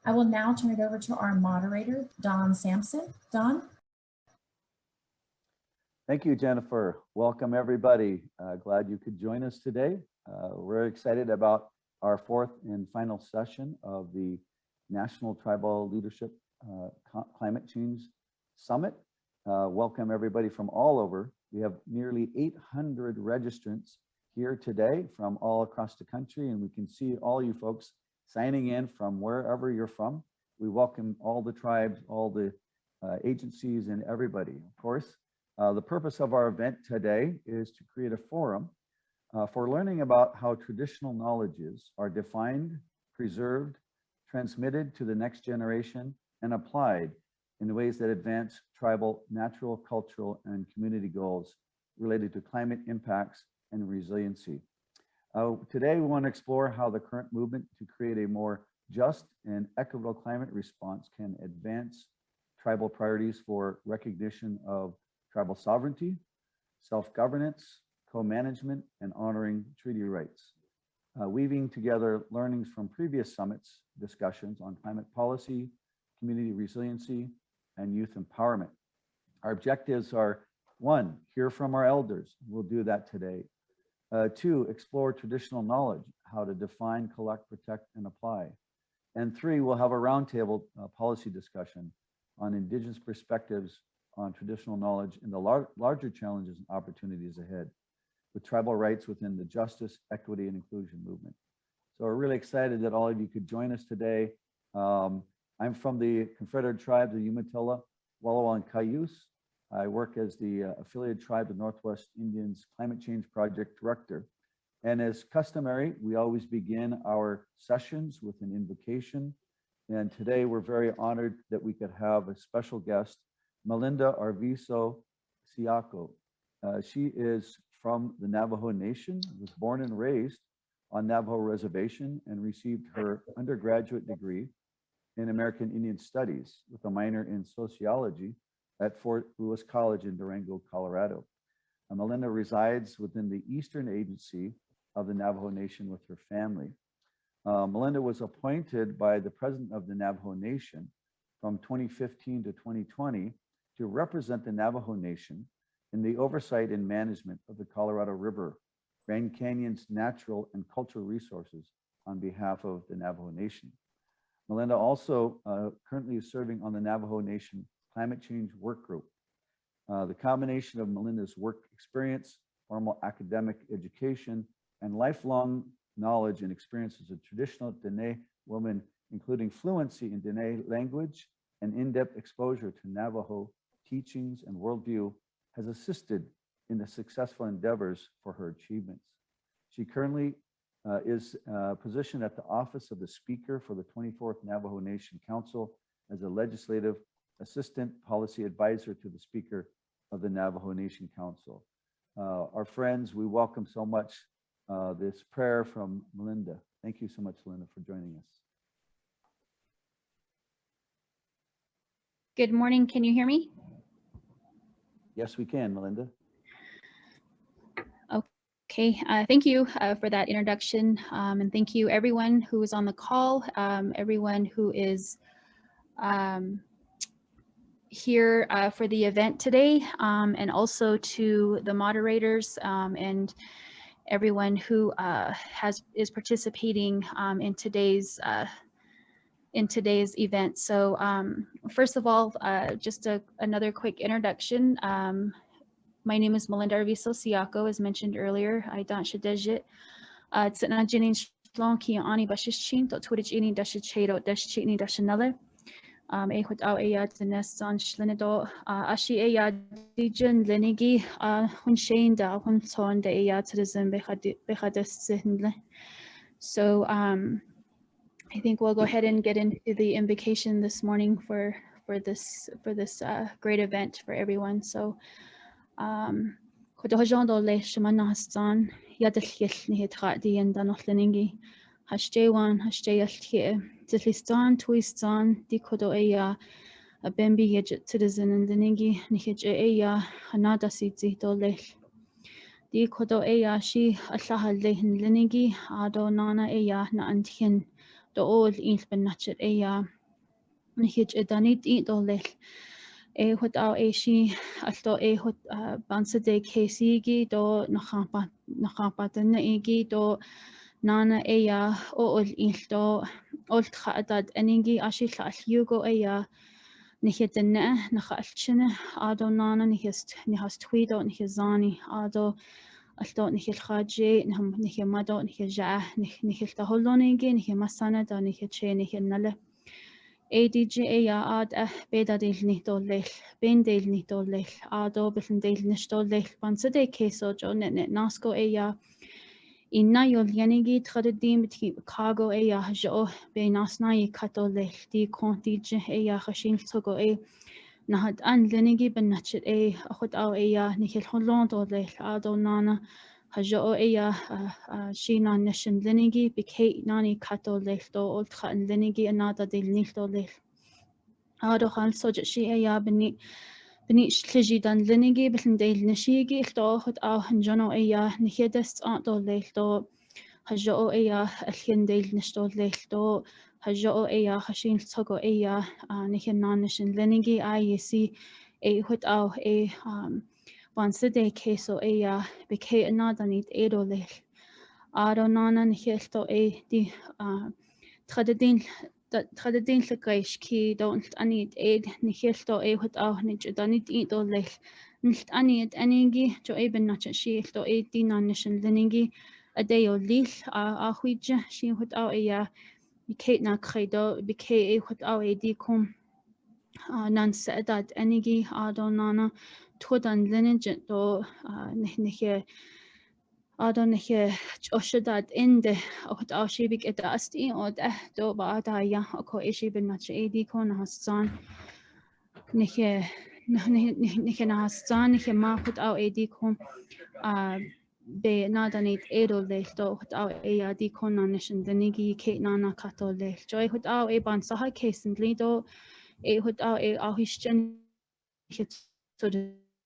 I will now turn it over to our moderator, Don Sampson. Don? Thank you, Jennifer. Welcome, everybody. Glad you could join us today. We're excited about our fourth and final session of the National Tribal Leadership Climate Change Summit. Welcome, everybody from all over. We have nearly 800 registrants here today from all across the country, and we can see all you folks signing in from wherever you're from. We welcome all the tribes, all the agencies, and everybody, of course. The purpose of our event today is to create a forum for learning about how traditional knowledges are defined, preserved, transmitted to the next generation, and applied in ways that advance tribal, natural, cultural, and community goals related to climate impacts and resiliency. Today, we want to explore how the current movement to create a more just and equitable climate response can advance tribal priorities for recognition of tribal sovereignty, self-governance, co-management, and honoring treaty rights. Weaving together learnings from previous summits, discussions on climate policy, community resiliency, and youth empowerment. Our objectives are: 1, hear from our elders. We'll do that today. 2, explore traditional knowledge, how to define, collect, protect, and apply. And 3, we'll have a roundtable policy discussion on Indigenous perspectives on traditional knowledge and the larger challenges and opportunities ahead with tribal rights within the justice, equity, and inclusion movement. So we're really excited that all of you could join us today. I'm from the Confederate Tribes of Umatilla, Wallowa, and Cayuse. I work as the affiliated tribe of Northwest Indians Climate Change Project Director. And as customary, we always begin our sessions with an invocation. And today we're very honored that we could have a special guest, Melinda Arvizo Siaco. She is from the Navajo Nation, was born and raised on Navajo Reservation, and received her undergraduate degree in American Indian Studies with a minor in sociology at Fort Lewis College in Durango, Colorado. Melinda resides within the Eastern Agency of the Navajo Nation with her family. Melinda was appointed by the President of the Navajo Nation from 2015 to 2020 to represent the Navajo Nation in the oversight and management of the Colorado River, Grand Canyon's natural and cultural resources on behalf of the Navajo Nation. Melinda also currently is serving on the Navajo Nation Climate Change Work Group. The combination of Melinda's work experience, formal academic education, and lifelong knowledge and experience as a traditional Dene woman, including fluency in Dene language and in-depth exposure to Navajo teachings and worldview, has assisted in the successful endeavors for her achievements. She currently is positioned at the Office of the Speaker for the 24th Navajo Nation Council as a legislative assistant policy advisor to the Speaker of the Navajo Nation Council. Our friends, we welcome so much this prayer from Melinda. Thank you so much, Melinda, for joining us. Good morning. Can you hear me? Yes, we can, Melinda. Okay, thank you for that introduction, and thank you everyone who is on the call, everyone who is here for the event today, and also to the moderators and everyone who is participating in today's event. So first of all, just another quick introduction. My name is Melinda Arvizo Siaco, as mentioned earlier. I don't shadejit. Tsena jinin shlon ki ani bashishin to twitch ini dash chado dash chitni dash another. A hot out a the nest on shlenido. Ashi a dijan lenigi hun shane da hun son de a citizen behadis. So I think we'll go ahead and get into the invocation this morning for this great event for everyone. So Kodojan dole shimana hastan yadil ni hitqadi and danotleningi hashjewan hashjeyaltie titlistan twistan dikodo eya a bembi yejit citizen and deningi nihij eya hanada siti dole dikodo eya shi allaha lehin leningi ado nana eya na antien do all il benachet nihij edanit dolel hot au shi alto hot bansa de KCG do nachapa na igi do nana o ol il do ol khadad eningi ashi khal yugo nihidenne nachalchine ado nana nihast twido nihizani ado alto nihil khaje nihimado nihija nihil taholonigi nihimasana do nihiche nihinale ADG ad beda deil nitolel ben deil nitolel ado bethn deil nistolel bansa de keso jo net nasco inna yol yanigi tradim beti cargo jo be nasna katolel di contige khashin togo nahad an lenigi benachet khot au nikhil holland olel ado nana hajo shina nation lenigi bikhe nani katolel do old khan lenigi anada del nitolel ado khan soja shi beni shliji dan lenigi bethn deil nashigi do khot au hanjono nikhedest dolel do hajo alhin deil nistolel do hajo khashin togo nikhen nanishin lenigi si hot au wansa de keso bikhe anada nit edolel ado nana nikhelto di tradedin lagaish ki don't anid nihelto hot au nit danit dolel nicht anid eningi jo ben nacha shi to di nanishin lenigi a day o lil a huija shi hot au bikhe na credo bikhe hot au di kom nan sadat enigi ado nana todan lenigent do nihe ado nihe oshadad inde hot au shi bik eta asti od do ba da ko ishi ben nacha di kon hasan nihe na hasan nihe ma hot au di kom be nadanit edolel do hot au di kon nanishin denigi ke nana katolel joy hot au ban saha kesen lido hot au ahishchen so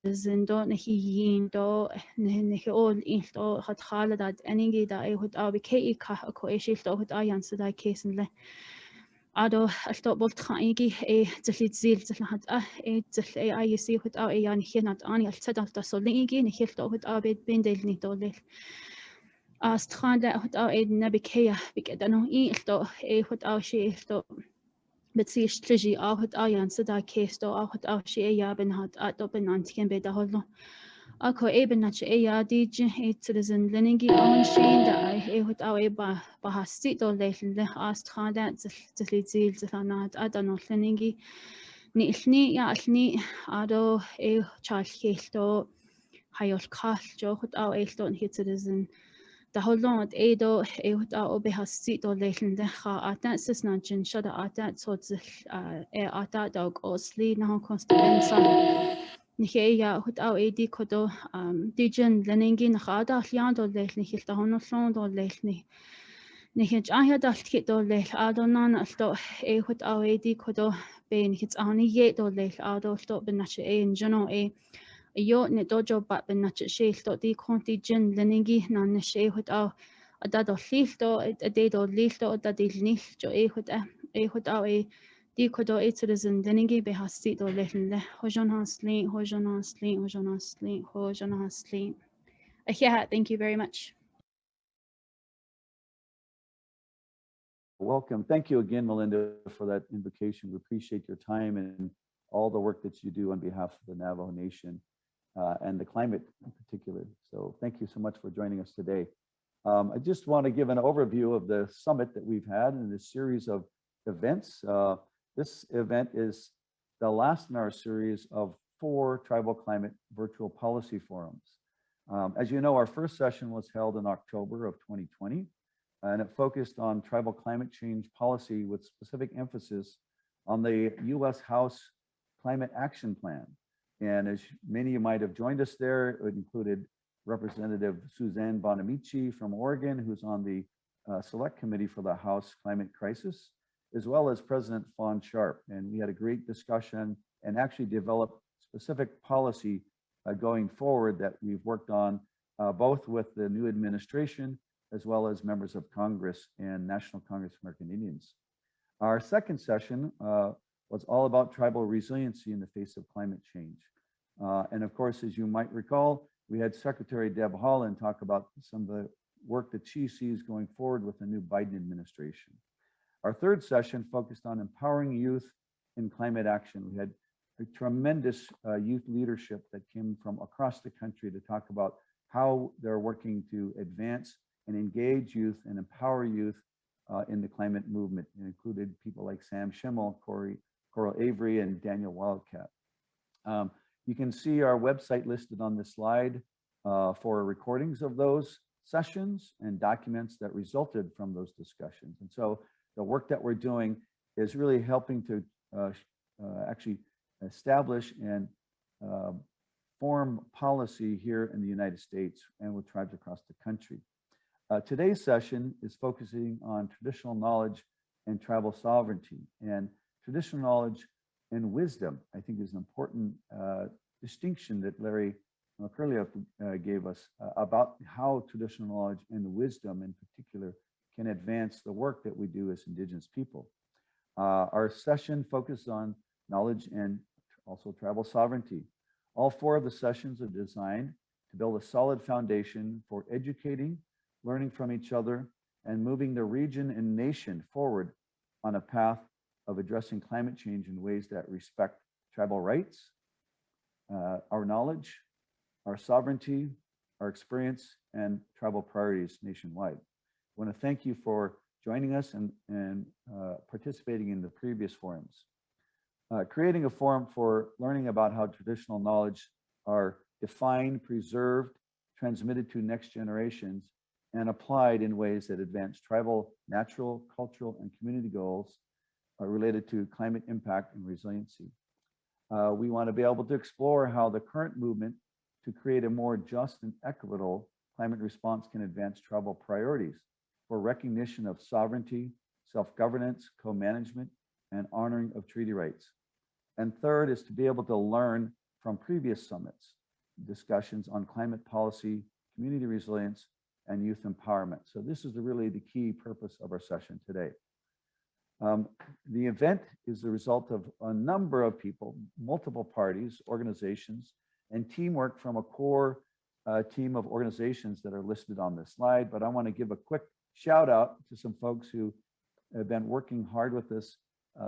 zindo nahi yin do nahi ol in do hat khala dat eningi da hot au be ke ka ko ishil do hot ayan so da kesen le ado alto bolt khaigi zlit zil zil hat zil si hot au yan hinat ani al sadaf da solingi ni hil do hot au be bindel ni dolel astranda hot au nabikeya bikadano do hot au shi do betsi stliji hot ayan so da kesto hot au shi ben hat at open antiken be da holno ako eben nach dj citizen leningi on shin da hot au ba hasti do le astranda zlit zil zanat adano leningi ni ilni alni ado chal kelto hayol khal jo hot au elton hit citizen da holon do hot au be hasti do lelende kha atan sisnanjin shada atan so ata dog osli na konstansa nihe hot au di kodo dijen leningi na khada lian do lelni hilta honoslon do lelni nihe ahya dalt kit do lel adonan alto hot au di kodo be nihe ani ye do lel ado to benache jono yo ne dojo bat benache shel to di konti jen leningi na ne she hot au ada do lilto de do lilto da dil nil jo hot au di kodo citizen leningi be hasti do lelne hojon hasli yeah, thank you very much. Welcome. Thank you again, Melinda, for that invocation. We appreciate your time and all the work that you do on behalf of the Navajo Nation and the climate in particular. So thank you so much for joining us today. I just want to give an overview of the summit that we've had in this series of events. This event is the last in our series of 4 tribal climate virtual policy forums. As you know, our first session was held in October of 2020. And it focused on tribal climate change policy with specific emphasis on the U.S. House Climate Action Plan. And as many of you might have joined us there, it included Representative Suzanne Bonamici from Oregon, who's on the Select Committee for the House Climate Crisis, as well as President Fawn Sharp. And we had a great discussion and actually developed specific policy going forward that we've worked on both with the new administration as well as members of Congress and National Congress of American Indians. Our second session was all about tribal resiliency in the face of climate change. And of course, as you might recall, we had Secretary Deb Haaland talk about some of the work that she sees going forward with the new Biden administration. Our third session focused on empowering youth in climate action. We had a tremendous youth leadership that came from across the country to talk about how they're working to advance and engage youth and empower youth in the climate movement. It included people like Sam Schimmel, Coral Avery, and Daniel Wildcat. You can see our website listed on this slide for recordings of those sessions and documents that resulted from those discussions. And so the work that we're doing is really helping to actually establish and form policy here in the United States and with tribes across the country. Today's session is focusing on traditional knowledge and tribal sovereignty. And traditional knowledge and wisdom, I think, is an important distinction that Larry Kurliev gave us about how traditional knowledge and wisdom in particular can advance the work that we do as Indigenous people. Our session focused on knowledge and also tribal sovereignty. All four of the sessions are designed to build a solid foundation for educating, learning from each other, and moving the region and nation forward on a path of addressing climate change in ways that respect tribal rights, our knowledge, our sovereignty, our experience, and tribal priorities nationwide. I want to thank you for joining us and participating in the previous forums. Creating a forum for learning about how traditional knowledge are defined, preserved, transmitted to next generations, and applied in ways that advance tribal, natural, cultural, and community goals related to climate impact and resiliency. We want to be able to explore how the current movement to create a more just and equitable climate response can advance tribal priorities for recognition of sovereignty, self-governance, co-management, and honoring of treaty rights. And third is to be able to learn from previous summits, discussions on climate policy, community resilience, and youth empowerment. So this is really the key purpose of our session today. The event is the result of a number of people, multiple parties, organizations, and teamwork from a core team of organizations that are listed on this slide. But I want to give a quick shout out to some folks who have been working hard with this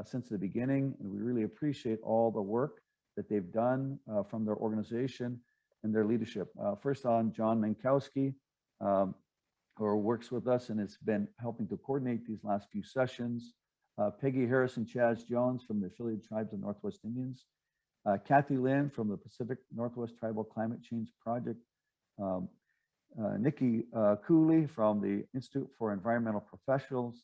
since the beginning, and we really appreciate all the work that they've done from their organization and their leadership. First on John Minkowski, who works with us and has been helping to coordinate these last few sessions. Peggy Harris and Chaz Jones from the affiliated tribes of Northwest Indians. Kathy Lynn from the Pacific Northwest Tribal Climate Change Project. Nikki Cooley from the Institute for Environmental Professionals.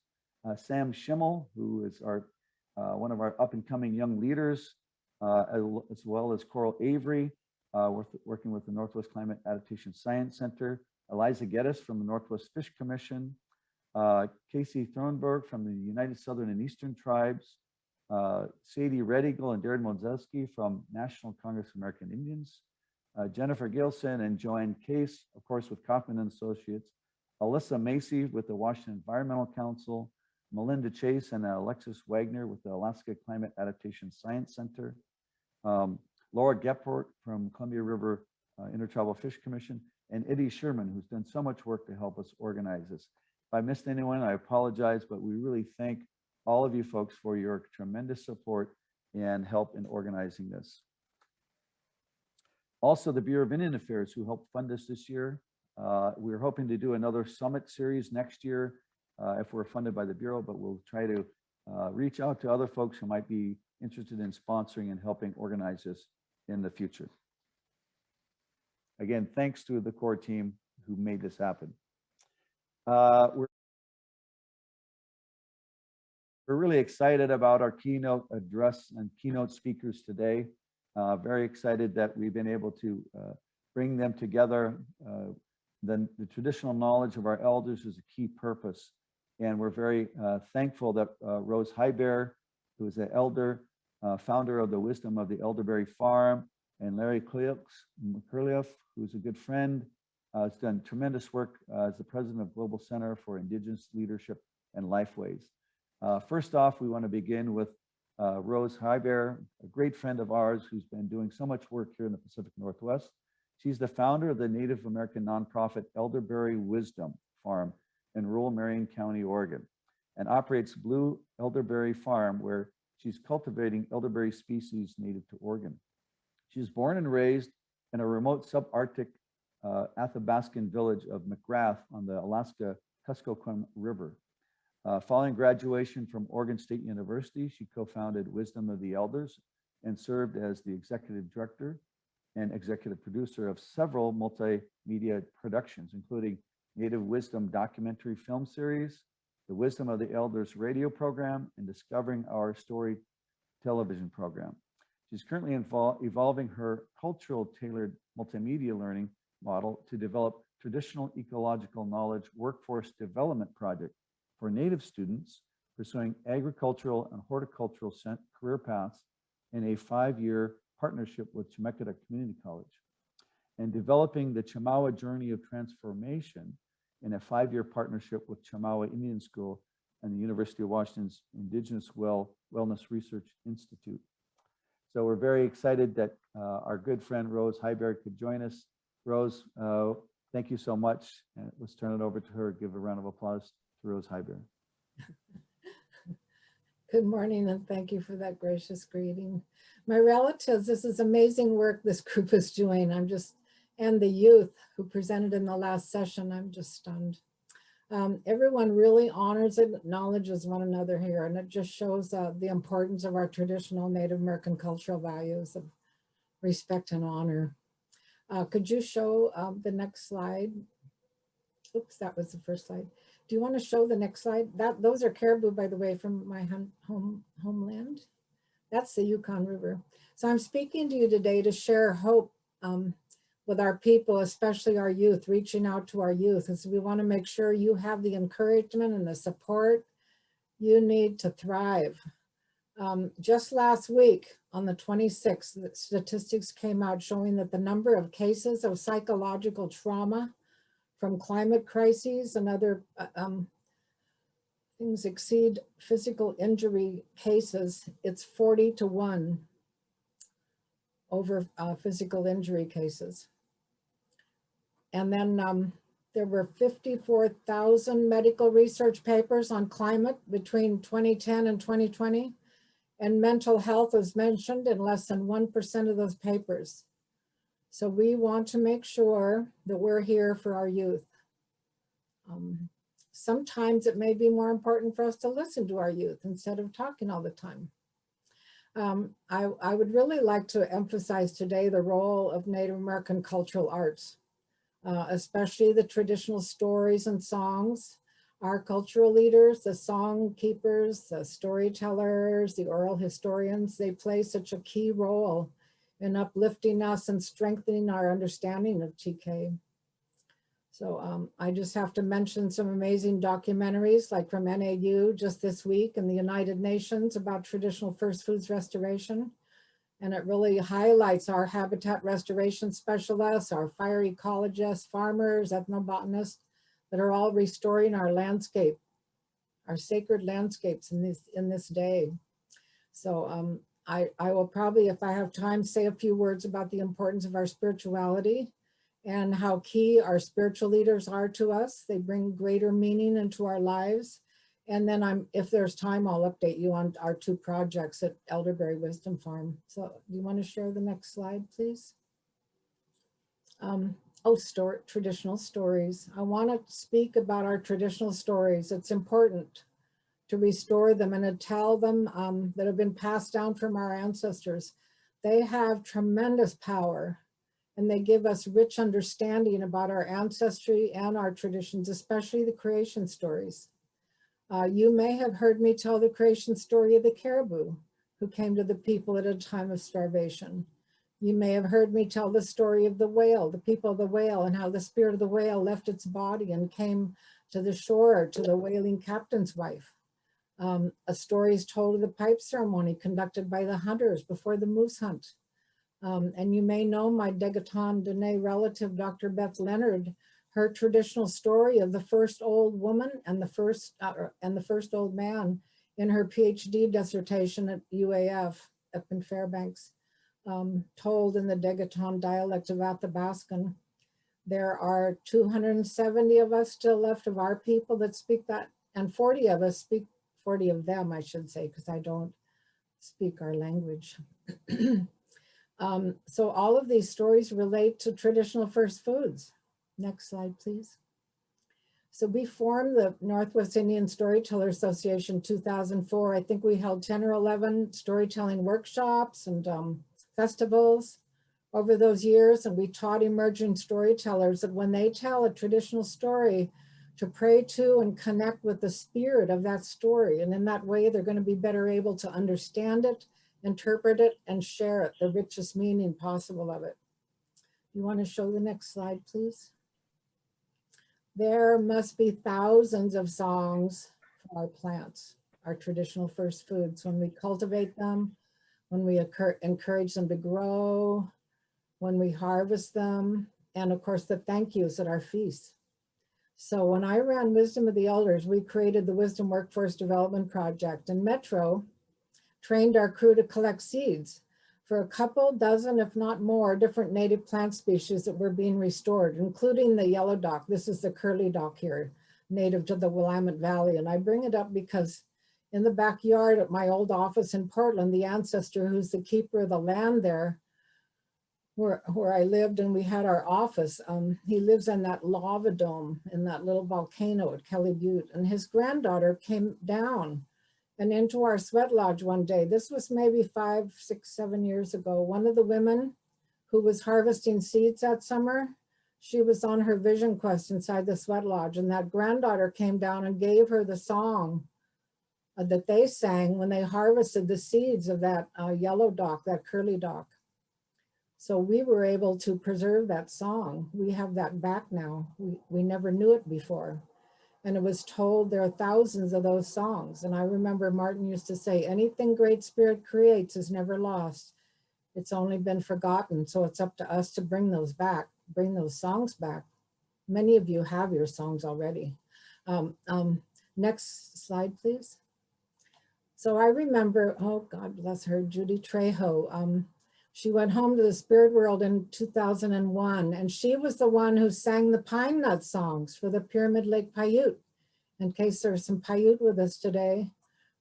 Sam Schimmel, who is our one of our up-and-coming young leaders, as well as Coral Avery, working with the Northwest Climate Adaptation Science Center. Eliza Geddes from the Northwest Fish Commission. Casey Thornburg from the United Southern and Eastern Tribes. Sadie Red Eagle and Darren Modzelski from National Congress of American Indians. Jennifer Gilson and Joanne Case, of course, with Kaufman and Associates. Alyssa Macy with the Washington Environmental Council. Melinda Chase and Alexis Wagner with the Alaska Climate Adaptation Science Center. Laura Gephardt from Columbia River Intertribal Fish Commission. And Eddie Sherman, who's done so much work to help us organize this. If I missed anyone, I apologize, but we really thank all of you folks for your tremendous support and help in organizing this. Also, the Bureau of Indian Affairs, who helped fund us this year. We're hoping to do another summit series next year if we're funded by the Bureau, but we'll try to reach out to other folks who might be interested in sponsoring and helping organize this in the future. Again, thanks to the core team who made this happen. We're really excited about our keynote address and keynote speakers today. Very excited that we've been able to bring them together. The traditional knowledge of our elders is a key purpose. And we're very thankful that Rose Highbear, who is an elder, founder of the Wisdom of the Elderberry Farm, and Larry Kurliev, who's a good friend, has done tremendous work as the president of Global Center for Indigenous Leadership and Lifeways. First off, we want to begin with Rose Heiber, a great friend of ours who's been doing so much work here in the Pacific Northwest. She's the founder of the Native American nonprofit Elderberry Wisdom Farm in rural Marion County, Oregon, and operates Blue Elderberry Farm, where she's cultivating elderberry species native to Oregon. She was born and raised in a remote subarctic Athabascan village of McGrath on the Alaska Kuskokwim River. Following graduation from Oregon State University, she co-founded Wisdom of the Elders and served as the executive director and executive producer of several multimedia productions, including Native Wisdom documentary film series, the Wisdom of the Elders radio program, and Discovering Our Story television program. She's currently evolving her cultural tailored multimedia learning model to develop traditional ecological knowledge workforce development project for Native students pursuing agricultural and horticultural career paths in a 5-year partnership with Chemeketa Community College, and developing the Chemawa Journey of Transformation in a 5-year partnership with Chemawa Indian School and the University of Washington's Indigenous Wellness Research Institute. So we're very excited that our good friend Rose Heiber could join us. Rose, thank you so much. Let's turn it over to her. Give a round of applause to Rose Heiber. Good morning, and thank you for that gracious greeting. My relatives, this is amazing work this group is doing. And the youth who presented in the last session, I'm just stunned. Everyone really honors and acknowledges one another here, and it just shows the importance of our traditional Native American cultural values of respect and honor. Could you show the next slide? Oops, that was the first slide. Do you want to show the next slide? Those are caribou, by the way, from my homeland. That's the Yukon River. So I'm speaking to you today to share hope with our people, especially our youth, reaching out to our youth, as we want to make sure you have the encouragement and the support you need to thrive. Just last week on the 26th, the statistics came out showing that the number of cases of psychological trauma from climate crises and other things exceed physical injury cases. It's 40 to 1 over physical injury cases. And then there were 54,000 medical research papers on climate between 2010 and 2020. And mental health was mentioned in less than 1% of those papers. So we want to make sure that we're here for our youth. Sometimes it may be more important for us to listen to our youth instead of talking all the time. I would really like to emphasize today the role of Native American cultural arts, especially the traditional stories and songs. Our cultural leaders, the song keepers, the storytellers, the oral historians, they play such a key role in uplifting us and strengthening our understanding of TK. So I just have to mention some amazing documentaries like from NAU just this week in the United Nations about traditional first foods restoration. And it really highlights our habitat restoration specialists, our fire ecologists, farmers, ethnobotanists that are all restoring our landscape, our sacred landscapes in this day. So I will probably, if I have time, say a few words about the importance of our spirituality and how key our spiritual leaders are to us. They bring greater meaning into our lives. And then if there's time, I'll update you on our 2 projects at Elderberry Wisdom Farm. So do you want to share the next slide, please? Traditional stories. I want to speak about our traditional stories. It's important to restore them and to tell them that have been passed down from our ancestors. They have tremendous power, and they give us rich understanding about our ancestry and our traditions, especially the creation stories. You may have heard me tell the creation story of the caribou who came to the people at a time of starvation. You may have heard me tell the story of the whale, the people of the whale, and how the spirit of the whale left its body and came to the shore to the whaling captain's wife. A story is told of the pipe ceremony conducted by the hunters before the moose hunt. And you may know my Degaton Dene relative, Dr. Beth Leonard, her traditional story of the first old woman and the first old man in her PhD dissertation at UAF up in Fairbanks, told in the Degaton dialect of Athabascan. There are 270 of us still left of our people that speak that, and 40 of us speak, 40 of them, I should say, because I don't speak our language. So all of these stories relate to traditional first foods. Next slide, please. So we formed the Northwest Indian Storyteller Association 2004. I think we held 10 or 11 storytelling workshops and festivals over those years. And we taught emerging storytellers that when they tell a traditional story, to pray to and connect with the spirit of that story. And in that way, they're going to be better able to understand it, interpret it, and share it, the richest meaning possible of it. You want to show the next slide, please? There must be thousands of songs for our plants, our traditional first foods, when we cultivate them, when we encourage them to grow, when we harvest them, and of course the thank yous at our feasts. So when I ran Wisdom of the Elders, we created the Wisdom Workforce Development Project, and Metro trained our crew to collect seeds for a couple dozen, if not more, different native plant species that were being restored, including the yellow dock. This is the curly dock here, native to the Willamette Valley. And I bring it up because in the backyard at my old office in Portland, the ancestor who's the keeper of the land there, where I lived and we had our office, he lives in that lava dome in that little volcano at Kelly Butte. And his granddaughter came down and into our sweat lodge one day. This was maybe 5, 6, 7 years ago. One of the women who was harvesting seeds that summer, she was on her vision quest inside the sweat lodge, and that granddaughter came down and gave her the song that they sang when they harvested the seeds of that yellow dock, that curly dock. So we were able to preserve that song. We have that back now. We never knew it before. And it was told there are thousands of those songs. And I remember Martin used to say, anything Great Spirit creates is never lost. It's only been forgotten. So it's up to us to bring those back, bring those songs back. Many of you have your songs already. Next slide, please. So I remember, oh God bless her, Judy Trejo. She went home to the spirit world in 2001, and she was the one who sang the pine nut songs for the Pyramid Lake Paiute. In case there's some Paiute with us today,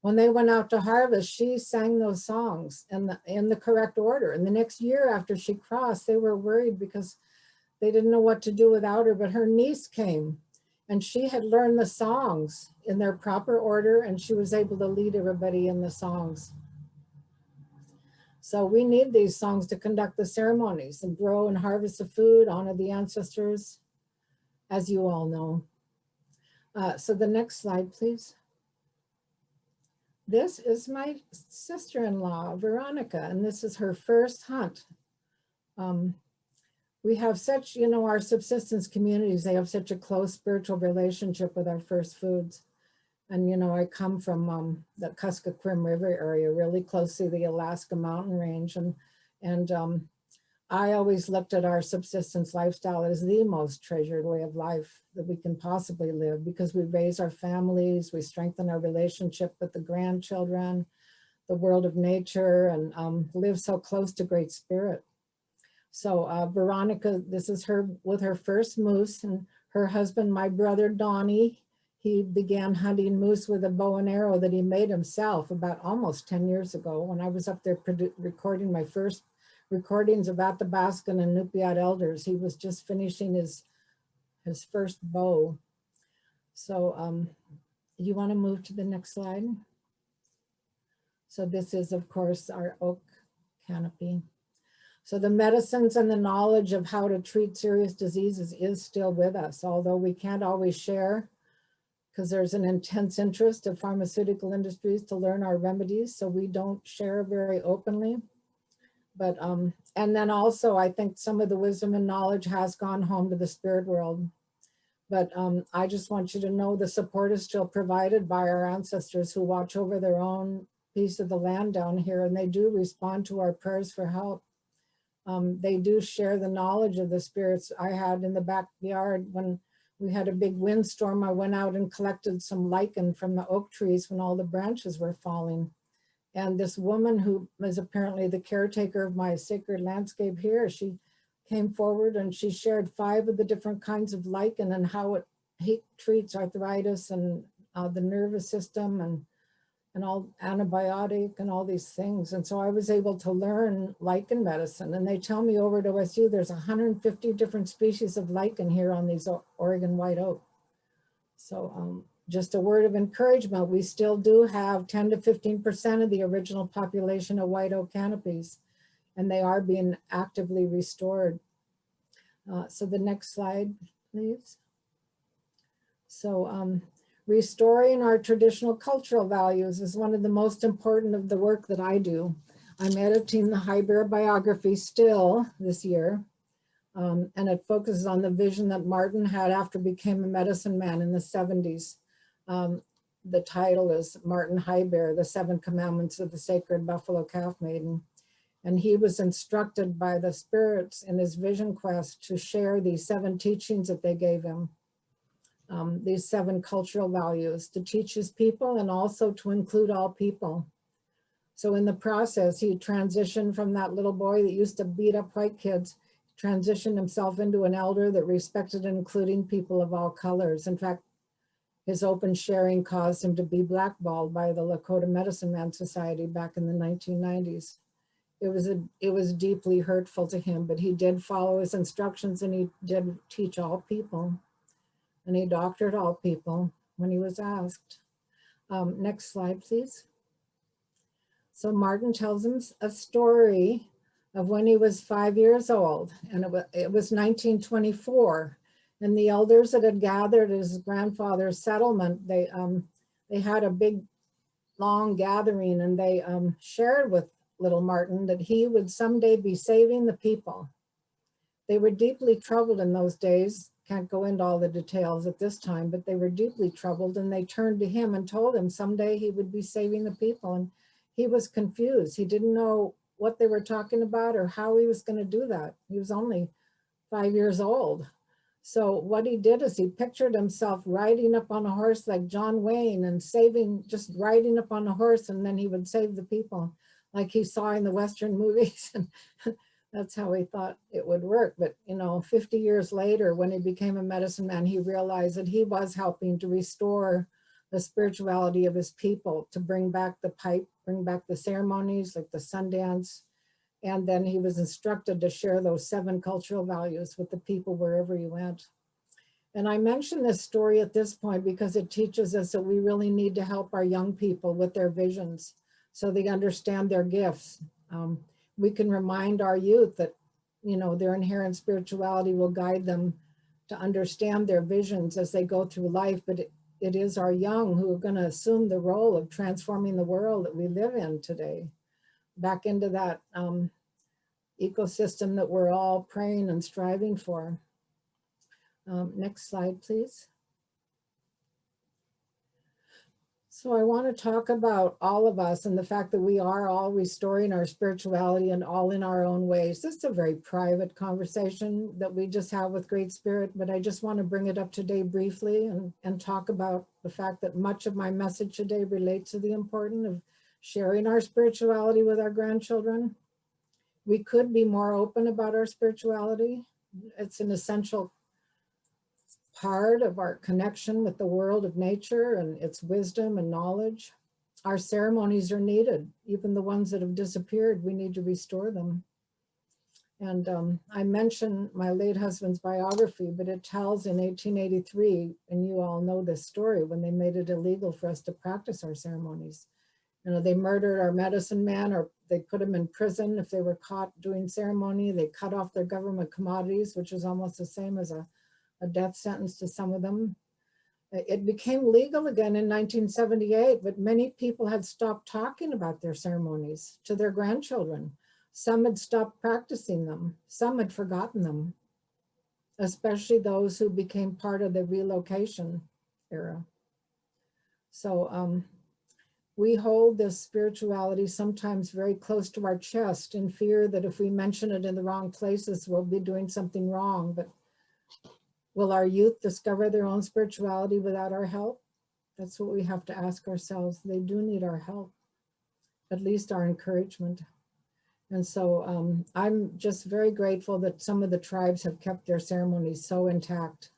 when they went out to harvest, she sang those songs in the correct order. And the next year after she crossed, they were worried because they didn't know what to do without her, but her niece came and she had learned the songs in their proper order, and she was able to lead everybody in the songs. So we need these songs to conduct the ceremonies and grow and harvest the food, honor the ancestors, as you all know. So the next slide, please. This is my sister-in-law, Veronica, and this is her first hunt. We have such, our subsistence communities, they have such a close spiritual relationship with our first foods. And, I come from the Kuskokwim River area, really close to the Alaska mountain range. And I always looked at our subsistence lifestyle as the most treasured way of life that we can possibly live, because we raise our families, we strengthen our relationship with the grandchildren, the world of nature, and live so close to Great Spirit. So Veronica, this is her with her first moose, and her husband, my brother Donnie, he began hunting moose with a bow and arrow that he made himself about almost 10 years ago when I was up there recording my first recordings of Athabascan and Nupiat elders. He was just finishing his first bow. So you want to move to the next slide? So this is, of course, our oak canopy. So the medicines and the knowledge of how to treat serious diseases is still with us, although we can't always share, because there's an intense interest of pharmaceutical industries to learn our remedies, so we don't share very openly. But, and then also I think some of the wisdom and knowledge has gone home to the spirit world. But I just want you to know the support is still provided by our ancestors who watch over their own piece of the land down here, and they do respond to our prayers for help. They do share the knowledge of the spirits. I had in the backyard when we had a big windstorm. I went out and collected some lichen from the oak trees when all the branches were falling. And this woman who was apparently the caretaker of my sacred landscape here, she came forward and she shared 5 of the different kinds of lichen and how it treats arthritis and the nervous system and all antibiotic and all these things. And so I was able to learn lichen medicine. And they tell me over at OSU, there's 150 different species of lichen here on these Oregon white oak. So just a word of encouragement, we still do have 10 to 15% of the original population of white oak canopies, and they are being actively restored. So the next slide, please. So restoring our traditional cultural values is one of the most important of the work that I do. I'm editing the High Bear biography still this year. And it focuses on the vision that Martin had after became a medicine man in the 70s. The title is Martin High Bear, the 7 Commandments of the Sacred Buffalo Calf Maiden. And he was instructed by the spirits in his vision quest to share these 7 teachings that they gave him. These 7 cultural values to teach his people and also to include all people. So in the process, he transitioned from that little boy that used to beat up white kids, transitioned himself into an elder that respected and including people of all colors. In fact, his open sharing caused him to be blackballed by the Lakota Medicine Man Society back in the 1990s. It was deeply hurtful to him, but he did follow his instructions and he did teach all people. And he doctored all people when he was asked. Next slide, please. So Martin tells him a story of when he was 5 years old, and it was 1924. And the elders that had gathered at his grandfather's settlement, they had a big, long gathering, and they shared with little Martin that he would someday be saving the people. They were deeply troubled in those days. Can't go into all the details at this time, but they were deeply troubled, and they turned to him and told him someday he would be saving the people. And he was confused. He didn't know what they were talking about or how he was going to do that. He was only 5 years old. So what he did is he pictured himself riding up on a horse like John Wayne and just riding up on a horse, and then he would save the people like he saw in the Western movies. And that's how he thought it would work. But 50 years later, when he became a medicine man, he realized that he was helping to restore the spirituality of his people, to bring back the pipe, bring back the ceremonies like the Sundance. And then he was instructed to share those 7 cultural values with the people wherever he went. And I mention this story at this point because it teaches us that we really need to help our young people with their visions so they understand their gifts. We can remind our youth that, their inherent spirituality will guide them to understand their visions as they go through life. But it is our young who are going to assume the role of transforming the world that we live in today back into that ecosystem that we're all praying and striving for. Next slide, please. So I want to talk about all of us and the fact that we are all restoring our spirituality and all in our own ways. This is a very private conversation that we just have with Great Spirit, but I just want to bring it up today briefly and talk about the fact that much of my message today relates to the importance of sharing our spirituality with our grandchildren. We could be more open about our spirituality. It's an essential part of our connection with the world of nature and its wisdom and knowledge. Our ceremonies are needed. Even the ones that have disappeared, we need to restore them. And I mentioned my late husband's biography, but it tells in 1883, and you all know this story, when they made it illegal for us to practice our ceremonies. They murdered our medicine man, or they put him in prison if they were caught doing ceremony. They cut off their government commodities, which is almost the same as a death sentence to some of them. It became legal again in 1978, but many people had stopped talking about their ceremonies to their grandchildren. Some had stopped practicing them. Some had forgotten them, especially those who became part of the relocation era. So we hold this spirituality sometimes very close to our chest in fear that if we mention it in the wrong places, we'll be doing something wrong. But Will our youth discover their own spirituality without our help? That's what we have to ask ourselves. They do need our help, at least our encouragement. And so I'm just very grateful that some of the tribes have kept their ceremonies so intact.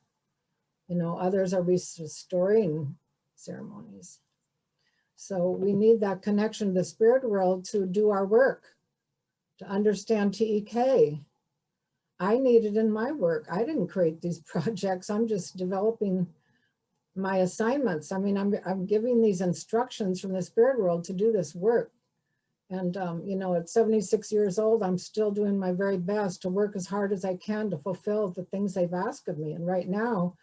You know, others are restoring ceremonies. So we need that connection to the spirit world to do our work, to understand TEK. I need it in my work. I didn't create these projects. I'm just developing my assignments. I mean, I'm giving these instructions from the spirit world to do this work. And, you know, at 76 years old, I'm still doing my very best to work as hard as I can to fulfill the things they've asked of me. And right now,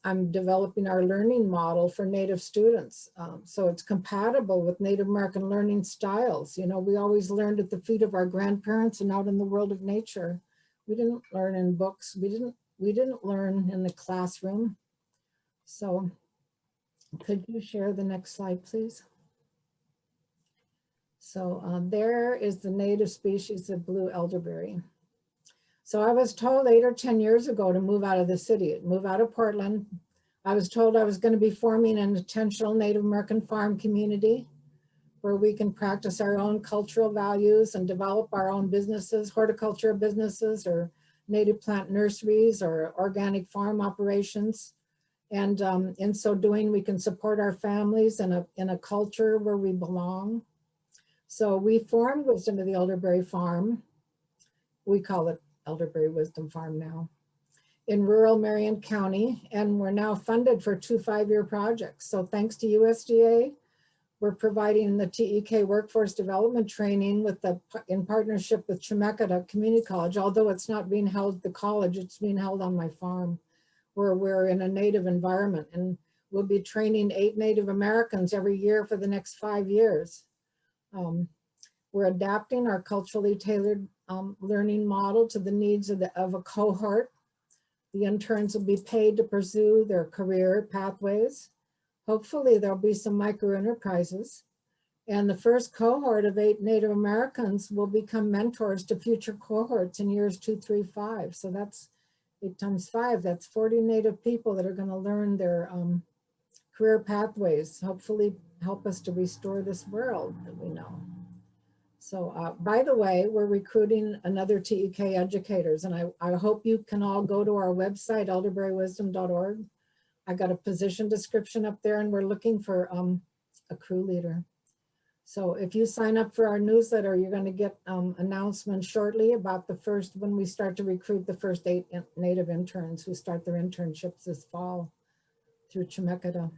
I'm developing our learning model for Native students. So it's compatible with Native American learning styles. You know, we always learned at the feet of our grandparents and out in the world of nature. We didn't learn in books. We didn't learn in the classroom. So could you share the next slide, please? So there is the native species of blue elderberry. So I was told 8 or 10 years ago to move out of the city, move out of Portland. I was told I was going to be forming an intentional Native American farm community where we can practice our own cultural values and develop our own businesses, horticulture businesses or native plant nurseries or organic farm operations. And in so doing, we can support our families in a culture where we belong. So we formed Wisdom of the Elderberry Farm. We call it Elderberry Wisdom Farm now, in rural Marion County, and we're now funded for 2 5-year projects. So thanks to USDA, we're providing the TEK workforce development training in partnership with Chemeketa Community College. Although it's not being held at the college, it's being held on my farm, where we're in a native environment, and we'll be training 8 Native Americans every year for the next 5 years. We're adapting our culturally tailored learning model to the needs of a cohort. The interns will be paid to pursue their career pathways. Hopefully there'll be some micro enterprises. And the first cohort of 8 Native Americans will become mentors to future cohorts in years 2, 3, 5. So that's 8 times 5, that's 40 Native people that are going to learn their career pathways, hopefully help us to restore this world that we know. So by the way, we're recruiting another TEK educators, and I hope you can all go to our website, elderberrywisdom.org. I got a position description up there, and we're looking for a crew leader. So if you sign up for our newsletter, you're going to get announcements shortly about when we start to recruit the first 8 Native interns who start their internships this fall through Chemeketa.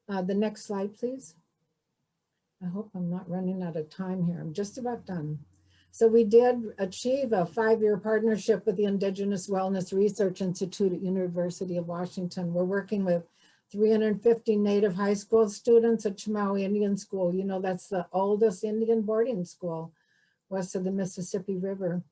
The next slide, please. I hope I'm not running out of time here. I'm just about done. So we did achieve a 5-year partnership with the Indigenous Wellness Research Institute at University of Washington. We're working with 350 Native high school students at Chemaui Indian School. You know, that's the oldest Indian boarding school west of the Mississippi River.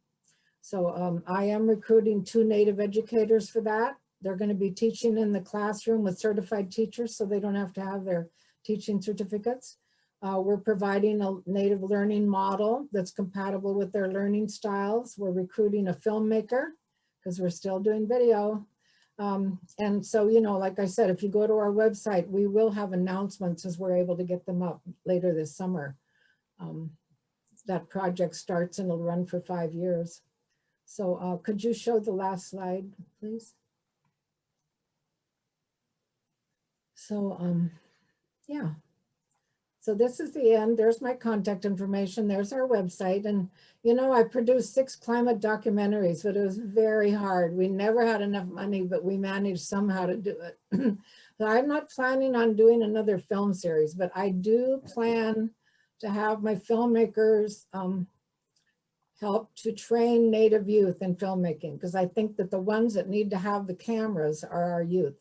So I am recruiting 2 Native educators for that. They're going to be teaching in the classroom with certified teachers, so they don't have to have their teaching certificates. We're providing a Native learning model that's compatible with their learning styles. We're recruiting a filmmaker because we're still doing video. And so, you know, like I said, if you go to our website, we will have announcements as we're able to get them up later this summer. That project starts and it'll run for 5 years. So could you show the last slide, please? So, yeah. So this is the end. There's my contact information. There's our website. And, you know, I produced 6 climate documentaries, but it was very hard. We never had enough money, but we managed somehow to do it. So I'm not planning on doing another film series, but I do plan to have my filmmakers help to train Native youth in filmmaking, because I think that the ones that need to have the cameras are our youth.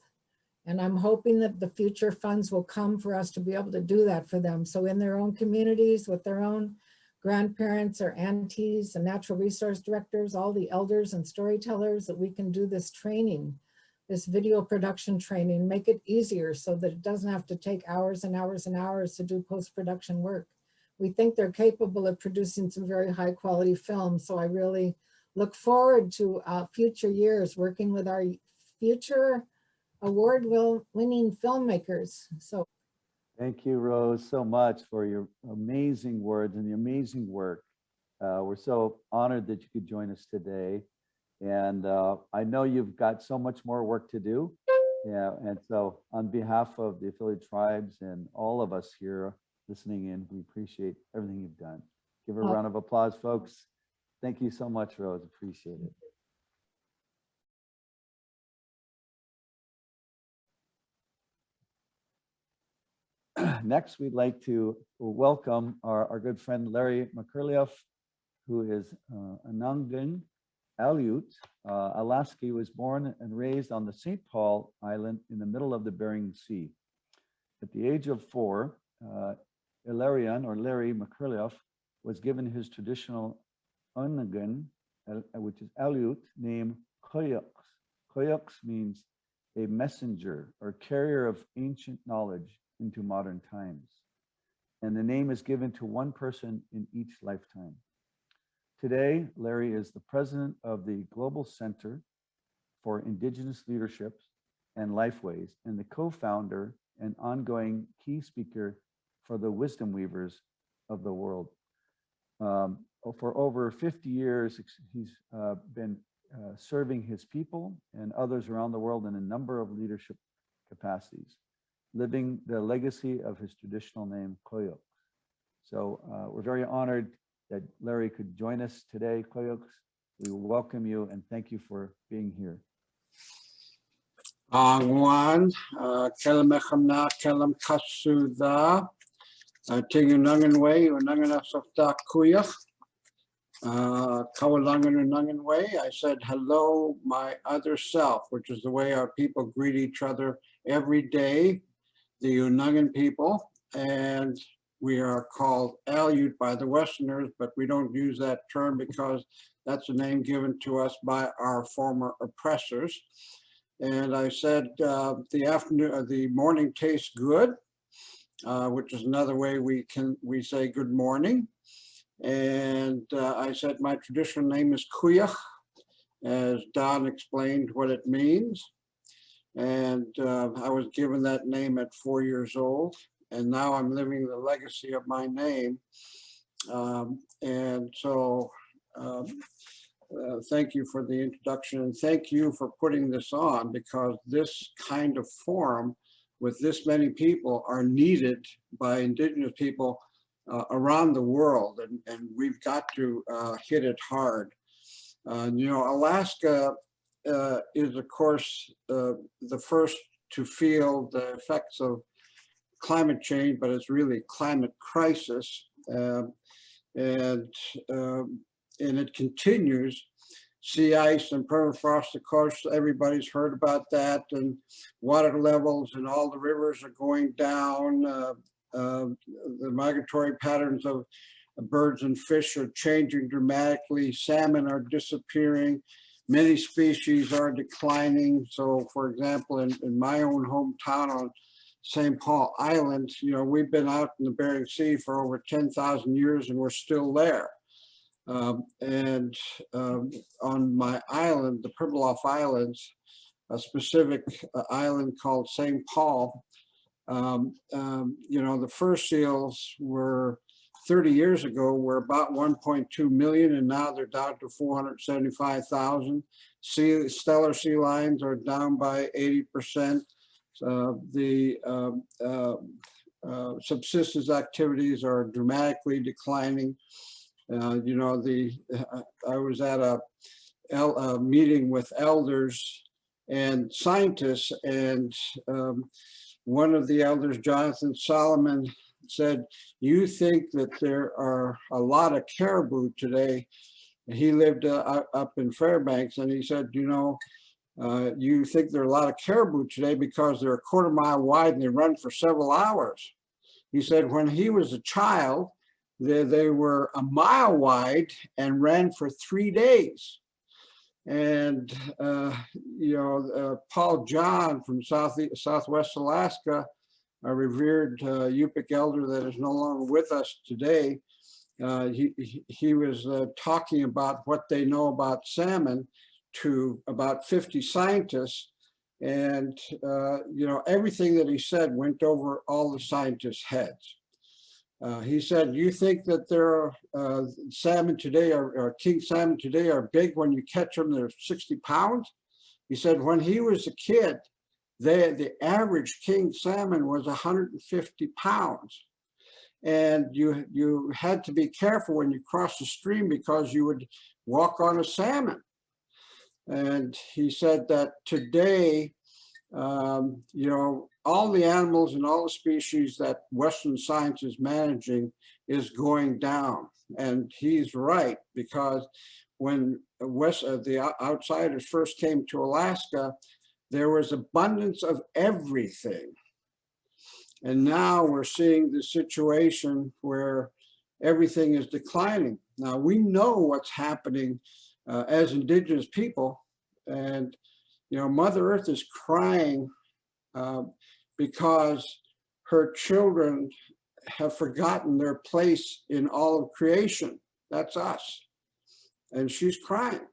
And I'm hoping that the future funds will come for us to be able to do that for them. So in their own communities, with their own grandparents or aunties and natural resource directors, all the elders and storytellers, that we can do this training, this video production training, make it easier so that it doesn't have to take hours and hours and hours to do post-production work. We think they're capable of producing some very high quality films. So I really look forward to future years working with our future award-winning filmmakers. So Thank you, Rose, so much for your amazing words and the amazing work. We're so honored that you could join us today. And I know you've got so much more work to do. Yeah, and so on behalf of the affiliate tribes and all of us here listening in, we appreciate everything you've done. Give her a round of applause, folks. Thank you so much, Rose. Appreciate it. Next, we'd like to welcome our good friend Larry McCurlioff, who is Anangan Aleut, Alaska. He was born and raised on the St. Paul Island in the middle of the Bering Sea. At the age of 4, Ilarion, or Larry McCurlioff, was given his traditional Anangan, which is Aleut, name Koyux. Koyux means a messenger or carrier of ancient knowledge into modern times. And the name is given to one person in each lifetime. Today, Larry is the president of the Global Center for Indigenous Leadership and Lifeways and the co-founder and ongoing key speaker for the Wisdom Weavers of the world. For over 50 years, he's been serving his people and others around the world in a number of leadership capacities, living the legacy of his traditional name, Koyux. So we're very honored that Larry could join us today, Koyux. We welcome you and thank you for being here. Angwan, kelamechamna kelam kasuda, tingunangan way, unangan asofta kuyach, kawalangan unangan way. I said, hello, my other self, which is the way our people greet each other every day, the Unangan people. And we are called Aleut by the Westerners, but we don't use that term because that's a name given to us by our former oppressors. And I said, the morning tastes good, which is another way we say good morning. And I said, my traditional name is Kuyach, as Don explained what it means. And I was given that name at 4 years old. And now I'm living the legacy of my name. Thank you for the introduction, and thank you for putting this on, because this kind of forum with this many people are needed by Indigenous people around the world, and we've got to hit it hard. You know, Alaska is, of course, the first to feel the effects of climate change, but it's really climate crisis, and it continues. Sea ice and permafrost, of course, everybody's heard about that, and water levels and all the rivers are going down. The migratory patterns of birds and fish are changing dramatically. Salmon are disappearing. Many species are declining. So, for example, in my own hometown on St. Paul Island, you know, we've been out in the Bering Sea for over 10,000 years and we're still there. On my island, the Pribilof Islands, a specific island called St. Paul, you know, the fur seals were 30 years ago were about 1.2 million, and now they're down to 475,000. Stellar sea lions are down by 80%. Subsistence activities are dramatically declining. You know, I was at a meeting with elders and scientists, and one of the elders, Jonathan Solomon, said, you think that there are a lot of caribou today? He lived up in Fairbanks, and he said, you know, you think there are a lot of caribou today because they're a quarter mile wide and they run for several hours. He said when he was a child, they were a mile wide and ran for 3 days. And, you know, Paul John from Southwest Alaska, a revered Yupik elder that is no longer with us today, he was talking about what they know about salmon to about 50 scientists. And, you know, everything that he said went over all the scientists' heads. He said, you think that there are salmon today, or king salmon today are big when you catch them, they're 60 pounds? He said, when he was a kid, the average king salmon was 150 pounds. And you had to be careful when you crossed the stream because you would walk on a salmon. And he said that today, you know, all the animals and all the species that Western science is managing is going down. And he's right, because when the outsiders first came to Alaska, there was abundance of everything. And now we're seeing the situation where everything is declining. Now we know what's happening as Indigenous people, and you know, Mother Earth is crying because her children have forgotten their place in all of creation. That's us, and she's crying.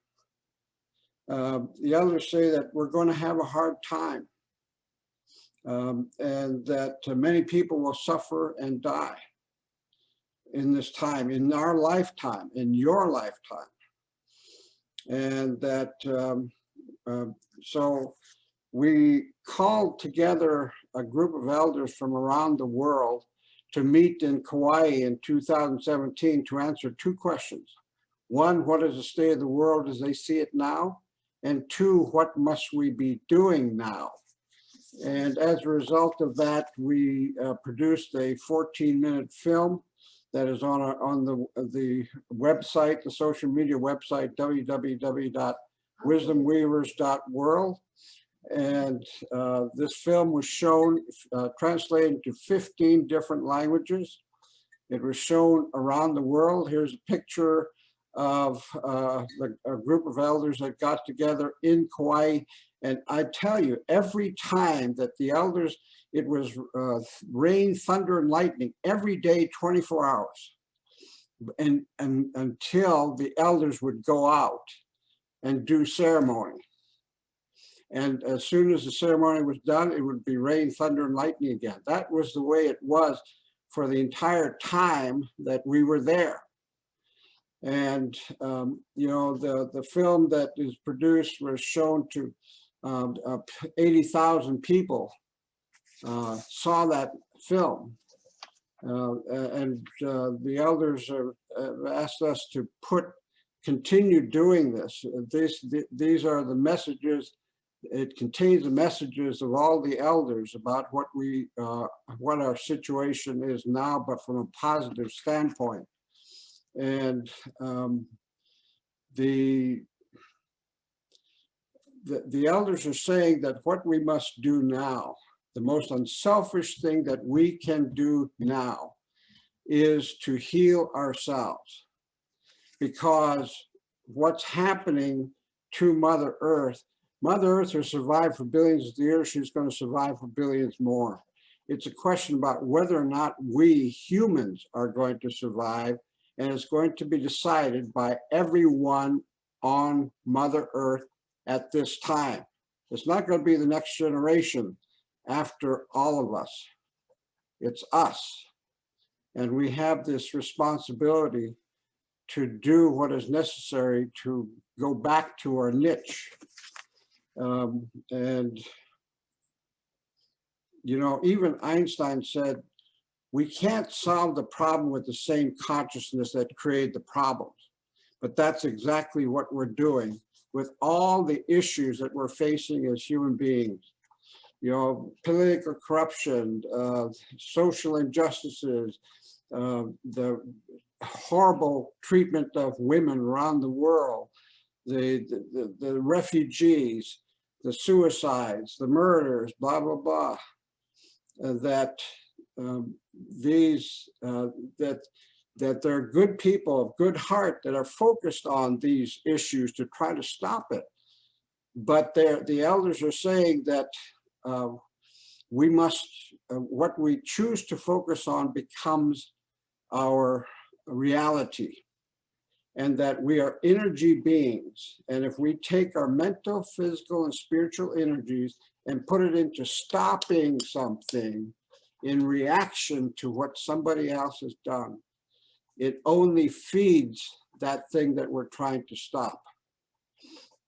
The others say that we're going to have a hard time, and that many people will suffer and die in this time, in our lifetime, in your lifetime. And that, so we called together a group of elders from around the world to meet in Kauai in 2017 to answer two questions. One, what is the state of the world as they see it now? And two, what must we be doing now? And as a result of that, we produced a 14-minute film that is on the website, the social media website, www.wisdomweavers.world. And this film was shown, translated into 15 different languages. It was shown around the world. Here's a picture of a group of elders that got together in Kauai. And I tell you, every time that the elders, it was rain, thunder, and lightning every day, 24 hours. And until the elders would go out and do ceremony. And as soon as the ceremony was done, it would be rain, thunder, and lightning again. That was the way it was for the entire time that we were there. And, you know, the film that is produced was shown to 80,000 people saw that film. And the elders asked us to continue doing this. These are the messages. It contains the messages of all the elders about what our situation is now, but from a positive standpoint. And the elders are saying that what we must do now, the most unselfish thing that we can do now, is to heal ourselves. Because what's happening to Mother Earth has survived for billions of years. She's going to survive for billions more. It's a question about whether or not we humans are going to survive, and it's going to be decided by everyone on Mother Earth at this time. It's not going to be the next generation after all of us. It's us. And we have this responsibility to do what is necessary to go back to our niche. And, you know, even Einstein said, we can't solve the problem with the same consciousness that created the problems. But that's exactly what we're doing with all the issues that we're facing as human beings. You know, political corruption, social injustices, the horrible treatment of women around the world, the refugees, the suicides, the murders, blah, blah, blah, that there are good people of good heart that are focused on these issues to try to stop it. But the elders are saying that we must, what we choose to focus on becomes our reality. and that we are energy beings. And if we take our mental, physical, and spiritual energies and put it into stopping something in reaction to what somebody else has done, it only feeds that thing that we're trying to stop.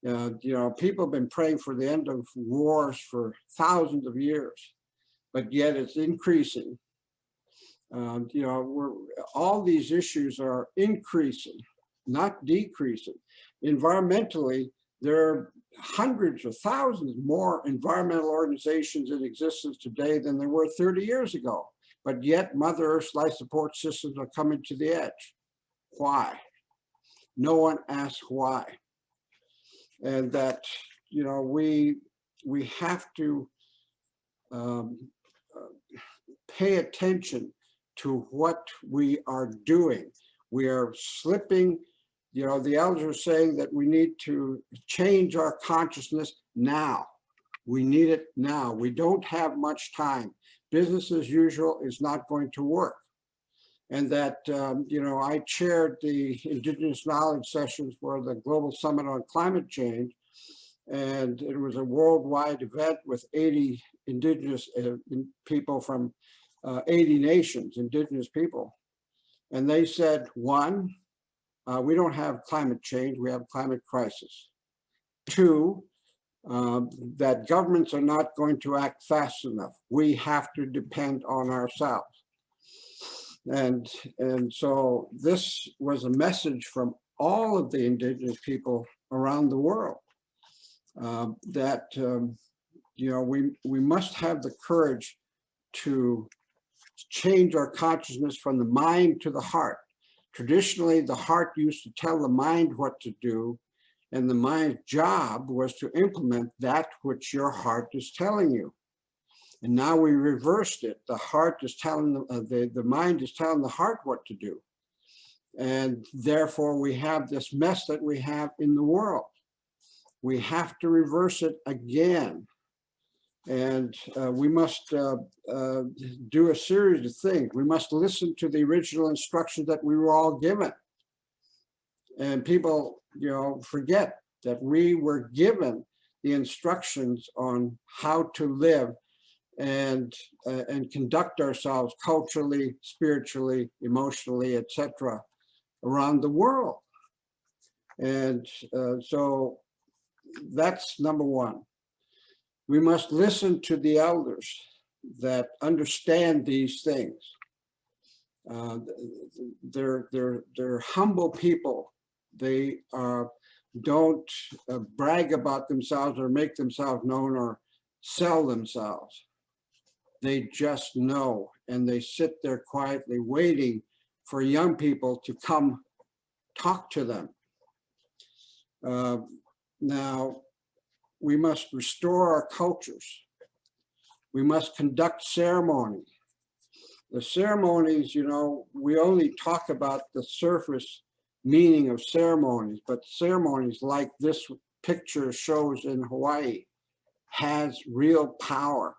You know, people have been praying for the end of wars for thousands of years, but yet it's increasing. You know, all these issues are increasing, not decreasing. Environmentally, there are hundreds or thousands more environmental organizations in existence today than there were 30 years ago. But yet Mother Earth's life support systems are coming to the edge. Why? No one asks why. And that, you know, we have to pay attention to what we are doing. We are slipping. You know, the elders are saying that we need to change our consciousness now. We need it now. We don't have much time. Business as usual is not going to work. And that, you know, I chaired the Indigenous Knowledge Sessions for the Global Summit on Climate Change. And it was a worldwide event with 80 Indigenous people from 80 nations, Indigenous people. And they said, one, we don't have climate change, we have climate crisis. Two, that governments are not going to act fast enough. We have to depend on ourselves. And so this was a message from all of the Indigenous people around the world, that you know, we must have the courage to change our consciousness from the mind to the heart. Traditionally, the heart used to tell the mind what to do, and the mind's job was to implement that which your heart is telling you. And now we reversed it. The heart is telling the mind is telling the heart what to do. And therefore we have this mess that we have in the world. We have to reverse it again. And we must do a series of things. We must listen to the original instructions that we were all given. And people, you know, forget that we were given the instructions on how to live and conduct ourselves culturally, spiritually, emotionally, etc., around the world. And so that's number one. We must listen to the elders that understand these things. They're humble people. They don't brag about themselves or make themselves known or sell themselves. They just know, and they sit there quietly waiting for young people to come talk to them. Now, we must restore our cultures. We must conduct ceremony. The ceremonies, you know, we only talk about the surface meaning of ceremonies, but ceremonies like this picture shows in Hawaii has real power,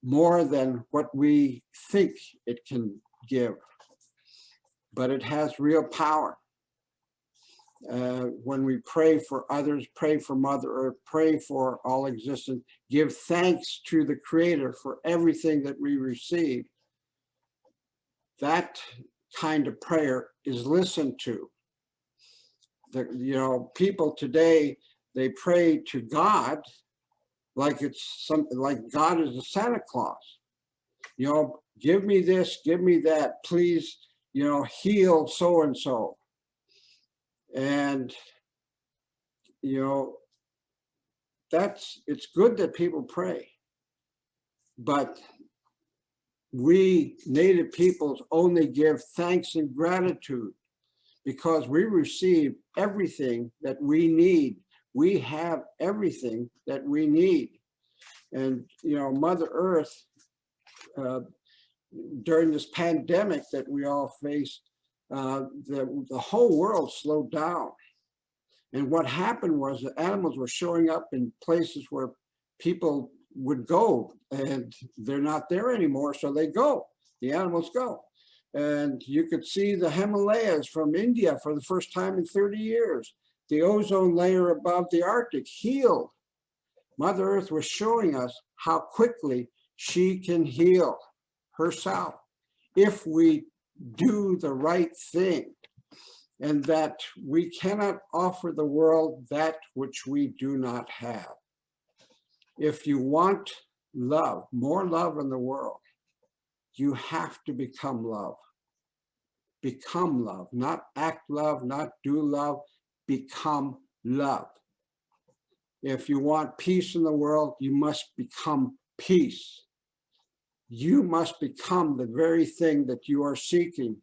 more than what we think it can give, but it has real power. When we pray for others, pray for Mother Earth, pray for all existence, give thanks to the Creator for everything that we receive, that kind of prayer is listened to. You know, people today, they pray to God like it's something like God is a Santa Claus. You know, give me this, give me that, please, you know, heal so-and-so. And, you know, it's good that people pray, but we Native peoples only give thanks and gratitude because we receive everything that we need. We have everything that we need. And, you know, Mother Earth, during this pandemic that we all faced, the whole world slowed down. And what happened was the animals were showing up in places where people would go, and they're not there anymore, so they go. The animals go. And you could see the Himalayas from India for the first time in 30 years. The ozone layer above the Arctic healed. Mother Earth was showing us how quickly she can heal herself if we do the right thing, and that we cannot offer the world that which we do not have. If you want love, more love in the world, you have to become love. Become love, not act love, not do love, become love. If you want peace in the world, you must become peace. You must become the very thing that you are seeking.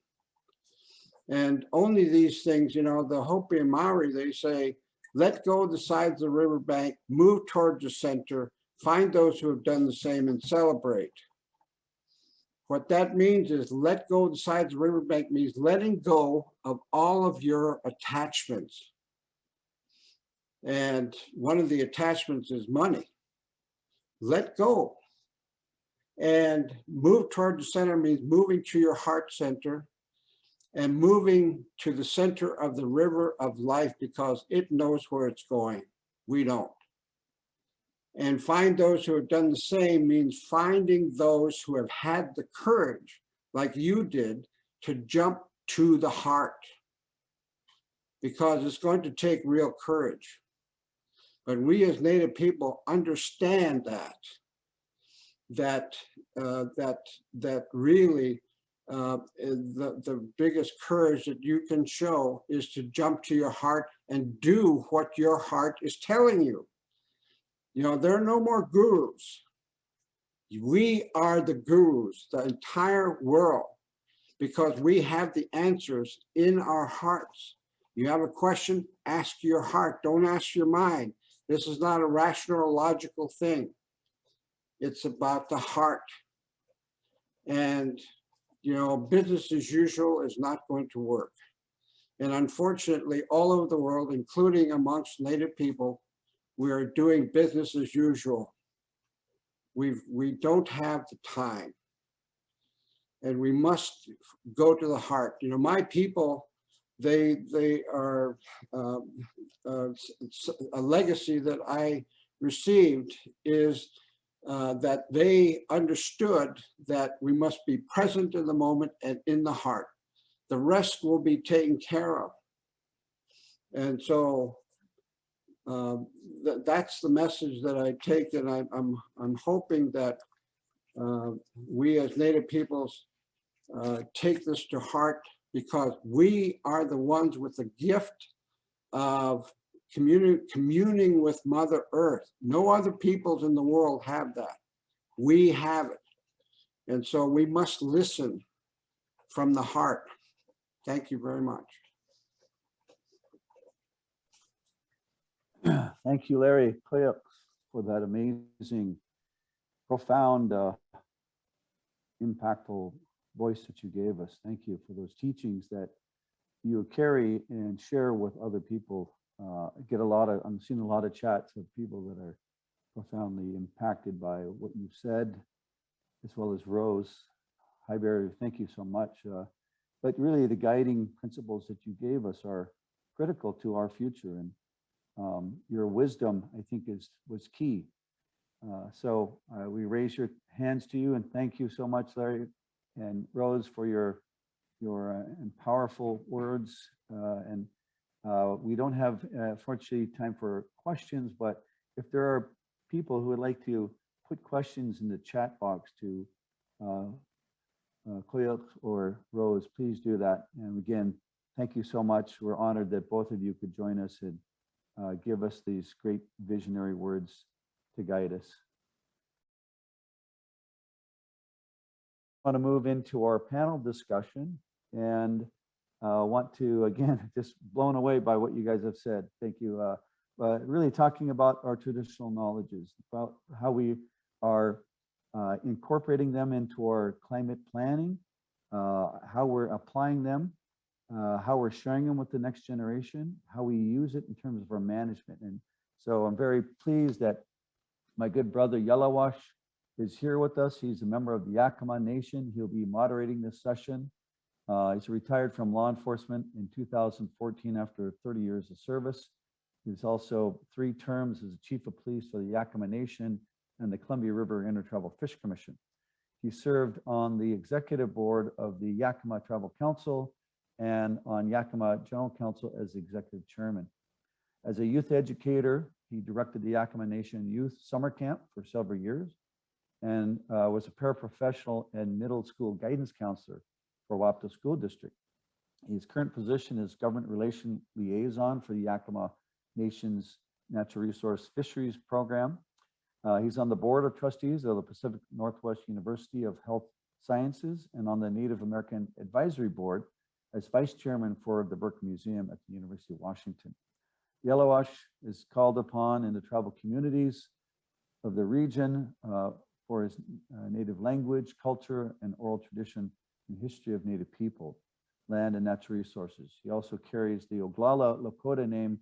And only these things, you know, the Hopi and Maori, they say, let go of the sides of the riverbank, move towards the center, find those who have done the same and celebrate. What that means is let go of the sides of the riverbank means letting go of all of your attachments. And one of the attachments is money. Let go. And move toward the center means moving to your heart center and moving to the center of the river of life, because it knows where it's going. We don't. And find those who have done the same means finding those who have had the courage, like you did, to jump to the heart, because it's going to take real courage. But we as Native people understand that really the biggest courage that you can show is to jump to your heart and do what your heart is telling you. You know, there are no more gurus. We are the gurus, the entire world, because we have the answers in our hearts. You have a question, ask your heart, don't ask your mind. This is not a rational or logical thing. It's about the heart. And, you know, business as usual is not going to work. And unfortunately, all over the world, including amongst Native people, we are doing business as usual. We don't have the time. And we must go to the heart. You know, my people, they are a legacy that I received is that they understood that we must be present in the moment and in the heart. The rest will be taken care of. And so that's the message that I take, and I'm hoping that we as Native peoples take this to heart, because we are the ones with the gift of communing with Mother Earth. No other peoples in the world have that. We have it. And so we must listen from the heart. Thank you very much. Thank you, Larry Cleops, for that amazing, profound, impactful voice that you gave us. Thank you for those teachings that you carry and share with other people. I'm seeing a lot of chats of people that are profoundly impacted by what you've said, as well as Rose. Hi, Barry, thank you so much. But really the guiding principles that you gave us are critical to our future, and your wisdom, I think, was key. So we raise your hands to you and thank you so much, Larry and Rose, for your powerful words. And we don't have, fortunately, time for questions, but if there are people who would like to put questions in the chat box to Cleo or Rose, please do that. And again, thank you so much. We're honored that both of you could join us and give us these great visionary words to guide us. I want to move into our panel discussion, and want to, again, just blown away by what you guys have said. Thank you. Really talking about our traditional knowledges, about how we are incorporating them into our climate planning, how we're applying them, how we're sharing them with the next generation, how we use it in terms of our management. And so I'm very pleased that my good brother Yelawash is here with us. He's a member of the Yakama Nation. He'll be moderating this session. He's retired from law enforcement in 2014 after 30 years of service. He was also 3 terms as chief of police for the Yakima Nation and the Columbia River Intertribal Fish Commission. He served on the executive board of the Yakima Tribal Council and on Yakima General Council as executive chairman. As a youth educator, he directed the Yakima Nation Youth Summer Camp for several years and was a paraprofessional and middle school guidance counselor for Wapto School District. His current position is government relation liaison for the Yakima Nation's Natural Resource Fisheries Program. He's on the board of trustees of the Pacific Northwest University of Health Sciences and on the Native American Advisory Board as vice chairman for the Burke Museum at the University of Washington. Yellowash is called upon in the tribal communities of the region for his native language, culture, and oral tradition and history of Native people, land, and natural resources. He also carries the Oglala Lakota name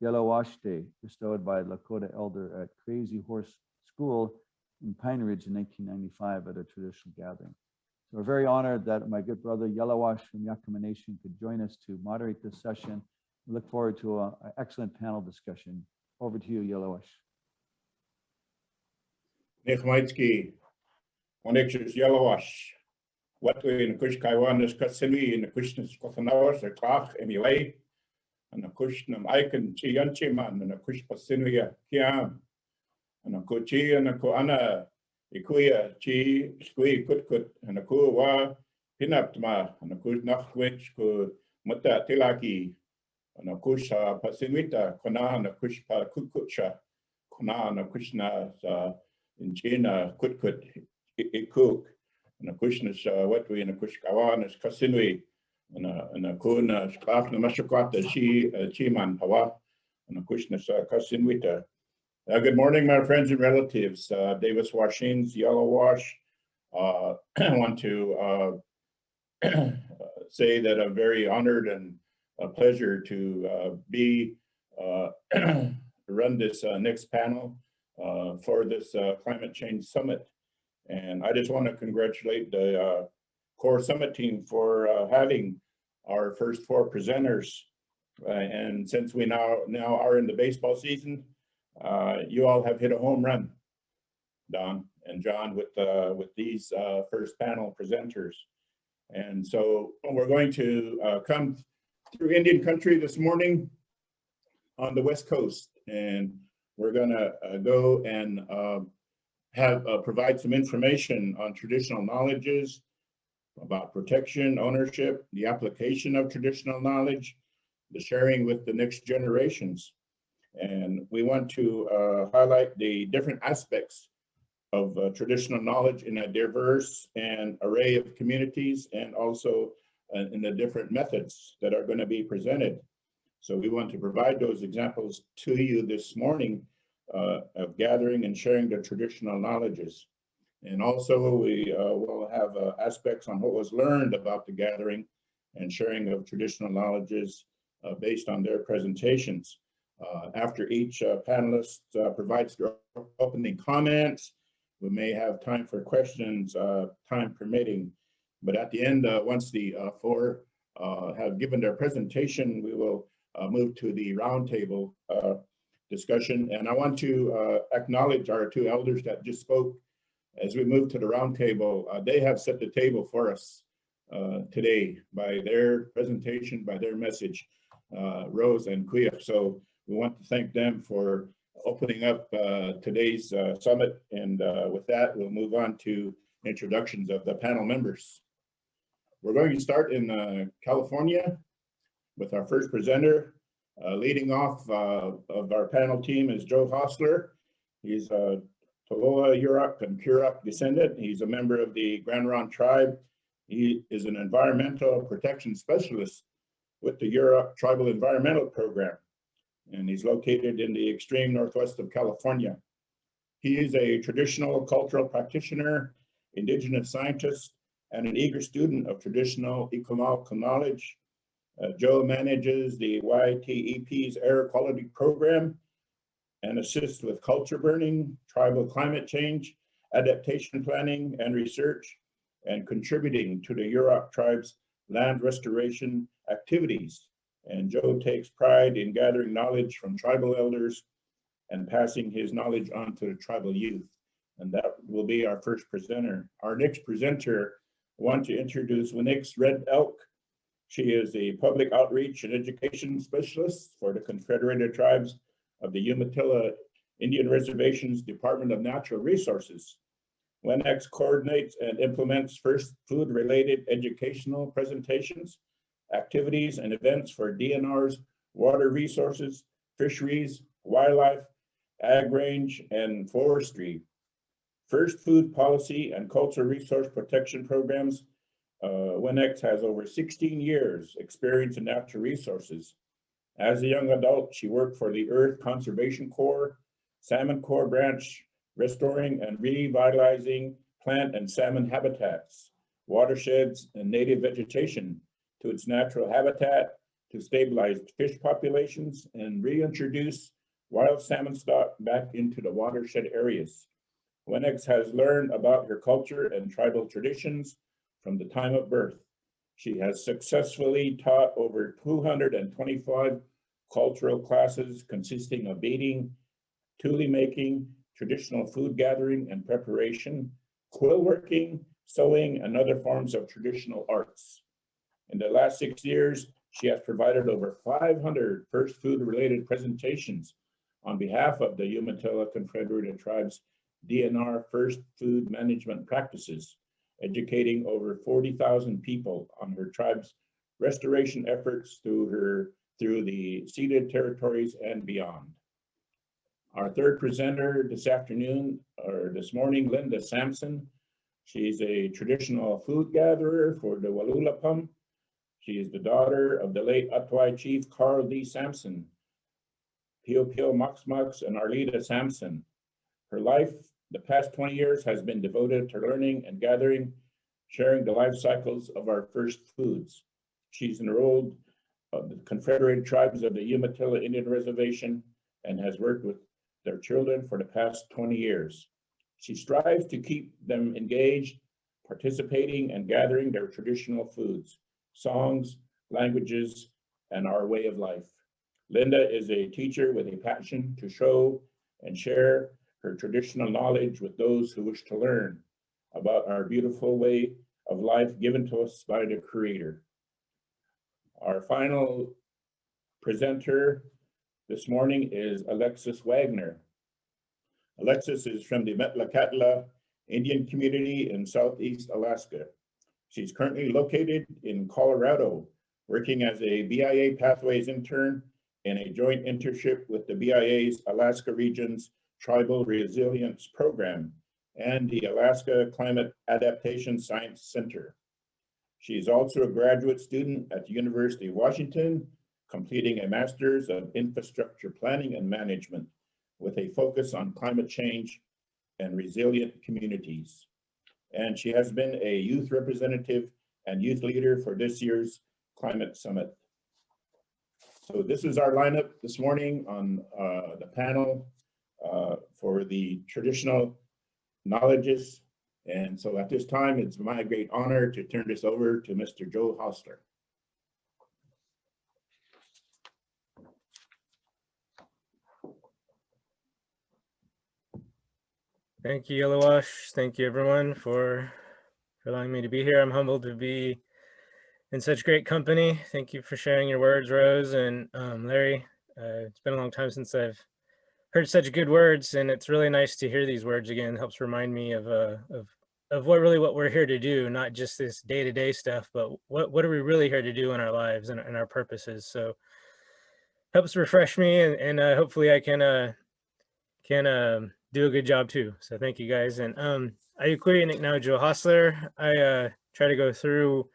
Yellowashte, bestowed by Lakota elder at Crazy Horse School in Pine Ridge in 1995 at a traditional gathering. So we're very honored that my good brother Yellowash from Yakima Nation could join us to moderate this session. We look forward to an excellent panel discussion. Over to you, Yellowash. Nechmaitsky, Onexus Yellowash, what we in Kush Kaiwan is Katsini in the Kushnas Kothanawas, the Klach, Emile, and the Kushnam Icon, Chianchiman, and the Kush Pasinuya Kiam, and the Kuchi and the Koana, Ikuya, Chi, Squee, Kutkut, and the Kuwa, Pinaptma, and the Kush Nachwich, Mutta Tilaki, and the Kush Pasinuita, Kona, and the Kush Kukucha, Kona, and the Kushna in China, Kutkut, Ikuk, and the Kushnas, what we in the Kush Kawan is Kasinui. And a kuna sklaf na mashakwata chiman pawa and a kushnas kasinwita. Good morning, my friends and relatives. Davis Washings, Yellowash. I want to say that I'm very honored and a pleasure to run this next panel for this climate change summit. And I just want to congratulate the Core Summit team for having our first 4 presenters. And since we now are in the baseball season, you all have hit a home run, Don and John, with these first panel presenters. And so we're going to come through Indian country this morning on the West Coast, and we're going to go and provide some information on traditional knowledges about protection, ownership, the application of traditional knowledge, the sharing with the next generations. And we want to highlight the different aspects of traditional knowledge in a diverse and array of communities, and also in the different methods that are going to be presented. So we want to provide those examples to you this morning of gathering and sharing the traditional knowledges. And also we will have aspects on what was learned about the gathering and sharing of traditional knowledges based on their presentations. After each panelist provides their opening comments, we may have time for questions, time permitting. But at the end, once the 4 have given their presentation, we will move to the roundtable discussion. And I want to acknowledge our 2 elders that just spoke. As we move to the roundtable, they have set the table for us today by their presentation, by their message, Rose and Kuya. So we want to thank them for opening up today's summit. And with that, we'll move on to introductions of the panel members. We're going to start in California with our first presenter. Leading off of our panel team is Joe Hostler. He's a Toloa, Yurok, and Kurok descendant. He's a member of the Grand Ronde tribe. He is an environmental protection specialist with the Yurok Tribal Environmental Program, and he's located in the extreme northwest of California. He is a traditional cultural practitioner, indigenous scientist, and an eager student of traditional ecological knowledge. Joe manages the YTEP's air quality program and assists with culture burning, tribal climate change, adaptation planning and research, and contributing to the Yurok tribe's land restoration activities. And Joe takes pride in gathering knowledge from tribal elders and passing his knowledge on to the tribal youth. And that will be our first presenter. Our next presenter, I want to introduce Winix Red Elk. She is a public outreach and education specialist for the Confederated Tribes of the Umatilla Indian Reservation's Department of Natural Resources. Winix coordinates and implements first food-related educational presentations, activities, and events for DNR's water resources, fisheries, wildlife, ag range, and forestry. First food policy and cultural resource protection programs. Winix has over 16 years experience in natural resources. As a young adult, she worked for the Earth Conservation Corps, Salmon Corps branch, restoring and revitalizing plant and salmon habitats, watersheds, and native vegetation to its natural habitat, to stabilize fish populations and reintroduce wild salmon stock back into the watershed areas. Winix has learned about her culture and tribal traditions from the time of birth. She has successfully taught over 225 cultural classes consisting of beading, tule making, traditional food gathering and preparation, quill working, sewing, and other forms of traditional arts. In the last 6 years, she has provided over 500 first food-related presentations on behalf of the Umatilla Confederated Tribes DNR First Food Management Practices, educating over 40,000 people on her tribe's restoration efforts through the ceded territories and beyond. Our third presenter this afternoon, or this morning, Linda Sampson. She's a traditional food gatherer for the Walulapum. She is the daughter of the late Atwai Chief Carl D. Sampson, Pio Pio Mux Mux, and Arlita Sampson. Her life, the past 20 years, has been devoted to learning and gathering, sharing the life cycles of our first foods. She's enrolled of the Confederated Tribes of the Umatilla Indian Reservation and has worked with their children for the past 20 years. She strives to keep them engaged, participating, and gathering their traditional foods, songs, languages, and our way of life. Linda is a teacher with a passion to show and share her traditional knowledge with those who wish to learn about our beautiful way of life given to us by the Creator. Our final presenter this morning is Alexis Wagner. Alexis is from the Metlakatla Indian community in Southeast Alaska. She's currently located in Colorado, working as a BIA Pathways intern in a joint internship with the BIA's Alaska Region's Tribal Resilience Program and the Alaska Climate Adaptation Science Center. She's also a graduate student at the University of Washington, completing a Master's of Infrastructure Planning and Management with a focus on climate change and resilient communities. And she has been a youth representative and youth leader for this year's Climate Summit. So this is our lineup this morning on the panel for the traditional knowledges. And so at this time, it's my great honor to turn this over to Mr. Joe Hostler. Thank you, Yellowwash. Thank you, everyone, for allowing me to be here. I'm humbled to be in such great company. Thank you for sharing your words, Rose and Larry. It's been a long time since I've heard such good words, and it's really nice to hear these words again. It helps remind me of what we're here to do, not just this day-to-day stuff, but what are we really here to do in our lives and our purposes. So helps refresh me, and hopefully I can do a good job too. So thank you guys. And Ayukui now Joe Hostler. I try to go through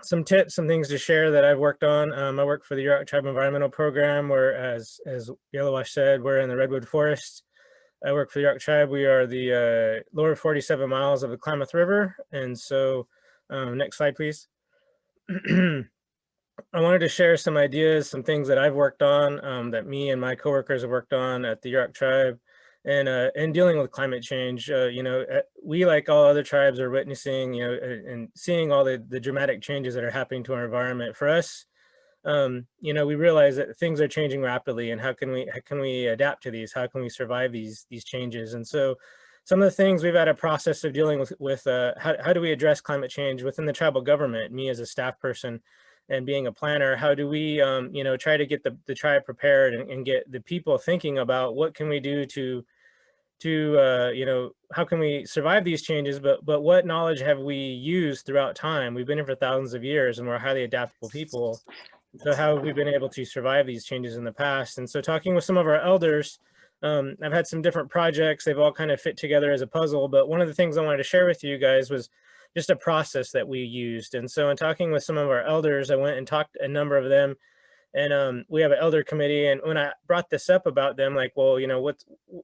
some tips, some things to share that I've worked on. I work for the Yurok Tribe Environmental Program, where as Yellowwash said, we're in the Redwood Forest. I work for the Yurok Tribe. We are the lower 47 miles of the Klamath River. And so next slide, please. I wanted to share some ideas, some things that I've worked on, that me and my coworkers have worked on at the Yurok Tribe, and dealing with climate change. We, like all other tribes, are witnessing, and seeing all the dramatic changes that are happening to our environment. For us, we realize that things are changing rapidly, and how can we adapt to these? How can we survive these changes? And so some of the things we've had a process of dealing with how do we address climate change within the tribal government, me as a staff person and being a planner, how do we try to get the tribe prepared and get the people thinking about what can we do to how can we survive these changes, but what knowledge have we used throughout time? We've been here for thousands of years, and we're highly adaptable people. So how have we been able to survive these changes in the past? And so talking with some of our elders, I've had some different projects. They've all kind of fit together as a puzzle. But one of the things I wanted to share with you guys was just a process that we used. And so in talking with some of our elders, I went and talked to a number of them. And we have an elder committee. And when I brought this up about them, like, well,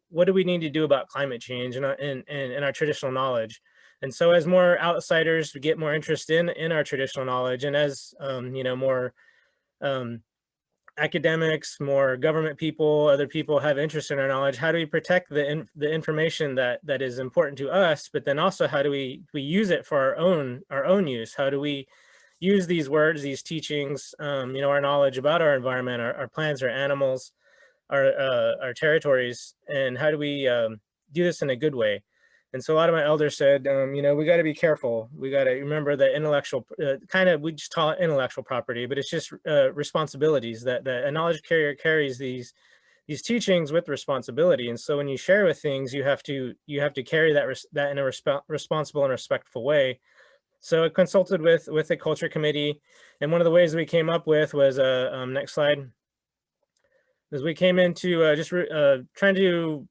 what do we need to do about climate change and our traditional knowledge? And so as more outsiders get more interest in our traditional knowledge, and as more academics, more government people, other people have interest in our knowledge, how do we protect the information that is important to us, but then also how do we use it for our own use? How do we use these words, these teachings, our knowledge about our environment, our plants, our animals, our territories, and how do we do this in a good way? And so a lot of my elders said, we got to be careful. We got to remember that intellectual, we just call it intellectual property, but it's just responsibilities that a knowledge carrier carries these teachings with responsibility. And so when you share with things, you have to carry that in a responsible and respectful way. So I consulted with the culture committee, and one of the ways we came up with was next slide. As we came into trying to,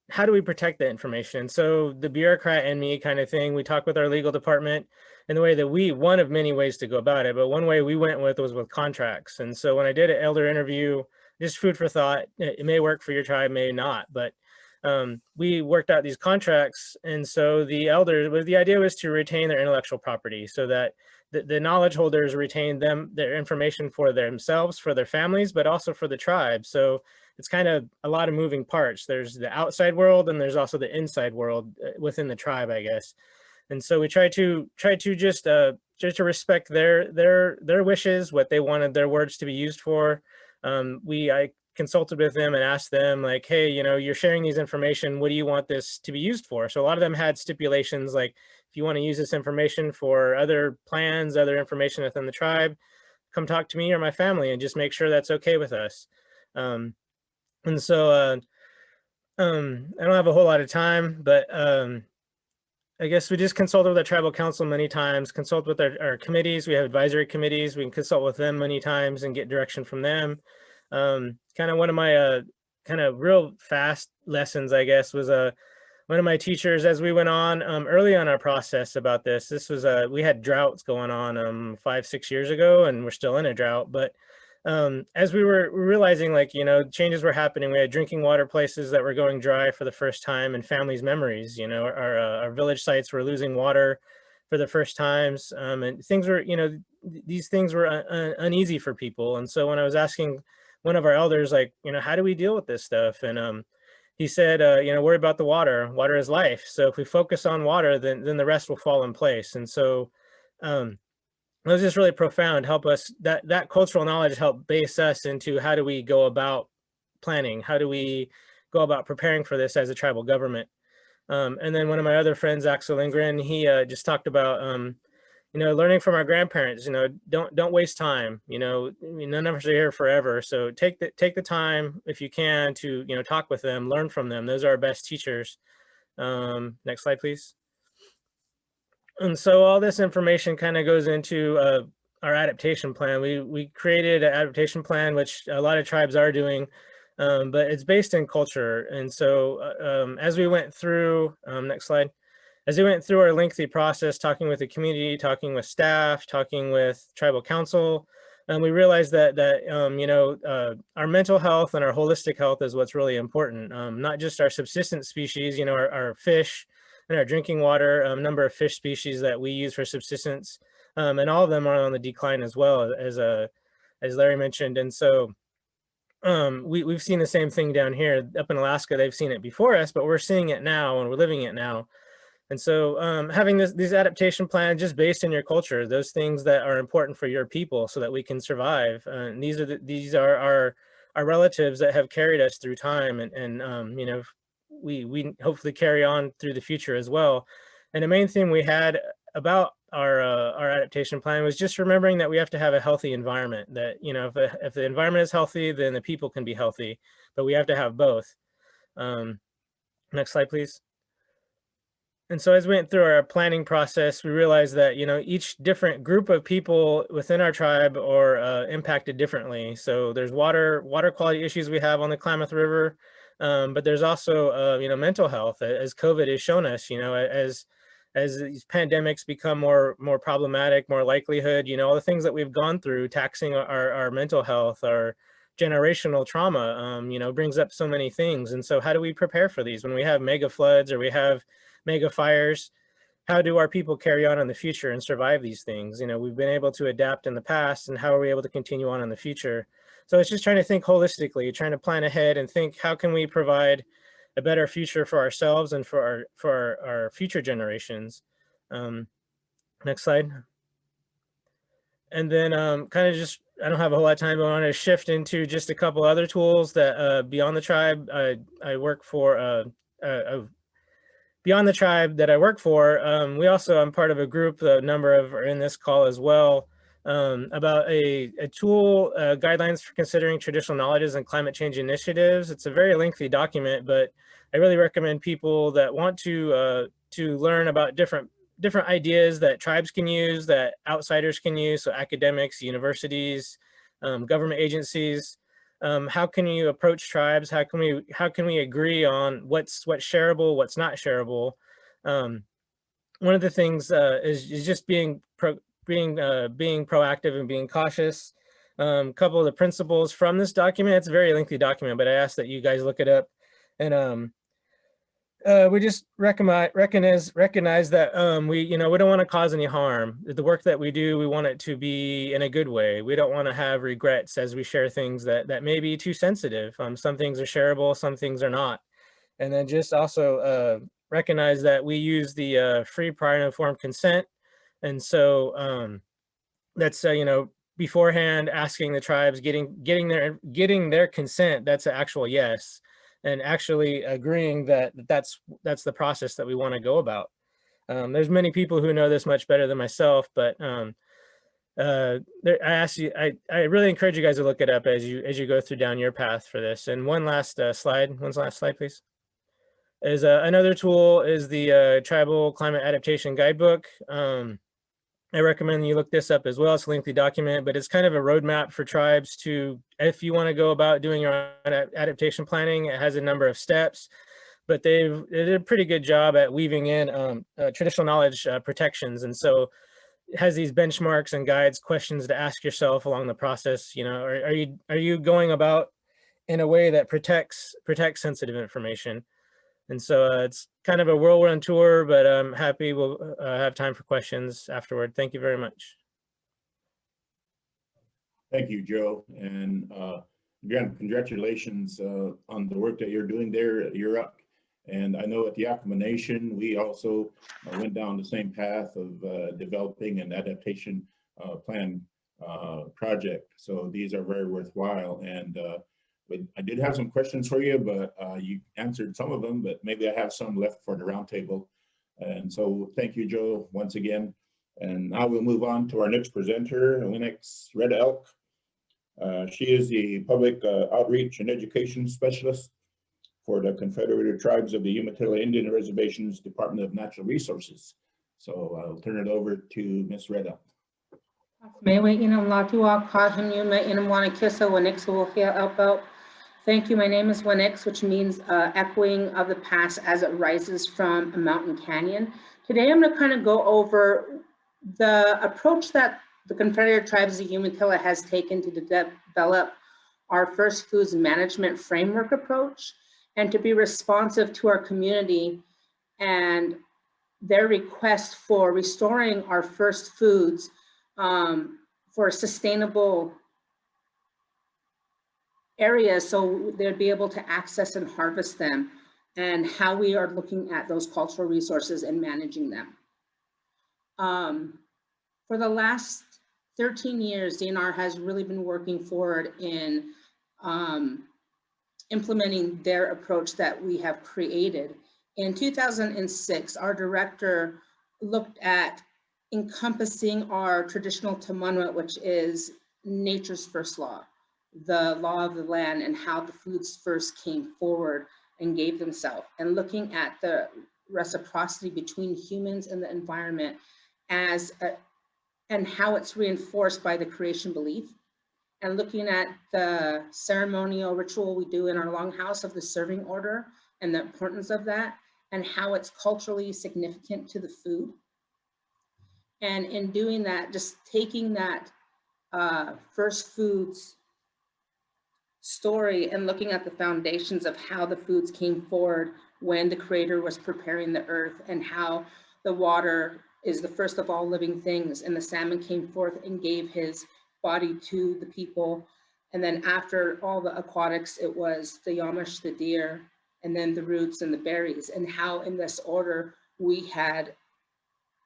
how do we protect the information? So the bureaucrat and me kind of thing, we talked with our legal department, and the way that one of many ways to go about it, but one way we went with was with contracts. And so when I did an elder interview, just food for thought, it may work for your tribe, may not, but we worked out these contracts. And so the idea was to retain their intellectual property, so that the knowledge holders retain their information for themselves, for their families, but also for the tribe. So it's kind of a lot of moving parts. There's the outside world, and there's also the inside world within the tribe, I guess. And so we try to just to respect their wishes, what they wanted their words to be used for. I consulted with them and asked them, like, hey, you're sharing these information, what do you want this to be used for? So a lot of them had stipulations, like, if you want to use this information for other plans, other information within the tribe, come talk to me or my family and just make sure that's okay with us. And so I don't have a whole lot of time, but I guess we just consult with our tribal council many times, consult with our committees. We have advisory committees. We can consult with them many times and get direction from them. Kind of one of my kind of real fast lessons, I guess, was one of my teachers as we went on early on our process about this. This was we had droughts going on 5-6 years ago, and we're still in a drought. But as we were realizing, like, changes were happening, we had drinking water places that were going dry for the first time, and families' memories. Our village sites were losing water for the first times, and things were, these things were uneasy for people. And so when I was asking one of our elders, like, how do we deal with this stuff? And he said, worry about the water. Water is life. So if we focus on water, then the rest will fall in place. And so it was just really profound. Help us, that cultural knowledge helped base us into how do we go about planning? How do we go about preparing for this as a tribal government? And then one of my other friends, Axel Lindgren, he just talked about, learning from our grandparents. Don't waste time. None of us are here forever. So take the time, if you can, to talk with them, learn from them. Those are our best teachers. Next slide, please. And so all this information kind of goes into our adaptation plan. We created an adaptation plan, which a lot of tribes are doing, but it's based in culture. And so as we went through, next slide, as we went through our lengthy process, talking with the community, talking with staff, talking with tribal council, we realized that our mental health and our holistic health is what's really important. Not just our subsistence species, our fish and our drinking water, number of fish species that we use for subsistence, and all of them are on the decline as well, as Larry mentioned. And so we've seen the same thing down here up in Alaska. They've seen it before us, but we're seeing it now and we're living it now. And so having these adaptation plans just based in your culture, those things that are important for your people so that we can survive. And these are our relatives that have carried us through time, and you know, we hopefully carry on through the future as well. And the main thing we had about our adaptation plan was just remembering that we have to have a healthy environment, that, you know, if the environment is healthy, then the people can be healthy, but we have to have both. Next slide, please. And so as we went through our planning process, we realized that, you know, each different group of people within our tribe are impacted differently. So there's water quality issues we have on the Klamath River, but there's also, you know, mental health, as COVID has shown us, you know, as these pandemics become more problematic, more likelihood, you know, all the things that we've gone through, taxing our mental health, our generational trauma, you know, brings up so many things. And so how do we prepare for these when we have mega floods or we have mega fires? How do our people carry on in the future and survive these things? You know, we've been able to adapt in the past, and how are we able to continue on in the future? So it's just trying to think holistically, trying to plan ahead and think, how can we provide a better future for ourselves and for our future generations? Next slide. And then kind of just, I don't have a whole lot of time, but I want to shift into just a couple other tools that beyond the tribe I work for. Beyond the tribe that I work for, we also, I'm part of a group, a number of are in this call as well, about a tool, guidelines for considering traditional knowledges and climate change initiatives. It's a very lengthy document, but I really recommend people that want to learn about different ideas that tribes can use, that outsiders can use, so academics, universities, government agencies. How can you approach tribes? How can we agree on what's shareable, what's not shareable? One of the things is just being proactive and being cautious. Couple of the principles from this document. It's a very lengthy document, but I ask that you guys look it up. And we just recognize that we don't want to cause any harm. The work that we do, we want it to be in a good way. We don't want to have regrets as we share things that may be too sensitive. Some things are shareable, some things are not. And then just also recognize that we use the free, prior, and informed consent. And so that's beforehand asking the tribes, getting their consent. That's an actual yes. And actually agreeing that that's the process that we want to go about. There's many people who know this much better than myself, but I really encourage you guys to look it up as you go through down your path for this. And one last slide, please. Is another tool is the Tribal Climate Adaptation Guidebook. I recommend you look this up as well. It's a lengthy document, but it's kind of a roadmap for tribes to, if you want to go about doing your adaptation planning. It has a number of steps, but they did a pretty good job at weaving in traditional knowledge protections. And so it has these benchmarks and guides, questions to ask yourself along the process. You know, are you going about in a way that protects sensitive information? And so it's kind of a whirlwind tour, but I'm happy we'll have time for questions afterward. Thank you very much. Thank you, Joe. And again, congratulations on the work that you're doing there at Europe. And I know at the Yakima Nation, we also went down the same path of developing an adaptation plan project. So these are very worthwhile. And but I did have some questions for you, but you answered some of them, but maybe I have some left for the roundtable. And so thank you, Joe, once again. And now we'll move on to our next presenter, Lennox Red Elk. She is the Public Outreach and Education Specialist for the Confederated Tribes of the Umatilla Indian Reservations Department of Natural Resources. So I'll turn it over to Ms. Red Elk. Thank you. My name is Wenix, which means echoing of the past as it rises from a mountain canyon. Today, I'm going to kind of go over the approach that the Confederated Tribes of Umatilla has taken to develop our first foods management framework approach and to be responsive to our community and their request for restoring our first foods for a sustainable areas so they'd be able to access and harvest them, and how we are looking at those cultural resources and managing them. For the last 13 years, DNR has really been working forward in implementing their approach that we have created. In 2006, our director looked at encompassing our traditional tamanwa, which is nature's first law, the law of the land, and how the foods first came forward and gave themselves, and looking at the reciprocity between humans and the environment and how it's reinforced by the creation belief, and looking at the ceremonial ritual we do in our longhouse of the serving order and the importance of that, and how it's culturally significant to the food. And in doing that, just taking that first foods story and looking at the foundations of how the foods came forward when the creator was preparing the earth, and how the water is the first of all living things, and the salmon came forth and gave his body to the people. And then after all the aquatics, it was the yamish, the deer, and then the roots and the berries, and how in this order we had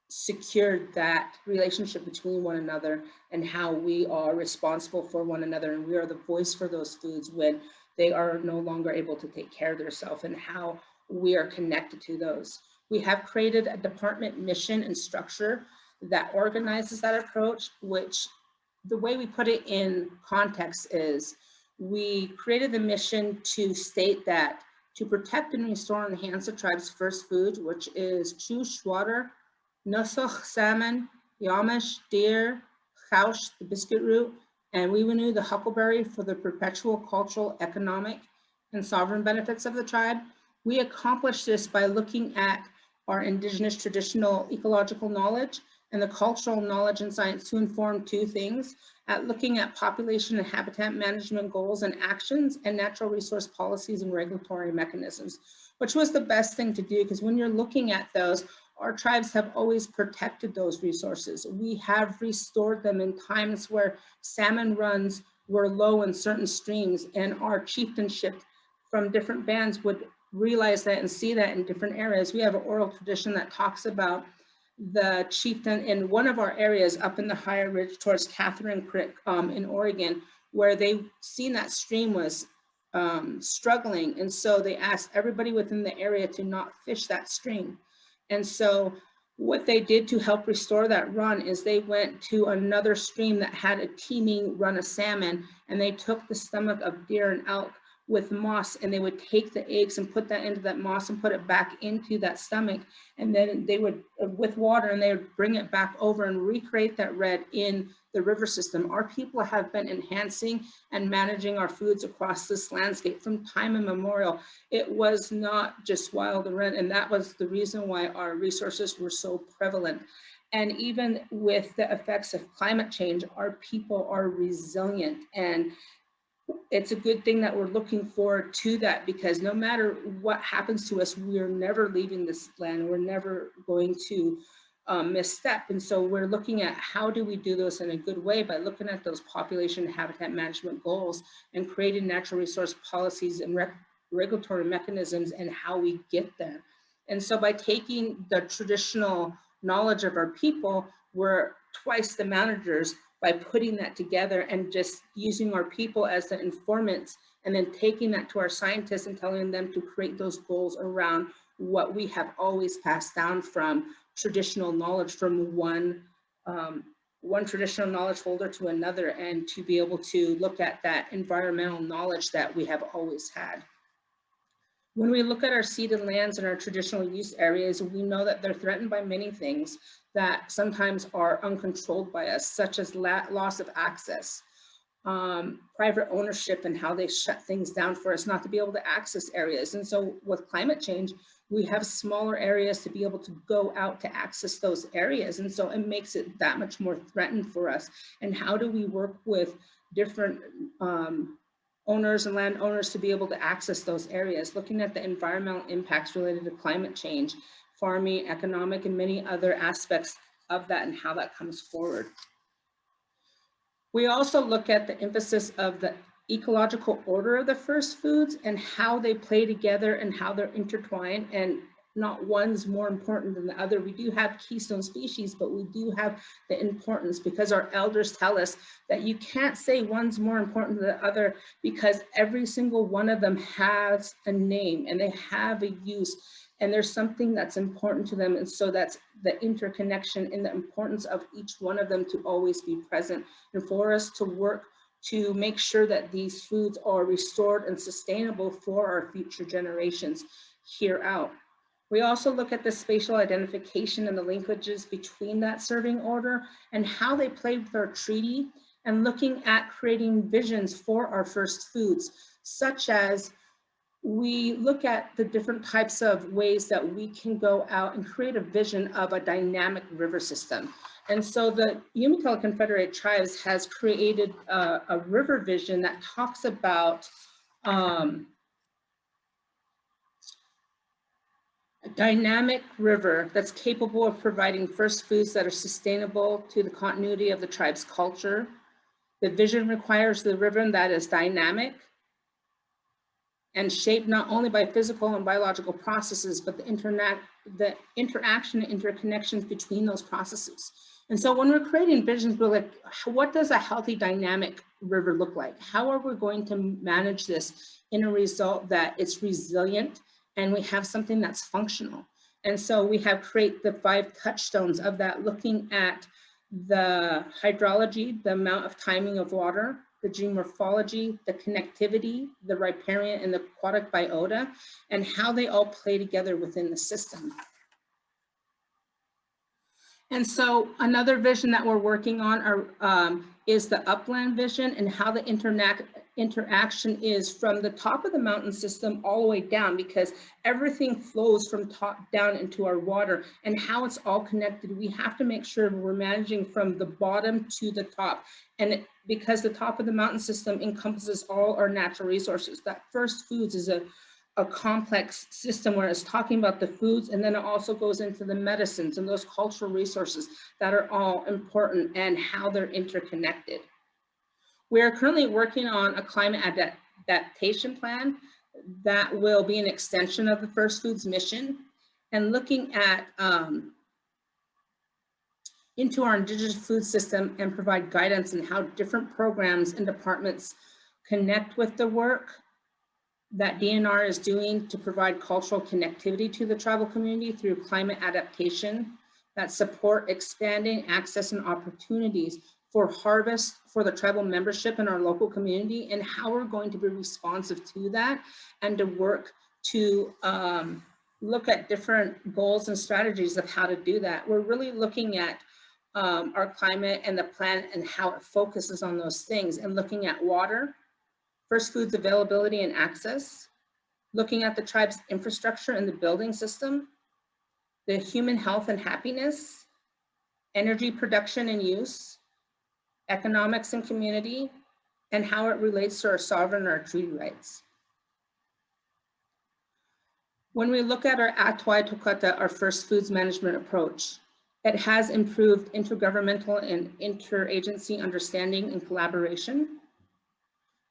secured that relationship between one another, and how we are responsible for one another, and we are the voice for those foods when they are no longer able to take care of themselves, and how we are connected to those. We have created a department mission and structure that organizes that approach, which the way we put it in context is we created the mission to state that to protect and restore and enhance the tribe's first food, which is chush, water, nusach, salmon, yamish, deer, chaush, the biscuit root, and wiwinu, the huckleberry, for the perpetual cultural, economic, and sovereign benefits of the tribe. We accomplish this by looking at our indigenous traditional ecological knowledge and the cultural knowledge and science to inform two things, at looking at population and habitat management goals and actions, and natural resource policies and regulatory mechanisms, which was the best thing to do, because when you're looking at those, our tribes have always protected those resources. We have restored them in times where salmon runs were low in certain streams, and our chieftainship from different bands would realize that and see that in different areas. We have an oral tradition that talks about the chieftain in one of our areas up in the higher ridge towards Catherine Creek in Oregon, where they seen that stream was struggling. And so they asked everybody within the area to not fish that stream. And so what they did to help restore that run is they went to another stream that had a teeming run of salmon, and they took the stomach of deer and elk with moss, and they would take the eggs and put that into that moss and put it back into that stomach. And then they would, with water, and they would bring it back over and recreate that red in the river system. Our people have been enhancing and managing our foods across this landscape from time immemorial. It was not just wild and red, and that was the reason why our resources were so prevalent. And even with the effects of climate change, our people are resilient, and it's a good thing that we're looking forward to that, because no matter what happens to us, we are never leaving this land. We're never going to misstep. And so we're looking at how do we do this in a good way by looking at those population and habitat management goals and creating natural resource policies and regulatory mechanisms and how we get there. And so by taking the traditional knowledge of our people, we're twice the managers by putting that together and just using our people as the informants, and then taking that to our scientists and telling them to create those goals around what we have always passed down from traditional knowledge from one traditional knowledge holder to another, and to be able to look at that environmental knowledge that we have always had. When we look at our ceded lands and our traditional use areas, we know that they're threatened by many things that sometimes are uncontrolled by us, such as loss of access, private ownership, and how they shut things down for us not to be able to access areas. And so with climate change, we have smaller areas to be able to go out to access those areas. And so it makes it that much more threatened for us. And how do we work with different owners and landowners to be able to access those areas, looking at the environmental impacts related to climate change, farming, economic, and many other aspects of that and how that comes forward. We also look at the emphasis of the ecological order of the first foods and how they play together and how they're intertwined, and not one's more important than the other. We do have keystone species, but we do have the importance, because our elders tell us that you can't say one's more important than the other, because every single one of them has a name and they have a use, and there's something that's important to them. And so that's the interconnection and the importance of each one of them to always be present, and for us to work to make sure that these foods are restored and sustainable for our future generations here out. We also look at the spatial identification and the linkages between that serving order and how they play with our treaty, and looking at creating visions for our first foods, such as we look at the different types of ways that we can go out and create a vision of a dynamic river system. And so the Umatilla Confederate Tribes has created a river vision that talks about a dynamic river that's capable of providing first foods that are sustainable to the continuity of the tribe's culture. The vision requires the river that is dynamic and shaped not only by physical and biological processes, but the interaction and interconnections between those processes. And so when we're creating visions, we're like, what does a healthy dynamic river look like? How are we going to manage this in a result that it's resilient and we have something that's functional? And so we have created the 5 touchstones of that, looking at the hydrology, the amount of timing of water, the geomorphology, the connectivity, the riparian and the aquatic biota, and how they all play together within the system. And so another vision that we're working on is the upland vision, and how the interaction is from the top of the mountain system all the way down, because everything flows from top down into our water, and how it's all connected. We have to make sure we're managing from the bottom to the top. And because the top of the mountain system encompasses all our natural resources, that first foods is a complex system where it's talking about the foods, and then it also goes into the medicines and those cultural resources that are all important and how they're interconnected. We are currently working on a climate adaptation plan that will be an extension of the First Foods mission, and looking at into our indigenous food system and provide guidance on how different programs and departments connect with the work that DNR is doing to provide cultural connectivity to the tribal community through climate adaptation, that support expanding access and opportunities for harvest for the tribal membership in our local community, and how we're going to be responsive to that, and to work to look at different goals and strategies of how to do that. We're really looking at our climate and the plan and how it focuses on those things, and looking at water, first foods availability and access, looking at the tribe's infrastructure and the building system, the human health and happiness, energy production and use, economics and community, and how it relates to our sovereign and our treaty rights. When we look at our ATNI Tokata, our first foods management approach, it has improved intergovernmental and interagency understanding and collaboration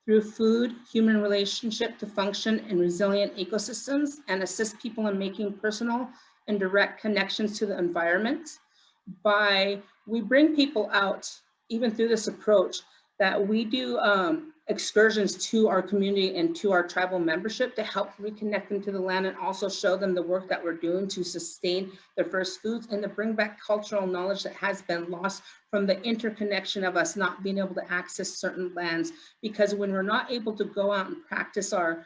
through food, human relationship to function in resilient ecosystems, and assist people in making personal and direct connections to the environment. We bring people out, even through this approach, that we do excursions to our community and to our tribal membership to help reconnect them to the land, and also show them the work that we're doing to sustain their first foods, and to bring back cultural knowledge that has been lost from the interconnection of us not being able to access certain lands. Because when we're not able to go out and practice our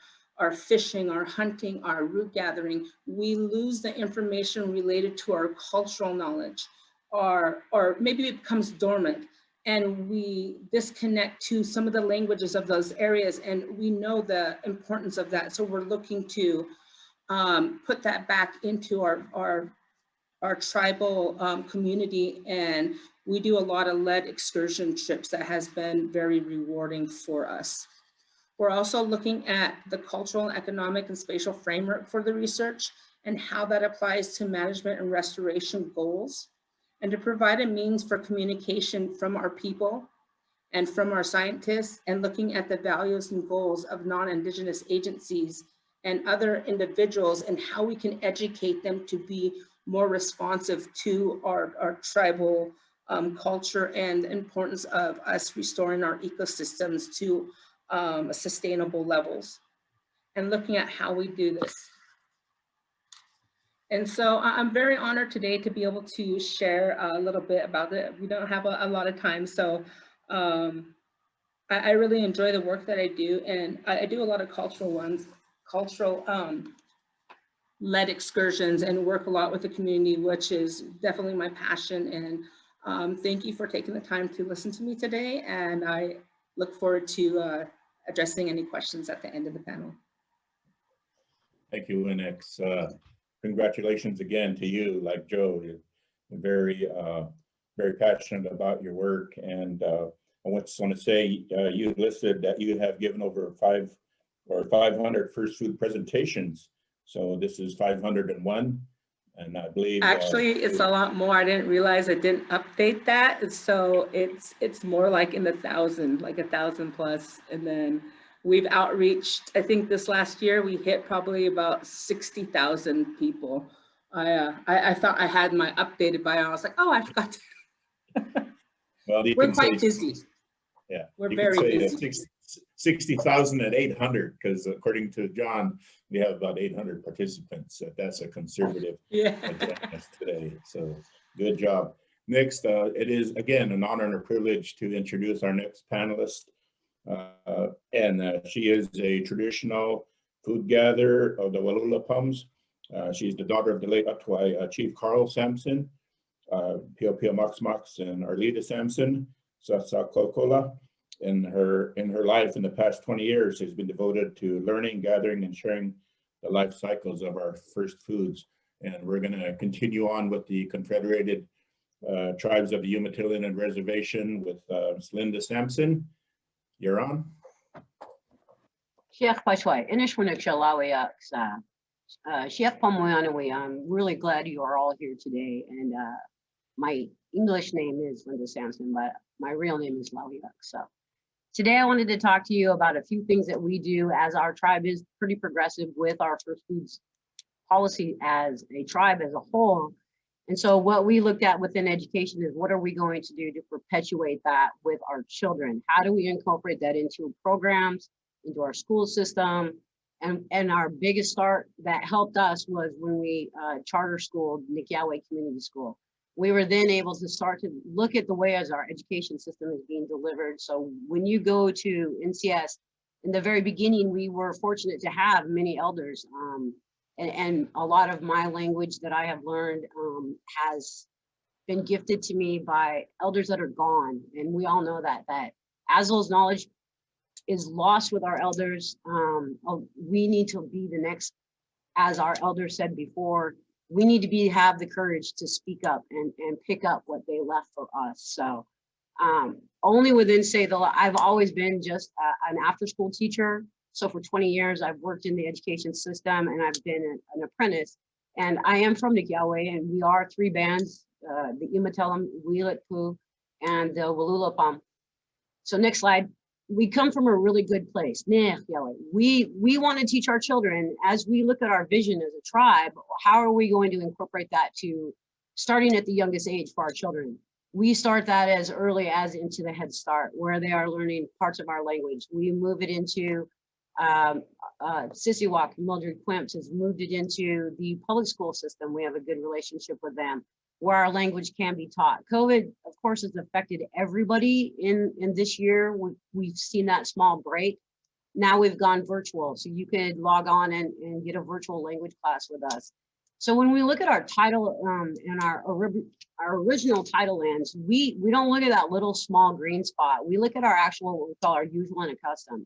fishing, our hunting, our root gathering, we lose the information related to our cultural knowledge, or maybe it becomes dormant, and we disconnect to some of the languages of those areas, and we know the importance of that. So we're looking to put that back into our tribal community, and we do a lot of lead excursion trips that has been very rewarding for us. We're also looking at the cultural, economic, and spatial framework for the research, and how that applies to management and restoration goals, and to provide a means for communication from our people and from our scientists, and looking at the values and goals of non-Indigenous agencies and other individuals and how we can educate them to be more responsive to our tribal culture and the importance of us restoring our ecosystems to sustainable levels, and looking at how we do this. And so I'm very honored today to be able to share a little bit about it. We don't have a lot of time, so I really enjoy the work that I do, and I do a lot of cultural led excursions and work a lot with the community, which is definitely my passion. And thank you for taking the time to listen to me today. And I look forward to addressing any questions at the end of the panel. Thank you, Linux. Congratulations again to you, like Joe. You're very, very passionate about your work. And I just want to say, you listed that you have given over 500 first food presentations. So this is 501. And I believe actually it's a lot more. I didn't realize I didn't update that. So it's more like in the 1,000, like 1,000 plus. And then we've outreached, I think this last year we hit probably about 60,000 people. I thought I had my updated bio. I was like, oh, I forgot to. Well, we're quite busy. Yeah, we're very busy. 60,800, because according to John, we have about 800 participants. That's a conservative attendance today. So good job. Next, it is again an honor and a privilege to introduce our next panelist. She is a traditional food gatherer of the Walulapums. She's the daughter of the late Atwai Chief Carl Sampson, Pio Pio Mox Mox, and Arlita Sampson, Sasakokola. In her life in the past 20 years has been devoted to learning, gathering, and sharing the life cycles of our first foods. And we're going to continue on with the Confederated Tribes of the Umatilla Reservation with Linda Sampson. You're on. Sheikh Pashwai, Sheikh Pamoyanawi, I'm really glad you are all here today. And my English name is Linda Sampson, but my real name is Lawiak. So today I wanted to talk to you about a few things that we do, as our tribe is pretty progressive with our first foods policy as a tribe as a whole. And so what we looked at within education is, what are we going to do to perpetuate that with our children? How do we incorporate that into programs, into our school system? And our biggest start that helped us was when we charter schooled Nikiawe Community School. We were then able to start to look at the way as our education system is being delivered. So when you go to NCS, in the very beginning, we were fortunate to have many elders. And a lot of my language that I have learned has been gifted to me by elders that are gone. And we all know that Azul's knowledge is lost with our elders. We need to be the next, as our elders said before, we need to have the courage to speak up and pick up what they left for us. So only within, say, I've always been just an after school teacher. So for 20 years, I've worked in the education system, and I've been an apprentice. And I am from Nikiawe, and we are 3 bands, the Imatelam, Wilatpu, and the Walulapam. So next slide. We come from a really good place. We want to teach our children, as we look at our vision as a tribe, how are we going to incorporate that to starting at the youngest age for our children? We start that as early as into the Head Start, where they are learning parts of our language. We move it into Sisiwak, Mildred Quimps has moved it into the public school system. We have a good relationship with them, where our language can be taught. COVID, of course, has affected everybody in this year. We've seen that small break. Now we've gone virtual, so you could log on and get a virtual language class with us. So when we look at our title and our original title lands, we don't look at that little small green spot. We look at our actual, what we call our usual and accustomed.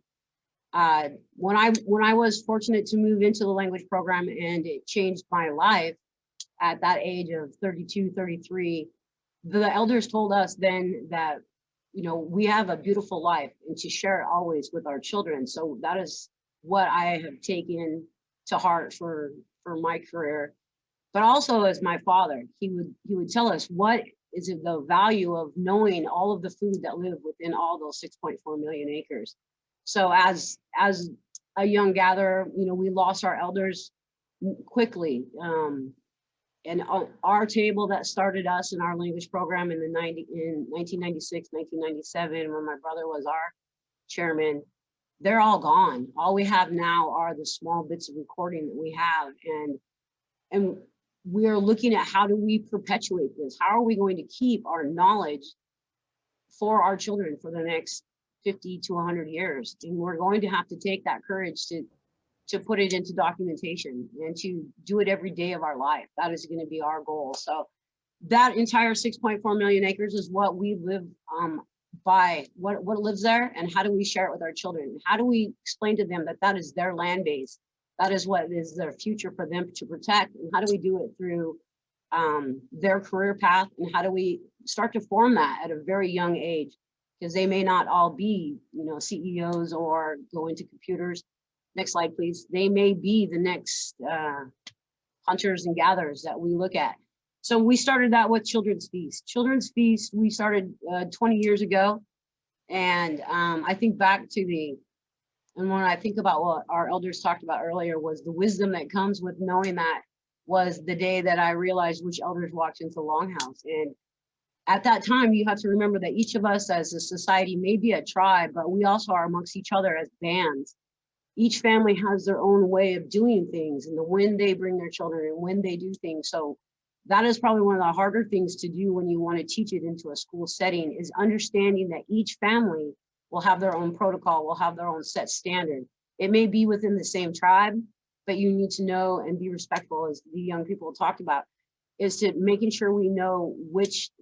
When I was fortunate to move into the language program, and it changed my life at that age of 32, 33, the elders told us then that, we have a beautiful life, and to share it always with our children. So that is what I have taken to heart for my career. But also as my father, he would tell us, what is the value of knowing all of the food that live within all those 6.4 million acres. So as a young gatherer, you know, we lost our elders quickly. And on our table that started us in our language program in 1996, 1997, when my brother was our chairman, they're all gone. All we have now are the small bits of recording that we have. And we are looking at how do we perpetuate this? How are we going to keep our knowledge for our children for the next 50 to 100 years? And we're going to have to take that courage to put it into documentation and to do it every day of our life. That is going to be our goal. So that entire 6.4 million acres is what we live by, what lives there, and how do we share it with our children? How do we explain to them that that is their land base? That is what is their future for them to protect. And how do we do it through their career path? And how do we start to form that at a very young age? Because they may not all be, you know, CEOs or go into computers. Next slide, please. They may be the next hunters and gatherers that we look at. So we started that with Children's Feast. Children's Feast, we started 20 years ago. And I think back to and when I think about what our elders talked about earlier was the wisdom that comes with knowing that was the day that I realized which elders walked into Longhouse. And at that time, you have to remember that each of us as a society may be a tribe, but we also are amongst each other as bands. Each family has their own way of doing things and when they bring their children and when they do things. So that is probably one of the harder things to do when you want to teach it into a school setting, is understanding that each family will have their own protocol, will have their own set standard. It may be within the same tribe, but you need to know and be respectful, as the young people talked about, is to making sure we know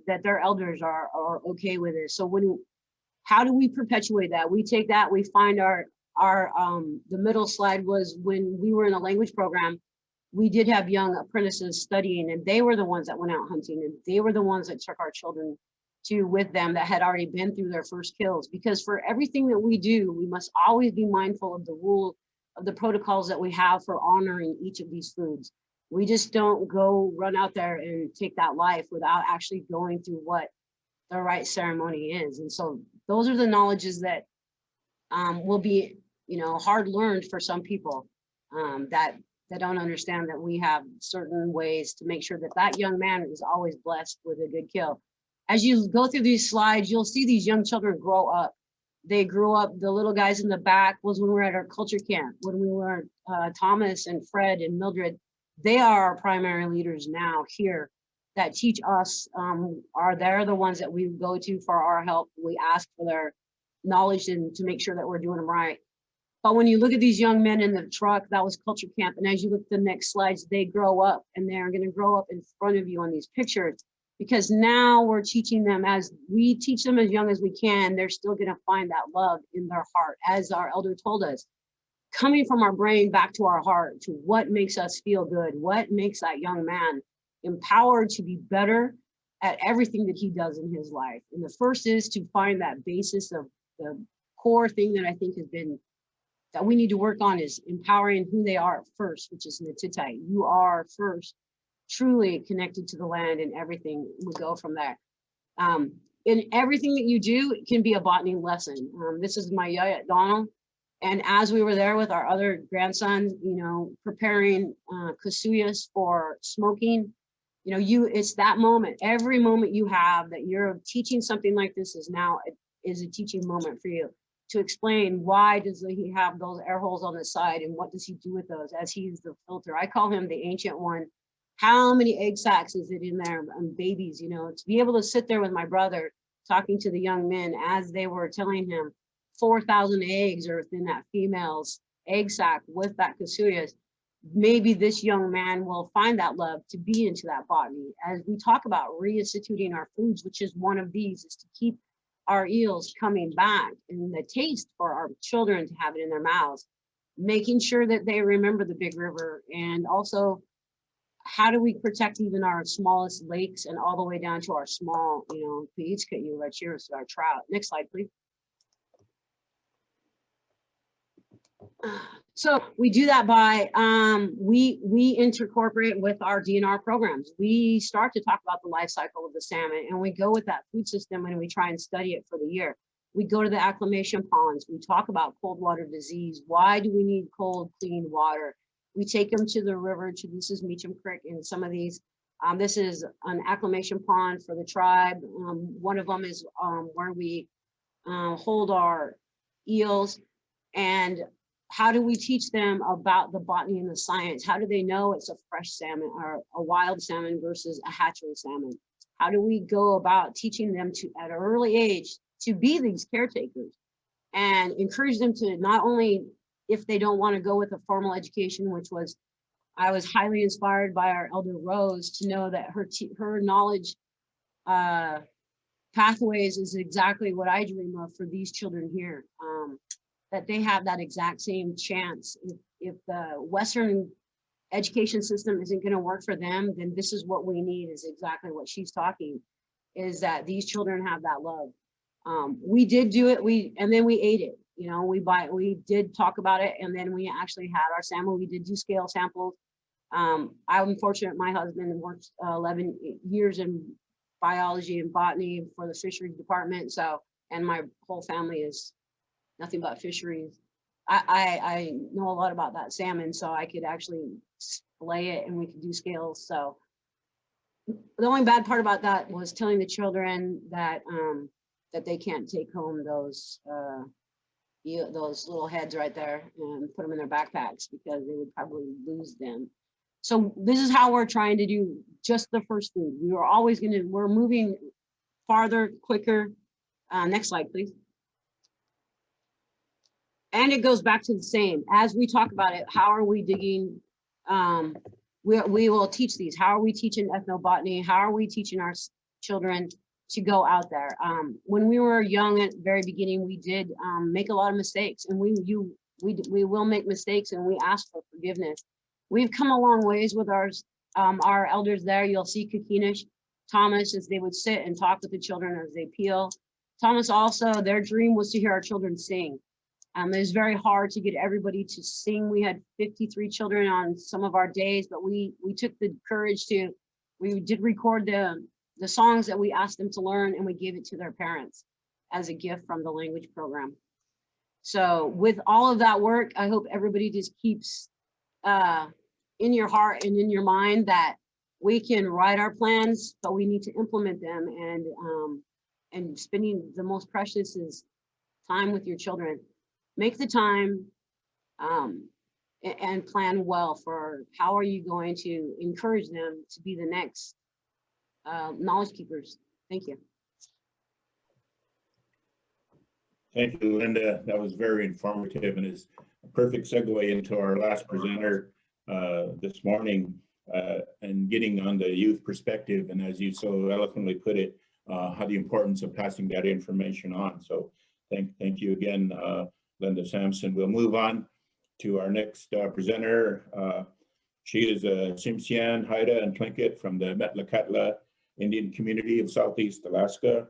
that their elders are okay with it. So how do we perpetuate that? We take that, we find the middle slide was when we were in a language program, we did have young apprentices studying, and they were the ones that went out hunting, and they were the ones that took our children with them that had already been through their first kills. Because for everything that we do, we must always be mindful of the protocols that we have for honoring each of these foods. We just don't go run out there and take that life without actually going through what the right ceremony is. And so those are the knowledges that will be, you know, hard learned for some people that don't understand that we have certain ways to make sure that that young man is always blessed with a good kill. As you go through these slides, you'll see these young children grow up. They grew up, the little guys in the back was when we were at our culture camp, when we were Thomas and Fred and Mildred. They are our primary leaders now here that teach us, they're the ones that we go to for our help. We ask for their knowledge and to make sure that we're doing them right. But when you look at these young men in the truck, that was culture camp. And as you look at the next slides, they grow up, and they're going to grow up in front of you on these pictures, because now we're teaching them, as we teach them as young as we can, they're still going to find that love in their heart, as our elder told us, coming from our brain back to our heart, to what makes us feel good, what makes that young man empowered to be better at everything that he does in his life. And the first is to find that basis of the core thing that I think has been that we need to work on, is empowering who they are first, which is Natitai. You are first truly connected to the land, and everything will go from there. In everything that you do, it can be a botany lesson. This is my yaya Donald. And as we were there with our other grandsons, you know, preparing kasuyas for smoking, you know, it's that moment. Every moment you have that you're teaching something like this is a teaching moment for you, to explain why does he have those air holes on the side and what does he do with those as he's the filter. I call him the ancient one. How many egg sacs is it in there? And babies, you know, to be able to sit there with my brother talking to the young men as they were telling him 4,000 eggs are within that female's egg sac with that kasuyas. Maybe this young man will find that love to be into that botany. As we talk about reinstituting our foods, which is one of these, is to keep our eels coming back, and the taste for our children to have it in their mouths, making sure that they remember the big river. And also, how do we protect even our smallest lakes and all the way down to our small, you know, our trout. Next slide, please. So we do that by, we incorporate with our DNR programs. We start to talk about the life cycle of the salmon, and we go with that food system and we try and study it for the year. We go to the acclimation ponds. We talk about cold water disease. Why do we need cold, clean water? We take them to the river, this is Meacham Creek, and some of these, this is an acclimation pond for the tribe. One of them is where we hold our eels. And how do we teach them about the botany and the science? How do they know it's a fresh salmon or a wild salmon versus a hatchery salmon? How do we go about teaching them to, at an early age, to be these caretakers and encourage them to not only, if they don't want to go with a formal education, which was, I was highly inspired by our elder Rose to know that her knowledge pathways is exactly what I dream of for these children here. That they have that exact same chance. If the Western education system isn't going to work for them, then this is what we need, is exactly what she's talking, is that these children have that love. We did do it, and then we ate it. You know, we did talk about it, and then we actually had our salmon. We did do scale samples. I'm fortunate my husband worked 11 years in biology and botany for the fisheries department. So, and my whole family is nothing but fisheries. I know a lot about that salmon, so I could actually fillet it and we could do scales. So the only bad part about that was telling the children that that they can't take home those little heads right there and put them in their backpacks, because they would probably lose them. So this is how we're trying to do just the first food. We're moving farther, quicker. Next slide, please. And it goes back to the same, as we talk about it, how are we digging? We will teach these. How are we teaching ethnobotany? How are we teaching our children to go out there? When we were young at the very beginning, we did make a lot of mistakes, and we will make mistakes, and we ask for forgiveness. We've come a long ways with our elders there. You'll see Kakinish, Thomas, as they would sit and talk with the children as they peel. Thomas also, their dream was to hear our children sing. It was very hard to get everybody to sing. We had 53 children on some of our days, but we took the courage we did record the songs that we asked them to learn, and we gave it to their parents as a gift from the language program. So with all of that work, I hope everybody just keeps in your heart and in your mind that we can write our plans, but we need to implement them, and spending the most precious is time with your children. Make the time and plan well for how are you going to encourage them to be the next knowledge keepers. Thank you. Thank you, Linda. That was very informative, and is a perfect segue into our last presenter this morning, and getting on the youth perspective, and as you so eloquently put it, how the importance of passing that information on. So thank you again, Linda Sampson. We'll move on to our next presenter. She is Tsimshian Haida and Tlingit from the Metlakatla Indian community of Southeast Alaska.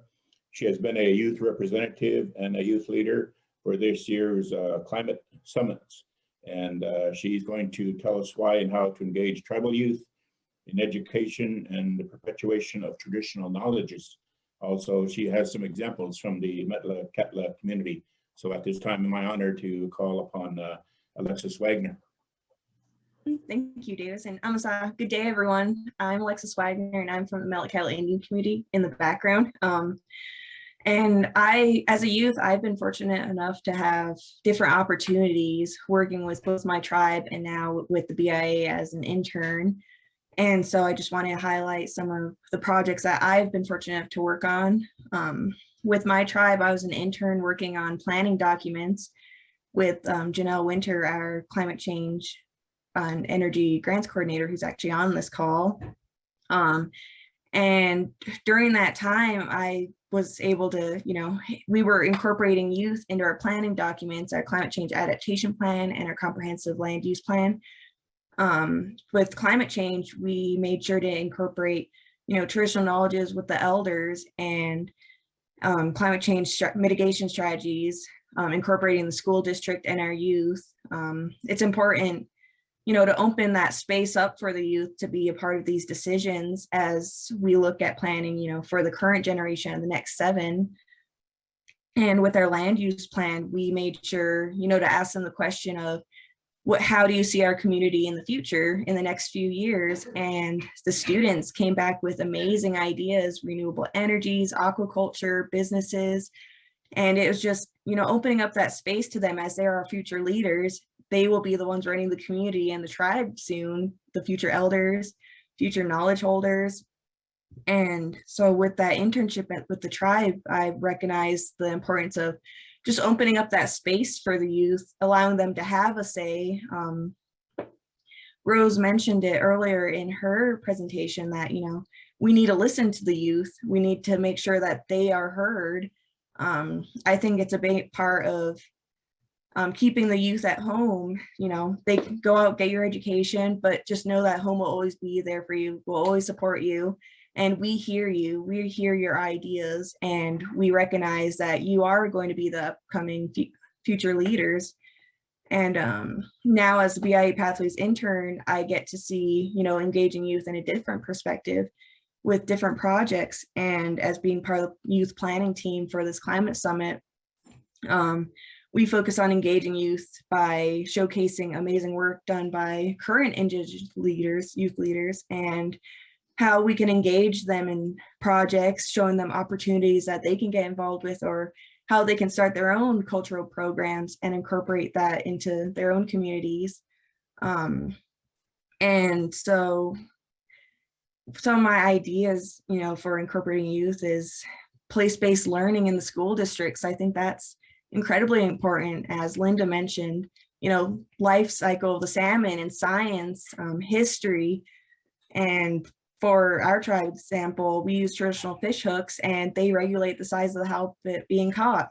She has been a youth representative and a youth leader for this year's climate summits. And she's going to tell us why and how to engage tribal youth in education and the perpetuation of traditional knowledges. Also, she has some examples from the Metlakatla community. So at this time, I'm honored to call upon Alexis Wagner. Thank you, Davis, and good day, everyone. I'm Alexis Wagner, and I'm from the Metlakatla Indian community in the background. And as a youth, I've been fortunate enough to have different opportunities working with both my tribe and now with the BIA as an intern. And so I just want to highlight some of the projects that I've been fortunate enough to work on. With my tribe, I was an intern working on planning documents with Janelle Winter, our climate change and energy grants coordinator, who's actually on this call. And during that time, I was able to, we were incorporating youth into our planning documents, our climate change adaptation plan and our comprehensive land use plan. With climate change, we made sure to incorporate, traditional knowledges with the elders and climate change mitigation strategies, incorporating the school district and our youth, It's important, to open that space up for the youth to be a part of these decisions as we look at planning, for the current generation and the next 7. And with our land use plan, we made sure, to ask them the question of how do you see our community in the future in the next few years? And the students came back with amazing ideas, renewable energies, aquaculture, businesses. And it was just, opening up that space to them as they're our future leaders. They will be the ones running the community and the tribe soon, the future elders, future knowledge holders. And so with that internship with the tribe, I recognized the importance of just opening up that space for the youth, allowing them to have a say. Rose mentioned it earlier in her presentation that, we need to listen to the youth. We need to make sure that they are heard. I think it's a big part of keeping the youth at home. They can go out, get your education, but just know that home will always be there for you, will always support you. And we hear you, we hear your ideas, and we recognize that you are going to be the upcoming future leaders. And now as the BIA Pathways intern, I get to see, engaging youth in a different perspective with different projects. And as being part of the youth planning team for this climate summit, we focus on engaging youth by showcasing amazing work done by current Indigenous leaders, youth leaders, and how we can engage them in projects, showing them opportunities that they can get involved with, or how they can start their own cultural programs and incorporate that into their own communities. And so some of my ideas, for incorporating youth is place-based learning in the school districts. I think that's incredibly important, as Linda mentioned, life cycle of the salmon and science, history. And for our tribe example, we use traditional fish hooks and they regulate the size of the halibut being caught.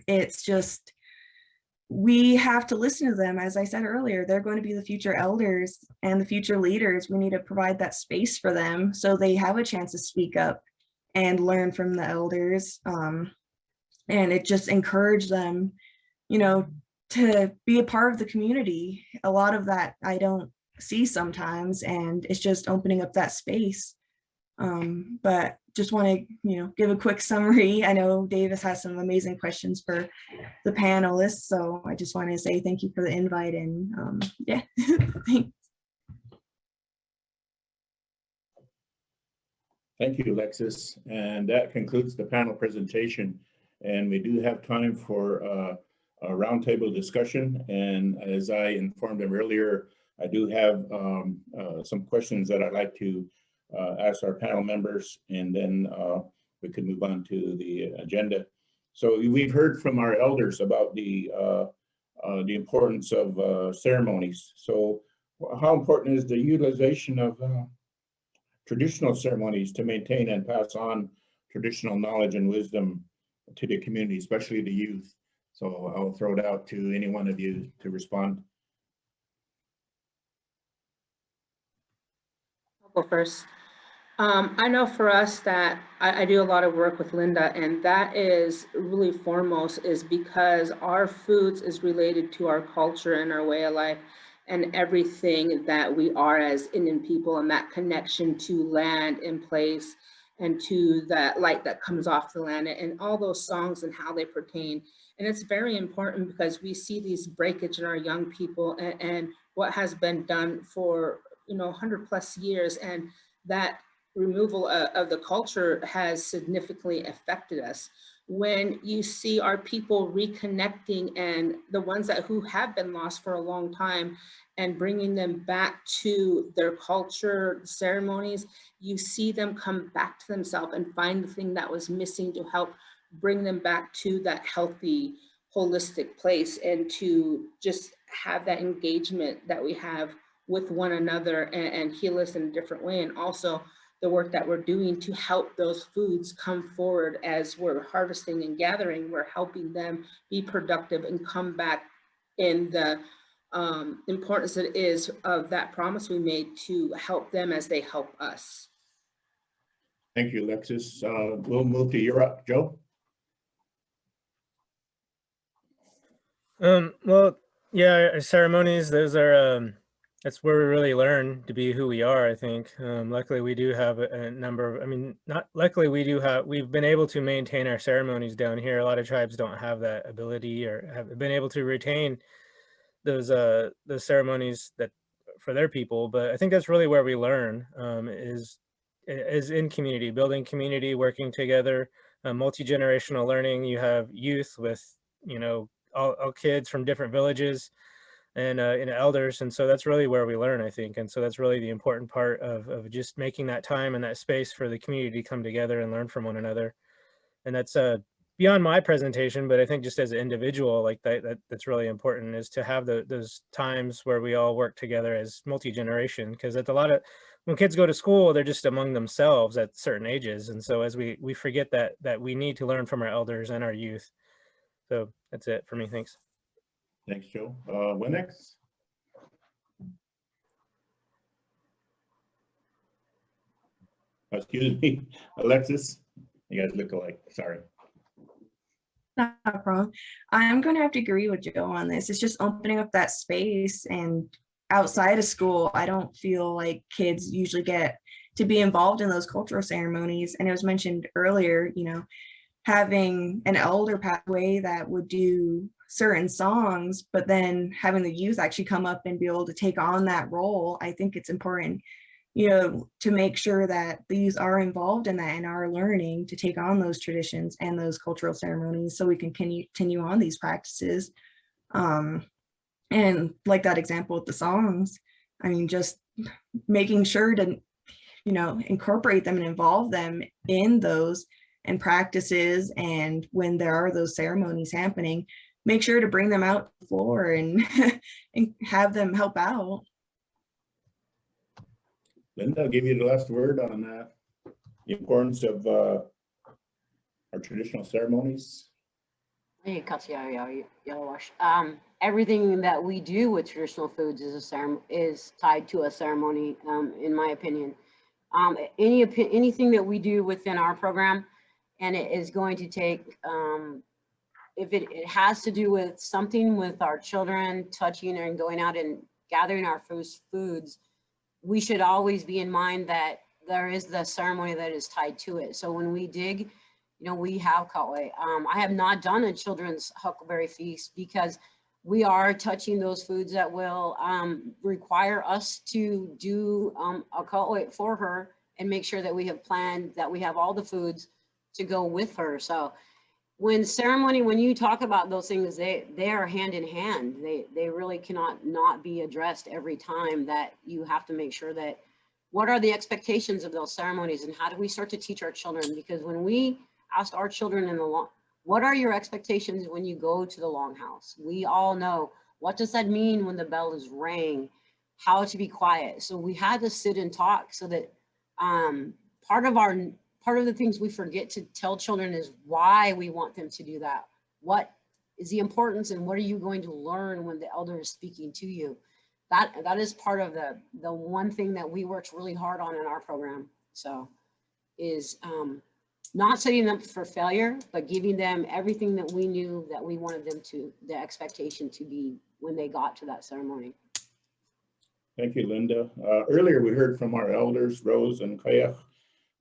It's just, we have to listen to them. As I said earlier, they're going to be the future elders and the future leaders. We need to provide that space for them so they have a chance to speak up and learn from the elders. And it just encouraged them, to be a part of the community. A lot of that I don't see sometimes, and it's just opening up that space. But just want to, give a quick summary. I know Davis has some amazing questions for the panelists, so I just want to say thank you for the invite, and yeah, thanks. Thank you, Alexis. And that concludes the panel presentation. And we do have time for a roundtable discussion. And as I informed them earlier, I do have some questions that I'd like to ask our panel members, and then we can move on to the agenda. So we've heard from our elders about the importance of ceremonies. So how important is the utilization of traditional ceremonies to maintain and pass on traditional knowledge and wisdom to the community, especially the youth? So I'll throw it out to any one of you to respond. I'll go first. I know for us that I do a lot of work with Linda, and that is really foremost is because our foods is related to our culture and our way of life and everything that we are as Indian people, and that connection to land and place and to that light that comes off the land and all those songs and how they pertain. And it's very important because we see these breakage in our young people and what has been done for 100+ years, and that removal of the culture has significantly affected us. When you see our people reconnecting and the ones who have been lost for a long time and bringing them back to their culture, ceremonies, you see them come back to themselves and find the thing that was missing to help bring them back to that healthy, holistic place, and to just have that engagement that we have with one another and heal us in a different way. And also the work that we're doing to help those foods come forward as we're harvesting and gathering, we're helping them be productive and come back in the importance it is of that promise we made to help them as they help us. Thank you, Alexis. We'll move to Europe. Joe? Well, Yeah, our ceremonies, those are, that's where we really learn to be who we are, I think. Luckily, we do have a number of, I mean, not luckily, we've been able to maintain our ceremonies down here. A lot of tribes don't have that ability or have been able to retain those ceremonies that for their people. But I think that's really where we learn, is in community, building community, working together, multi-generational learning. You have youth with, you know, all kids from different villages and elders. And so that's really where we learn, I think. And so that's really the important part of just making that time and that space for the community to come together and learn from one another. And that's beyond my presentation, but I think just as an individual, like that's really important, is to have those times where we all work together as multi-generation, because at a lot of, when kids go to school, they're just among themselves at certain ages. And so as we forget that we need to learn from our elders and our youth. So that's it for me. Thanks. Thanks, Joe. Winnex? Excuse me, Alexis? You guys look alike, sorry. Not a problem. I'm going to have to agree with Joe on this. It's just opening up that space, and outside of school, I don't feel like kids usually get to be involved in those cultural ceremonies. And it was mentioned earlier, you know, having an elder pathway that would do certain songs, but then having the youth actually come up and be able to take on that role. I think it's important, you know, to make sure that the youth are involved in that and are learning to take on those traditions and those cultural ceremonies so we can continue on these practices. And like that example with the songs, I mean, just making sure to, you know, incorporate them and involve them in those and practices. And when there are those ceremonies happening, make sure to bring them out the floor and, and have them help out. Linda, I'll give you the last word on that. The importance of our traditional ceremonies. Everything that we do with traditional foods is tied to a ceremony, in my opinion. Anything that we do within our program, and it is going to take, if it has to do with something with our children, touching and going out and gathering our foods, we should always be in mind that there is the ceremony that is tied to it. So when we dig, you know, we have Katwe. I have not done a children's huckleberry feast because we are touching those foods that will require us to do a Katwe for her and make sure that we have planned, that we have all the foods to go with her. So when you talk about those things, they are hand in hand. They really cannot not be addressed every time. That you have to make sure that what are the expectations of those ceremonies and how do we start to teach our children? Because when we asked our children in the what are your expectations when you go to the longhouse? We all know, what does that mean when the bell is rang? How to be quiet. So we had to sit and talk so that part of the things we forget to tell children is why we want them to do that. What is the importance and what are you going to learn when the elder is speaking to you? That is part of the one thing that we worked really hard on in our program. So is not setting them up for failure, but giving them everything that we knew that we wanted them to, the expectation to be when they got to that ceremony. Thank you, Linda. Earlier, we heard from our elders, Rose and Kayak,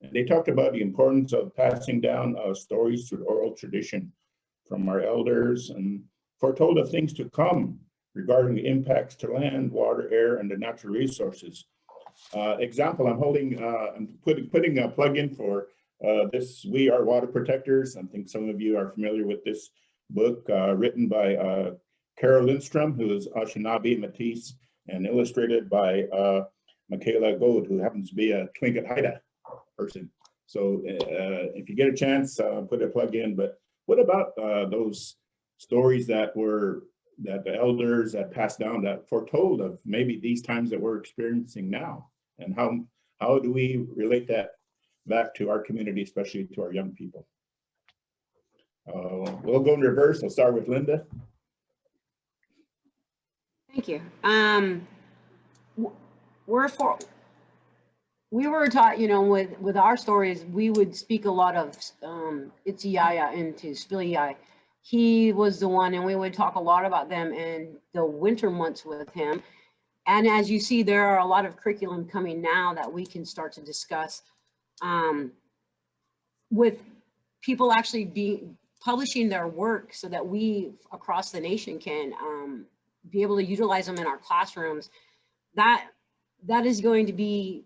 and they talked about the importance of passing down stories through oral tradition from our elders and foretold of things to come regarding the impacts to land, water, air, and the natural resources. Example, I'm putting a plug in for this, We Are Water Protectors. I think some of you are familiar with this book written by Carol Lindstrom, who is Anishinaabe, Métis, and illustrated by Michaela Gold, who happens to be a Tlingit Haida person. So if you get a chance, put a plug in. But what about those stories that the elders that passed down that foretold of maybe these times that we're experiencing now? And how do we relate that back to our community, especially to our young people? We'll go in reverse. We'll start with Linda. Thank you. We were taught, you know, with our stories, we would speak a lot of Itziyaya into Spiliyai he was the one, and we would talk a lot about them in the winter months with him. And as you see, there are a lot of curriculum coming now that we can start to discuss with people actually publishing their work so that we across the nation can be able to utilize them in our classrooms. That is going to be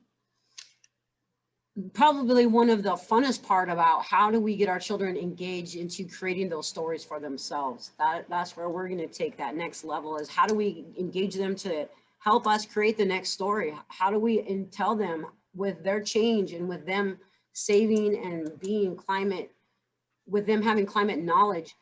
probably one of the funnest part about how do we get our children engaged into creating those stories for themselves. That's where we're going to take that next level, is how do we engage them to help us create the next story? How do we tell them with their change and with them saving and being climate, with them having climate knowledge,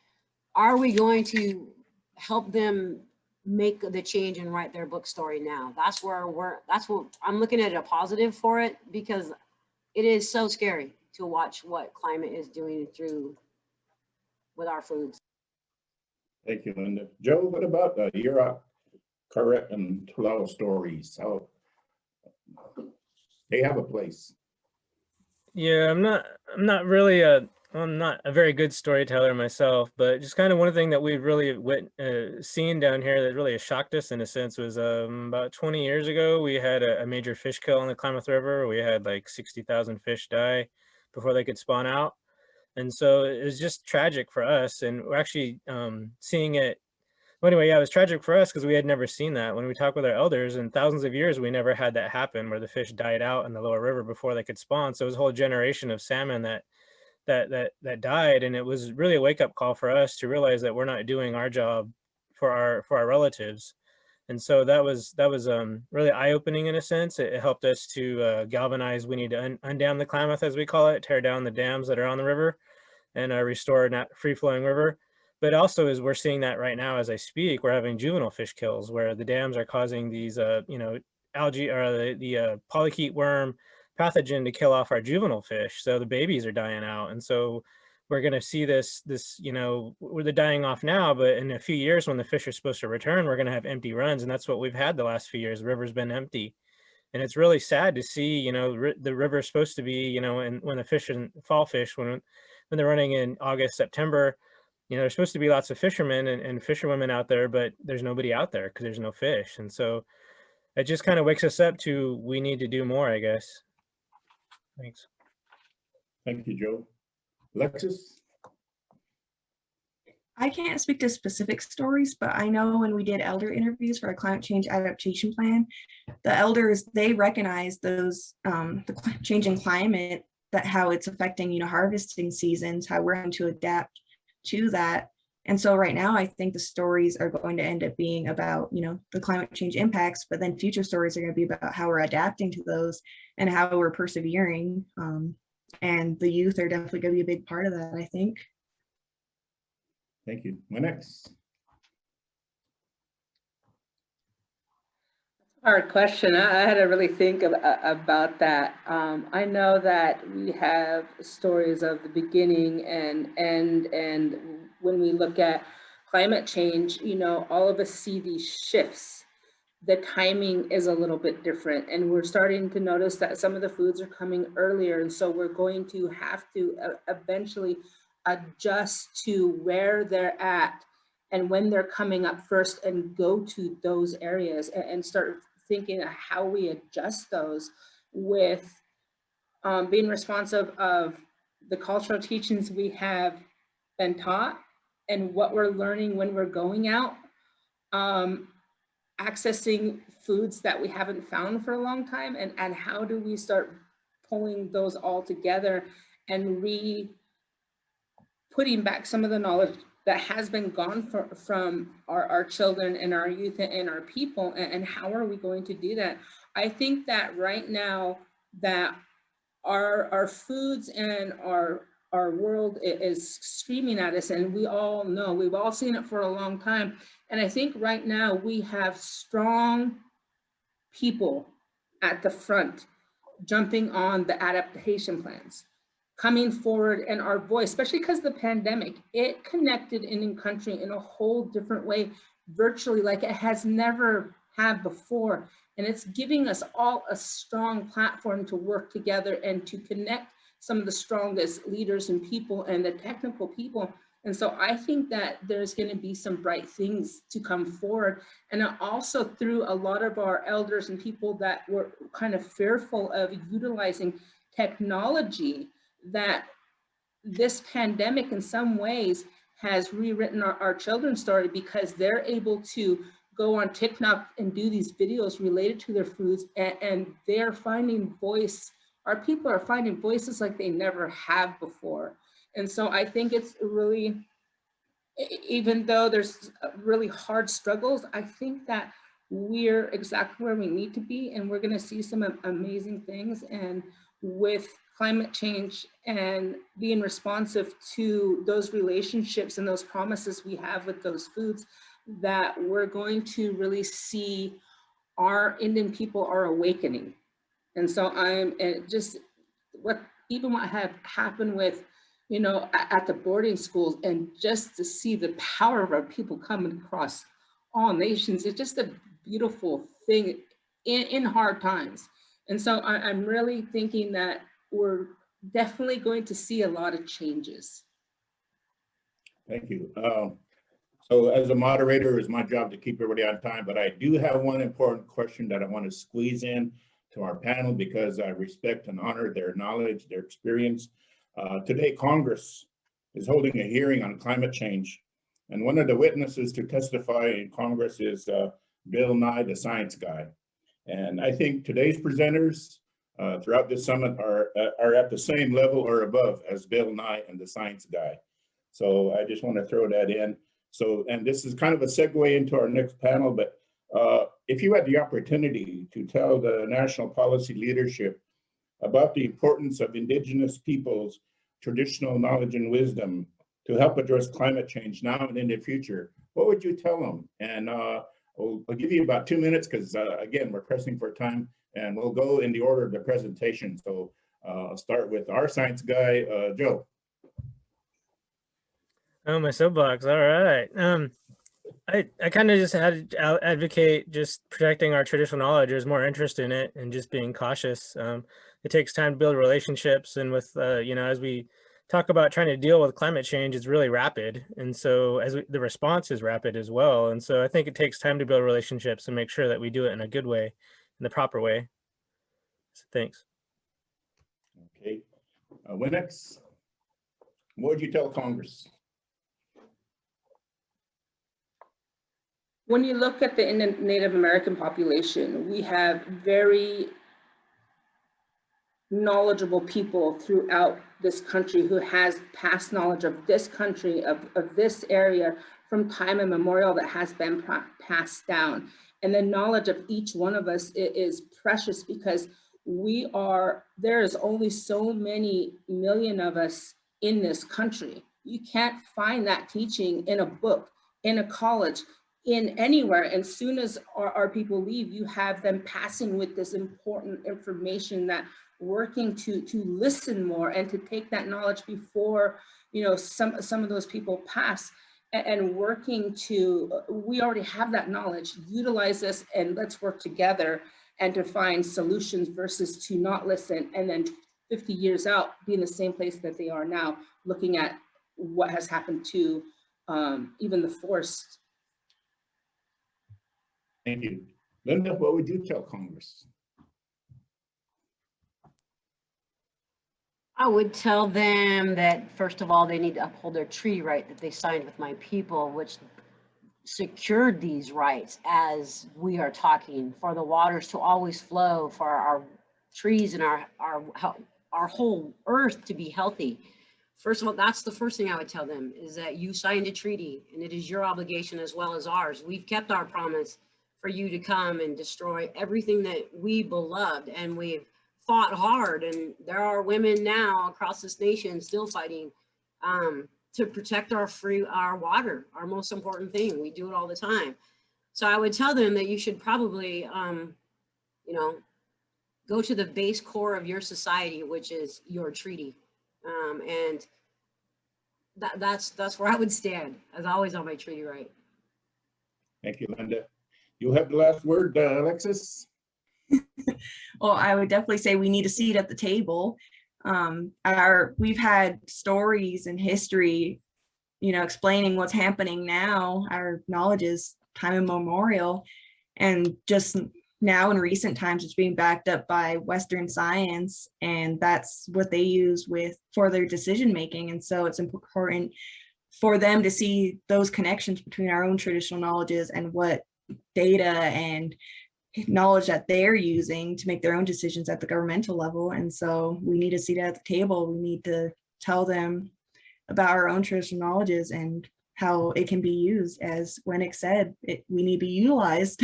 are we going to help them make the change and write their book story now? That's what I'm looking at, a positive for it, because it is so scary to watch what climate is doing with our foods. Thank you, Linda. Joe, what about your correct and Tulao stories? How they have a place? Yeah, I'm not a very good storyteller myself, but just kind of one thing that we've really seen down here that really has shocked us in a sense was about 20 years ago, we had a major fish kill on the Klamath River. We had like 60,000 fish die before they could spawn out. And so it was just tragic for us. And we're actually seeing it. Well, anyway, yeah, it was tragic for us because we had never seen that. When we talk with our elders, in thousands of years, we never had that happen where the fish died out in the lower river before they could spawn. So it was a whole generation of salmon that died, and it was really a wake-up call for us to realize that we're not doing our job for our relatives. And so that was really eye-opening in a sense. It helped us to galvanize. We need to undam the Klamath, as we call it, tear down the dams that are on the river, and restore a free-flowing river. But also, as we're seeing that right now as I speak, we're having juvenile fish kills where the dams are causing these algae or the polychaete worm pathogen to kill off our juvenile fish. So the babies are dying out. And so we're going to see this, they're dying off now, but in a few years when the fish are supposed to return, we're going to have empty runs. And that's what we've had the last few years. The river's been empty. And it's really sad to see, the river is supposed to be, and when the fish and fall fish, when they're running in August, September, there's supposed to be lots of fishermen and fisherwomen out there, but there's nobody out there because there's no fish. And so it just kind of wakes us up to, we need to do more, I guess. Thanks. Thank you, Joe. Alexis? I can't speak to specific stories, but I know when we did elder interviews for our climate change adaptation plan, the elders, they recognize those, the changing climate, that how it's affecting, harvesting seasons, how we're having to adapt to that. And so right now, I think the stories are going to end up being about, the climate change impacts, but then future stories are going to be about how we're adapting to those and how we're persevering. And the youth are definitely going to be a big part of that, I think. Thank you. My next. Hard question. I had to really think about that. I know that we have stories of the beginning and when we look at climate change, all of us see these shifts. The timing is a little bit different, and we're starting to notice that some of the foods are coming earlier, and so we're going to have to eventually adjust to where they're at and when they're coming up first, and go to those areas and start thinking of how we adjust those with being responsive of the cultural teachings we have been taught and what we're learning when we're going out, accessing foods that we haven't found for a long time, and how do we start pulling those all together and putting back some of the knowledge that has been gone from our children and our youth and our people, and how are we going to do that? I think that right now that our foods and our world is screaming at us, and we all know, we've all seen it for a long time. And I think right now we have strong people at the front jumping on the adaptation plans, coming forward, and our voice, especially because the pandemic, it connected Indian country in a whole different way, virtually, like it has never had before. And it's giving us all a strong platform to work together and to connect some of the strongest leaders and people and the technical people. And so I think that there's going to be some bright things to come forward. And also through a lot of our elders and people that were kind of fearful of utilizing technology, that this pandemic in some ways has rewritten our children's story, because they're able to go on TikTok and do these videos related to their foods, and they're finding voice. Our people are finding voices like they never have before. And so I think it's really, even though there's really hard struggles, I think that we're exactly where we need to be, and we're gonna see some amazing things. And with climate change and being responsive to those relationships and those promises we have with those foods, that we're going to really see our Indian people are awakening. And so I'm just, what had happened with, you know, at the boarding schools, and just to see the power of our people coming across all nations, it's just a beautiful thing in hard times. And so I'm really thinking that we're definitely going to see a lot of changes. Thank you. So as a moderator, it's my job to keep everybody on time, but I do have one important question that I want to squeeze in to our panel, because I respect and honor their knowledge, their experience. Today, Congress is holding a hearing on climate change. And one of the witnesses to testify in Congress is Bill Nye, the science guy. And I think today's presenters throughout this summit are at the same level or above as Bill Nye and the science guy. So I just want to throw that in. So, and this is kind of a segue into our next panel, but if you had the opportunity to tell the national policy leadership about the importance of Indigenous peoples' traditional knowledge and wisdom to help address climate change now and in the future, what would you tell them? And I'll give you about 2 minutes, because again, we're pressing for time, and we'll go in the order of the presentation. So I'll start with our science guy, Joe. Oh, my soapbox. All right. I kind of just had to advocate just protecting our traditional knowledge. There's more interest in it, and just being cautious. It takes time to build relationships, and with you know, as we talk about trying to deal with climate change, it's really rapid, and so the response is rapid as well. And so I think it takes time to build relationships and make sure that we do it in a good way, in the proper way. So thanks. Okay, Winnex, what would you tell Congress? When you look at the Native American population, we have very knowledgeable people throughout this country who has past knowledge of this country, of this area from time immemorial, that has been passed down. And the knowledge of each one of us is precious, because there is only so many million of us in this country. You can't find that teaching in a book, in a college, in anywhere. And as soon as our people leave, you have them passing with this important information, that working to listen more and to take that knowledge before, you know, some of those people pass, and working to, we already have that knowledge, utilize this, and let's work together and to find solutions, versus to not listen and then 50 years out be in the same place that they are now, looking at what has happened to even the forest. Thank you. Linda, what would you tell Congress? I would tell them that, first of all, they need to uphold their treaty right that they signed with my people, which secured these rights, as we are talking, for the waters to always flow, for our trees and our whole earth to be healthy. First of all, that's the first thing I would tell them, is that you signed a treaty, and it is your obligation as well as ours. We've kept our promise for you to come and destroy everything that we beloved, and we've fought hard, and there are women now across this nation still fighting to protect our water, our most important thing. We do it all the time. So I would tell them that you should probably, you know, go to the base core of your society, which is your treaty. And that's where I would stand, as always, on my treaty right. Thank you, Linda. You'll have the last word, Alexis. Well, I would definitely say we need a seat at the table. We've had stories and history explaining what's happening now. Our knowledge is time immemorial, and just now in recent times, it's being backed up by Western science, and that's what they use for their decision making. And so it's important for them to see those connections between our own traditional knowledges and what data and knowledge that they're using to make their own decisions at the governmental level. And so we need a seat at the table. We need to tell them about our own traditional knowledges and how it can be used. As Wennick said, we need to be utilized.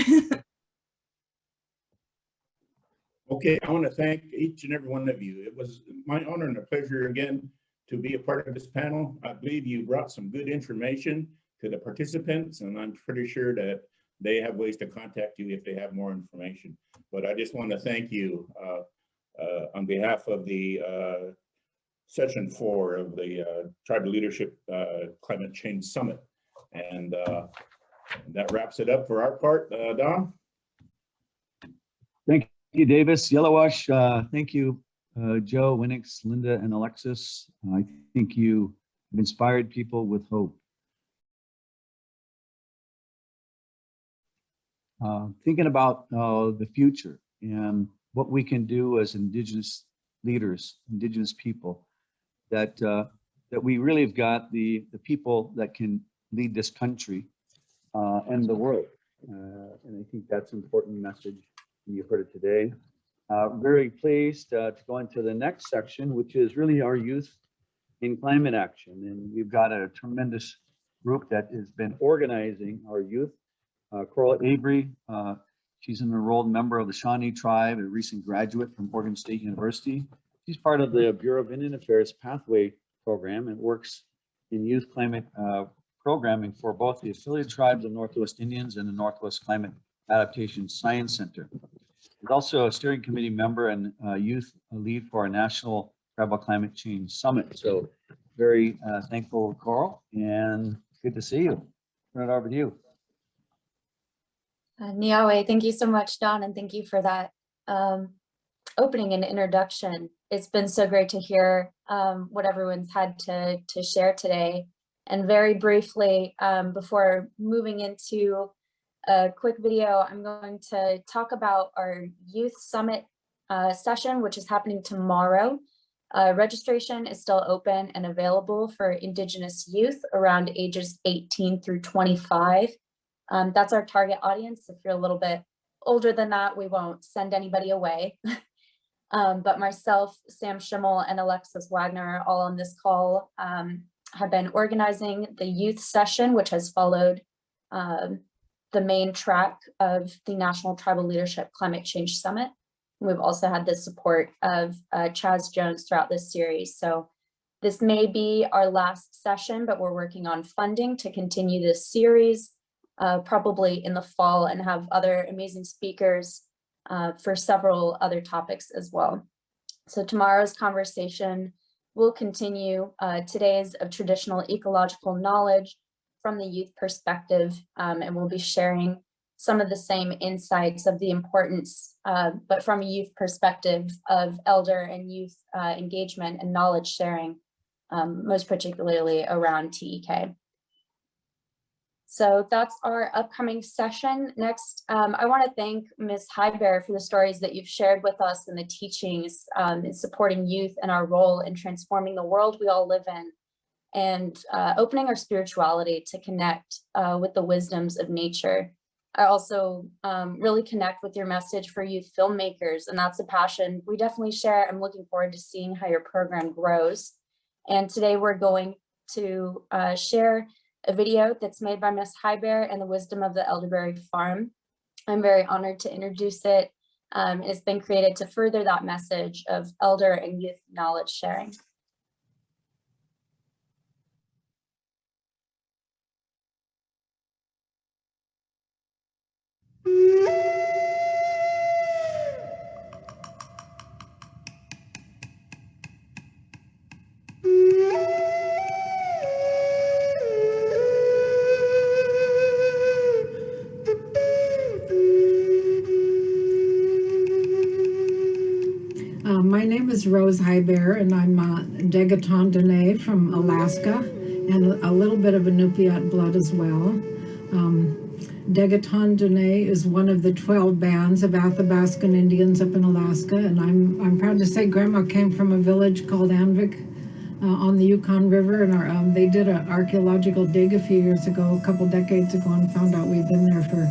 Okay, I want to thank each and every one of you. It was my honor and a pleasure again to be a part of this panel. I believe you brought some good information to the participants, and I'm pretty sure that they have ways to contact you if they have more information. But I just want to thank you on behalf of the session 4 of the Tribal Leadership Climate Change Summit. And that wraps it up for our part. Don? Thank you, Davis. Yellowwash, thank you, Joe, Winix, Linda, and Alexis. I think you have inspired people with hope. Thinking about the future and what we can do as Indigenous leaders, Indigenous people, that we really have got the people that can lead this country and the world. And I think that's an important message. You heard it today. Very pleased to go into the next section, which is really our youth in climate action. And we've got a tremendous group that has been organizing our youth. Coral Avery, she's an enrolled member of the Shawnee tribe, a recent graduate from Oregon State University. She's part of the Bureau of Indian Affairs Pathway program and works in youth climate programming for both the affiliated tribes of Northwest Indians and the Northwest Climate Adaptation Science Center. She's also a steering committee member and youth lead for our National Tribal Climate Change Summit. So very thankful, Coral, and good to see you. Turn it over to you. Niawe, thank you so much, Don, and thank you for that opening and introduction. It's been so great to hear what everyone's had to share today. And very briefly, before moving into a quick video, I'm going to talk about our Youth Summit session, which is happening tomorrow. Registration is still open and available for Indigenous youth around ages 18 through 25. That's our target audience. If you're a little bit older than that, we won't send anybody away. But myself, Sam Schimmel, and Alexis Wagner, all on this call, have been organizing the youth session, which has followed the main track of the National Tribal Leadership Climate Change Summit. And we've also had the support of Chaz Jones throughout this series. So this may be our last session, but we're working on funding to continue this series. Probably in the fall, and have other amazing speakers for several other topics as well. So tomorrow's conversation will continue today's of traditional ecological knowledge from the youth perspective, and we'll be sharing some of the same insights of the importance, but from a youth perspective, of elder and youth engagement and knowledge sharing, most particularly around TEK. So that's our upcoming session. Next, I want to thank Ms. Heiber for the stories that you've shared with us and the teachings in supporting youth and our role in transforming the world we all live in, and opening our spirituality to connect with the wisdoms of nature. I also really connect with your message for youth filmmakers, and that's a passion we definitely share. I'm looking forward to seeing how your program grows. And today we're going to share a video that's made by Ms. Heiber and the wisdom of the Elderberry Farm. I'm very honored to introduce it. It's been created to further that message of elder and youth knowledge sharing. My name is Rose Heiber, and I'm Degaton Dene from Alaska. and a little bit of Inupiat blood as well. Degaton Dene is one of the 12 bands of Athabascan Indians up in Alaska, and I'm proud to say Grandma came from a village called Anvik on the Yukon River, and they did an archaeological dig a few years ago, a couple decades ago, and found out we've been there for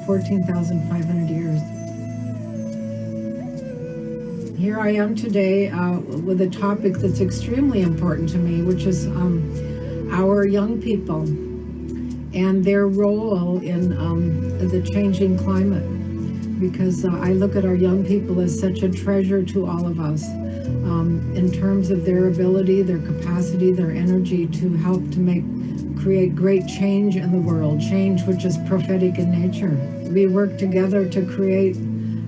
14,500 years. Here I am today with a topic that's extremely important to me, which is our young people and their role in the changing climate. Because I look at our young people as such a treasure to all of us in terms of their ability, their capacity, their energy to help to create great change in the world, change which is prophetic in nature. We work together to create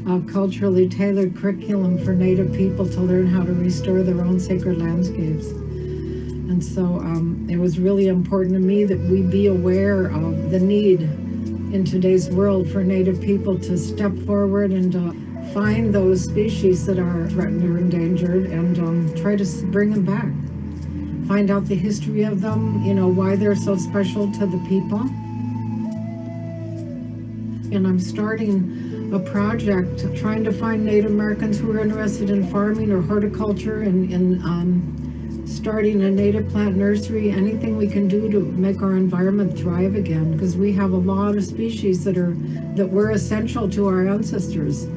a culturally tailored curriculum for Native people to learn how to restore their own sacred landscapes. And so it was really important to me that we be aware of the need in today's world for Native people to step forward and find those species that are threatened or endangered and try to bring them back. Find out the history of them, you know, why they're so special to the people. And I'm starting a project trying to find Native Americans who are interested in farming or horticulture and starting a native plant nursery, anything we can do to make our environment thrive again, because we have a lot of species that were essential to our ancestors.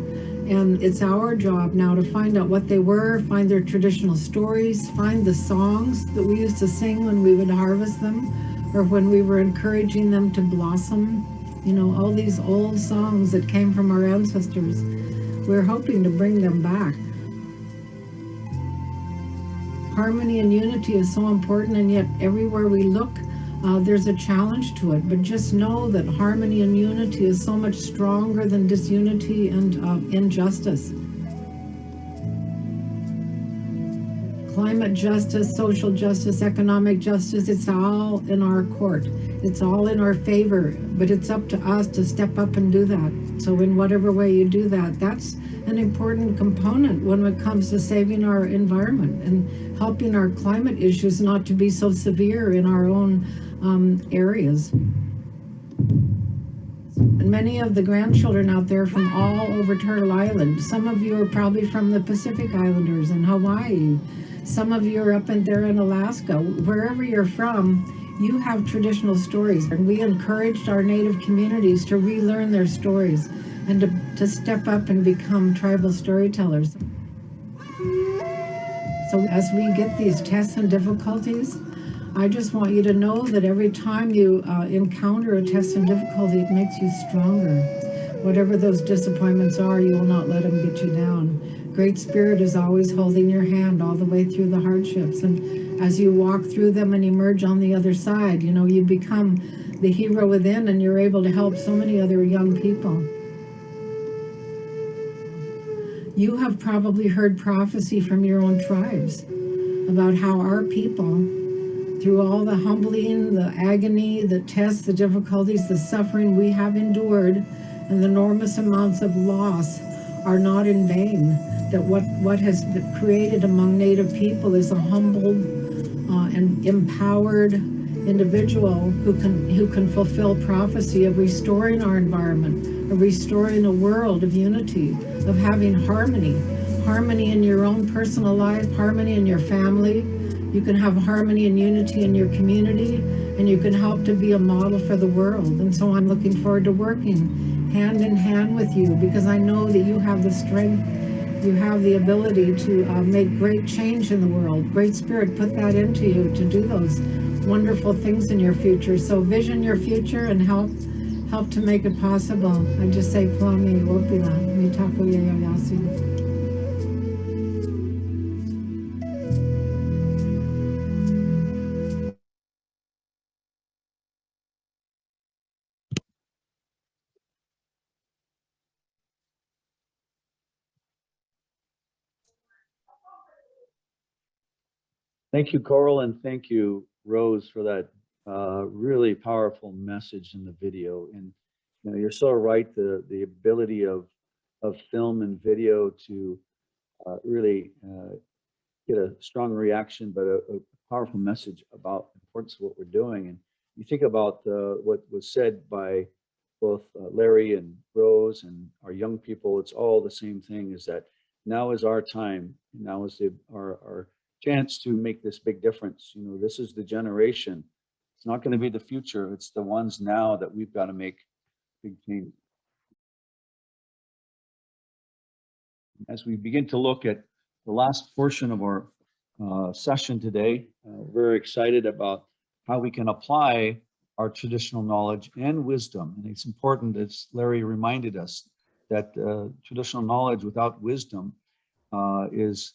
And it's our job now to find out what they were, find their traditional stories, find the songs that we used to sing when we would harvest them or when we were encouraging them to blossom. You know, all these old songs that came from our ancestors. We're hoping to bring them back. Harmony and unity is so important, and yet everywhere we look, there's a challenge to it. But just know that harmony and unity is so much stronger than disunity and injustice. Climate justice, social justice, economic justice, it's all in our court. It's all in our favor, but it's up to us to step up and do that. So in whatever way you do that, that's an important component when it comes to saving our environment and helping our climate issues not to be so severe in our own areas. And many of the grandchildren out there from all over Turtle Island, some of you are probably from the Pacific Islanders and Hawaii. Some of you are up in there in Alaska. Wherever you're from, you have traditional stories. And we encouraged our Native communities to relearn their stories and to step up and become tribal storytellers. So as we get these tests and difficulties, I just want you to know that every time you encounter a test and difficulty, it makes you stronger. Whatever those disappointments are, you will not let them get you down. Great Spirit is always holding your hand all the way through the hardships. And as you walk through them and emerge on the other side, you know, you become the hero within and you're able to help so many other young people. You have probably heard prophecy from your own tribes about how our people, through all the humbling, the agony, the tests, the difficulties, the suffering we have endured, and the enormous amounts of loss are not in vain. That what has been created among Native people is a humbled and empowered individual who can fulfill prophecy of restoring our environment, of restoring a world of unity, of having harmony in your own personal life, harmony in your family. You can have harmony and unity in your community, and you can help to be a model for the world. And so I'm looking forward to working hand in hand with you, because I know that you have the strength, you have the ability to make great change in the world. Great Spirit put that into you to do those wonderful things in your future. So vision your future and help to make it possible. I just say, Plami Opila, Mitaku Yayayasi. Thank you, Coral, and thank you, Rose, for that really powerful message in the video. And you know, you're so right. The ability of film and video to really get a strong reaction, but a powerful message about the importance of what we're doing. And you think about what was said by both Larry and Rose and our young people, it's all the same thing, is that now is our time. Now is our chance to make this big difference. You know, this is the generation. It's not going to be the future. It's the ones now that we've got to make big change. As we begin to look at the last portion of our session today, we're very excited about how we can apply our traditional knowledge and wisdom. And it's important, as Larry reminded us, that traditional knowledge without wisdom is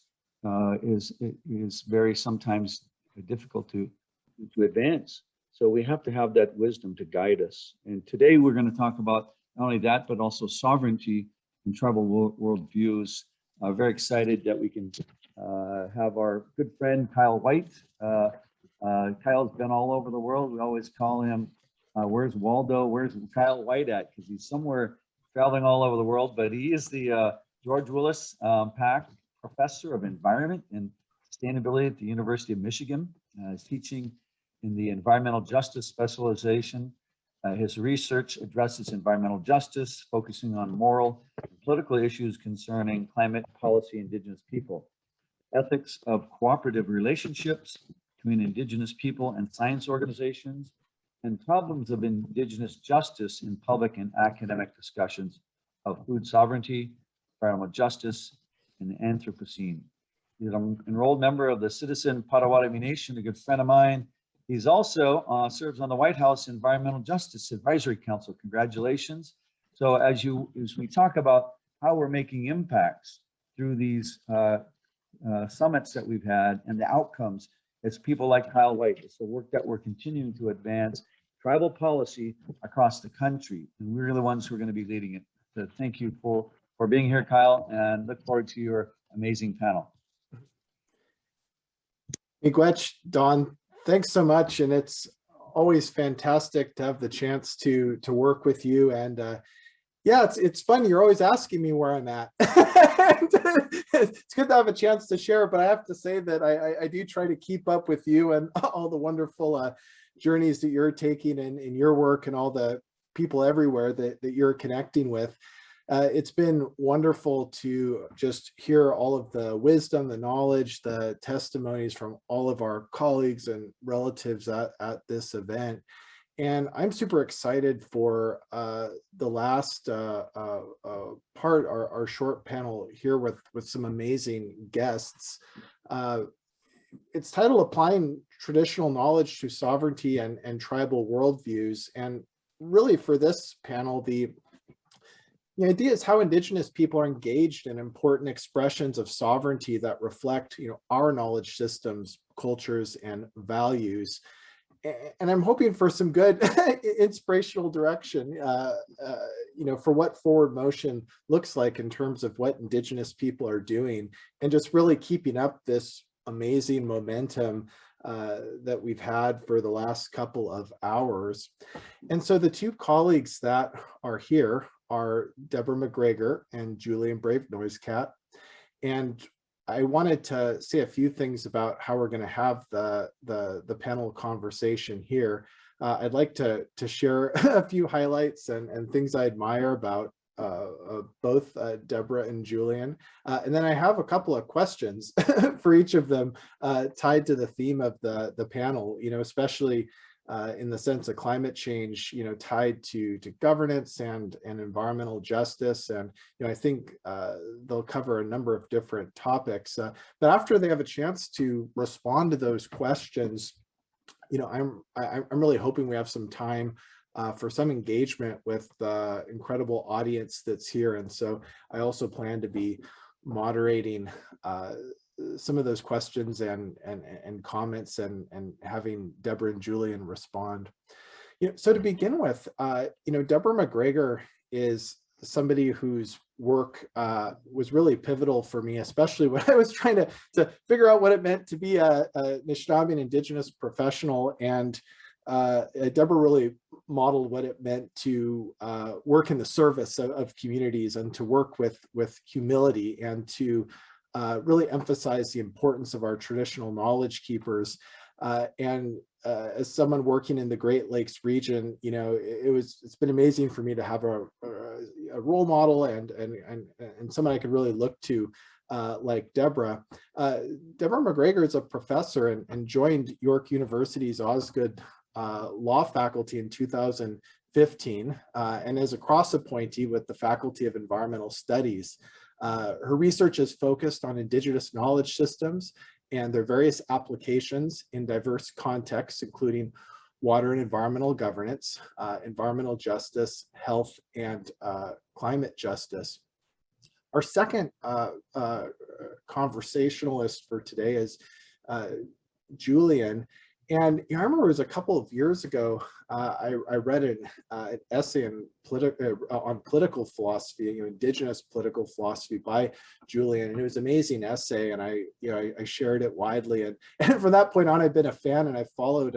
very sometimes difficult to advance. So we have to have that wisdom to guide us. And today we're going to talk about not only that, but also sovereignty and tribal worldviews. Very excited that we can have our good friend Kyle White. Kyle's been all over the world. We always call him, where's Waldo? Where's Kyle White at? Because he's somewhere traveling all over the world. But he is the George Willis Pack Professor of Environment and Sustainability at the University of Michigan. He's teaching in the Environmental Justice specialization. His research addresses environmental justice, focusing on moral and political issues concerning climate policy, Indigenous people, ethics of cooperative relationships between Indigenous people and science organizations, and problems of Indigenous justice in public and academic discussions of food sovereignty, environmental justice, and the Anthropocene. He's an enrolled member of the Citizen Potawatomi Nation, a good friend of mine. He's also serves on the White House Environmental Justice Advisory Council. Congratulations. So as we talk about how we're making impacts through these summits that we've had and the outcomes, it's people like Kyle White. It's the work that we're continuing to advance tribal policy across the country. And we're the ones who are going to be leading it. So thank you for being here, Kyle, and look forward to your amazing panel. Miigwech, Don, thanks so much. And it's always fantastic to have the chance to work with you. And yeah, it's fun. You're always asking me where I'm at. It's good to have a chance to share, but I have to say that I do try to keep up with you and all the wonderful journeys that you're taking in your work and all the people everywhere that you're connecting with. It's been wonderful to just hear all of the wisdom, the knowledge, the testimonies from all of our colleagues and relatives at this event. And I'm super excited for the last part, our short panel here with some amazing guests. It's titled Applying Traditional Knowledge to Sovereignty and Tribal Worldviews. And really for this panel, the idea is how Indigenous people are engaged in important expressions of sovereignty that reflect, our knowledge systems, cultures, and values. And I'm hoping for some good inspirational direction, for what forward motion looks like in terms of what Indigenous people are doing, and just really keeping up this amazing momentum that we've had for the last couple of hours. And so the two colleagues that are here are Deborah McGregor and Julian Brave Noisecat. And I wanted to say a few things about how we're going to have the panel conversation here. I'd like to share a few highlights and things I admire about both Deborah and Julian. And then I have a couple of questions for each of them tied to the theme of the panel, especially in the sense of climate change, tied to governance and environmental justice. And, I think they'll cover a number of different topics. But after they have a chance to respond to those questions, I'm really hoping we have some time for some engagement with the incredible audience that's here. And so I also plan to be moderating some of those questions and comments and having Deborah and Julian respond. So to begin with, Deborah McGregor is somebody whose work was really pivotal for me, especially when I was trying to figure out what it meant to be a Anishinaabe and Indigenous professional. And Deborah really modeled what it meant to work in the service of communities and to work with humility and to really emphasize the importance of our traditional knowledge keepers. As someone working in the Great Lakes region, you know, it's been amazing for me to have a role model and someone I could really look to, like Deborah. Deborah McGregor is a professor and joined York University's Osgood law faculty in 2015 and is a cross appointee with the Faculty of Environmental Studies. Her research is focused on Indigenous knowledge systems and their various applications in diverse contexts, including water and environmental governance, environmental justice, health, and climate justice. Our second conversationalist for today is Julian. And you know, I remember it was a couple of years ago, I read an essay on political philosophy, you know, Indigenous political philosophy by Julian, and it was an amazing essay, and I shared it widely, and from that point on, I've been a fan, and I've followed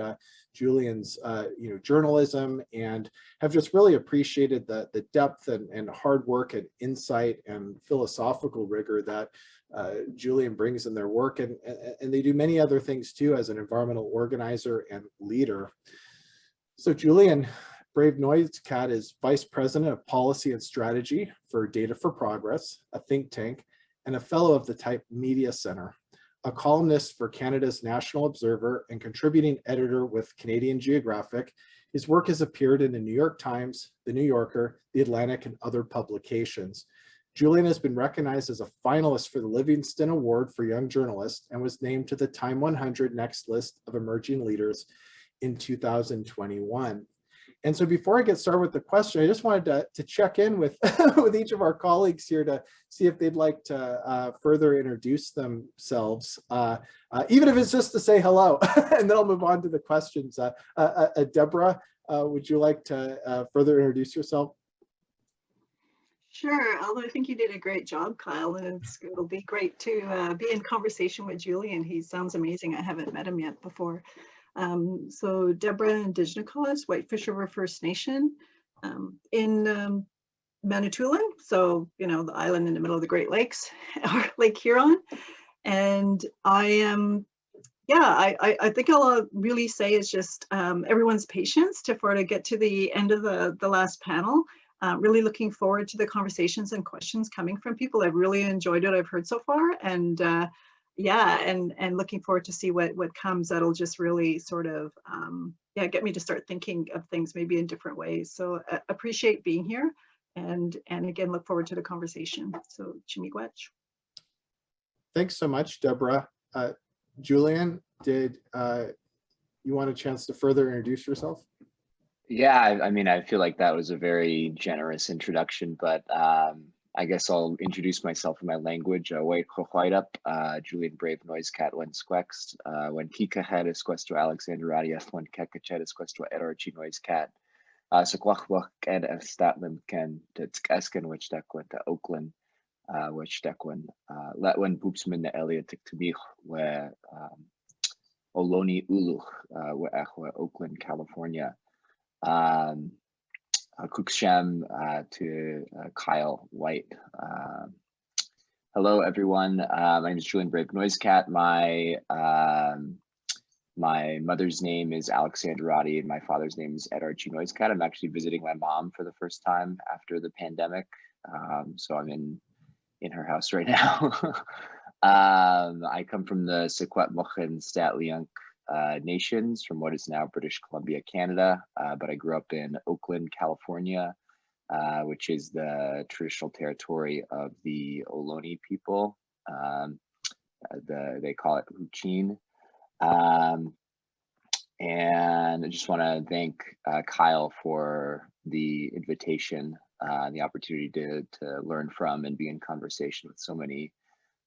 Julian's you know, journalism, and have just really appreciated the depth and hard work and insight and philosophical rigor that Julian brings in their work, and they do many other things too as an environmental organizer and leader. So Julian Brave Noise Cat is Vice President of Policy and Strategy for Data for Progress, a think tank, and a fellow of the Type Media Center, a columnist for Canada's National Observer and contributing editor with Canadian Geographic. His work has appeared in the New York Times, the New Yorker, the Atlantic, and other publications. Julian has been recognized as a finalist for the Livingston Award for Young Journalists and was named to the Time 100 Next List of Emerging Leaders in 2021. And so before I get started with the question, I just wanted to check in with, with each of our colleagues here to see if they'd like to further introduce themselves, even if it's just to say hello, and then I'll move on to the questions. Deborah, would you like to further introduce yourself? Sure, although I think you did a great job, Kyle, and it'll be great to be in conversation with Julian. He sounds amazing. I haven't met him yet before. So Deborah Indigenous, Whitefish River First Nation in Manitoulin, so, you know, the island in the middle of the Great Lakes, or Lake Huron. And I am, yeah, I think I'll really say is just everyone's patience to get to the end of the last panel. Really looking forward to the conversations and questions coming from people. I've really enjoyed what I've heard so far, and yeah, and looking forward to see what comes. That'll just really sort of yeah, get me to start thinking of things maybe in different ways. So appreciate being here, and again look forward to the conversation. So Chimigwech. Thanks so much, Deborah. Julian, did you want a chance to further introduce yourself? Yeah, I mean, I feel like that was a very generous introduction, but I guess I'll introduce myself in my language. Julian Brave Noise Cat when Squex, when Kika had a Squestro Alexander Radiath, when Kakachet a Squestro Erarchi Noise Cat, Sequachwak and a Statlam can Tetsken, which deck went to Oakland, which deck when let when Boopsman the Elliot to me where Oloni Uluch, where Oakland, California. Kuksham to Kyle White. Hello, everyone. My name is Julian Brave Noise Cat. My mother's name is Alexandra Roddy, and my father's name is Ed Archie Noise Cat. I'm actually visiting my mom for the first time after the pandemic, so I'm in her house right now. I come from the Secwepemc and Statliunk nations from what is now British Columbia, Canada, but I grew up in Oakland, California, which is the traditional territory of the Ohlone people. They call it Huchin. And I just want to thank Kyle for the invitation, the opportunity to learn from and be in conversation with so many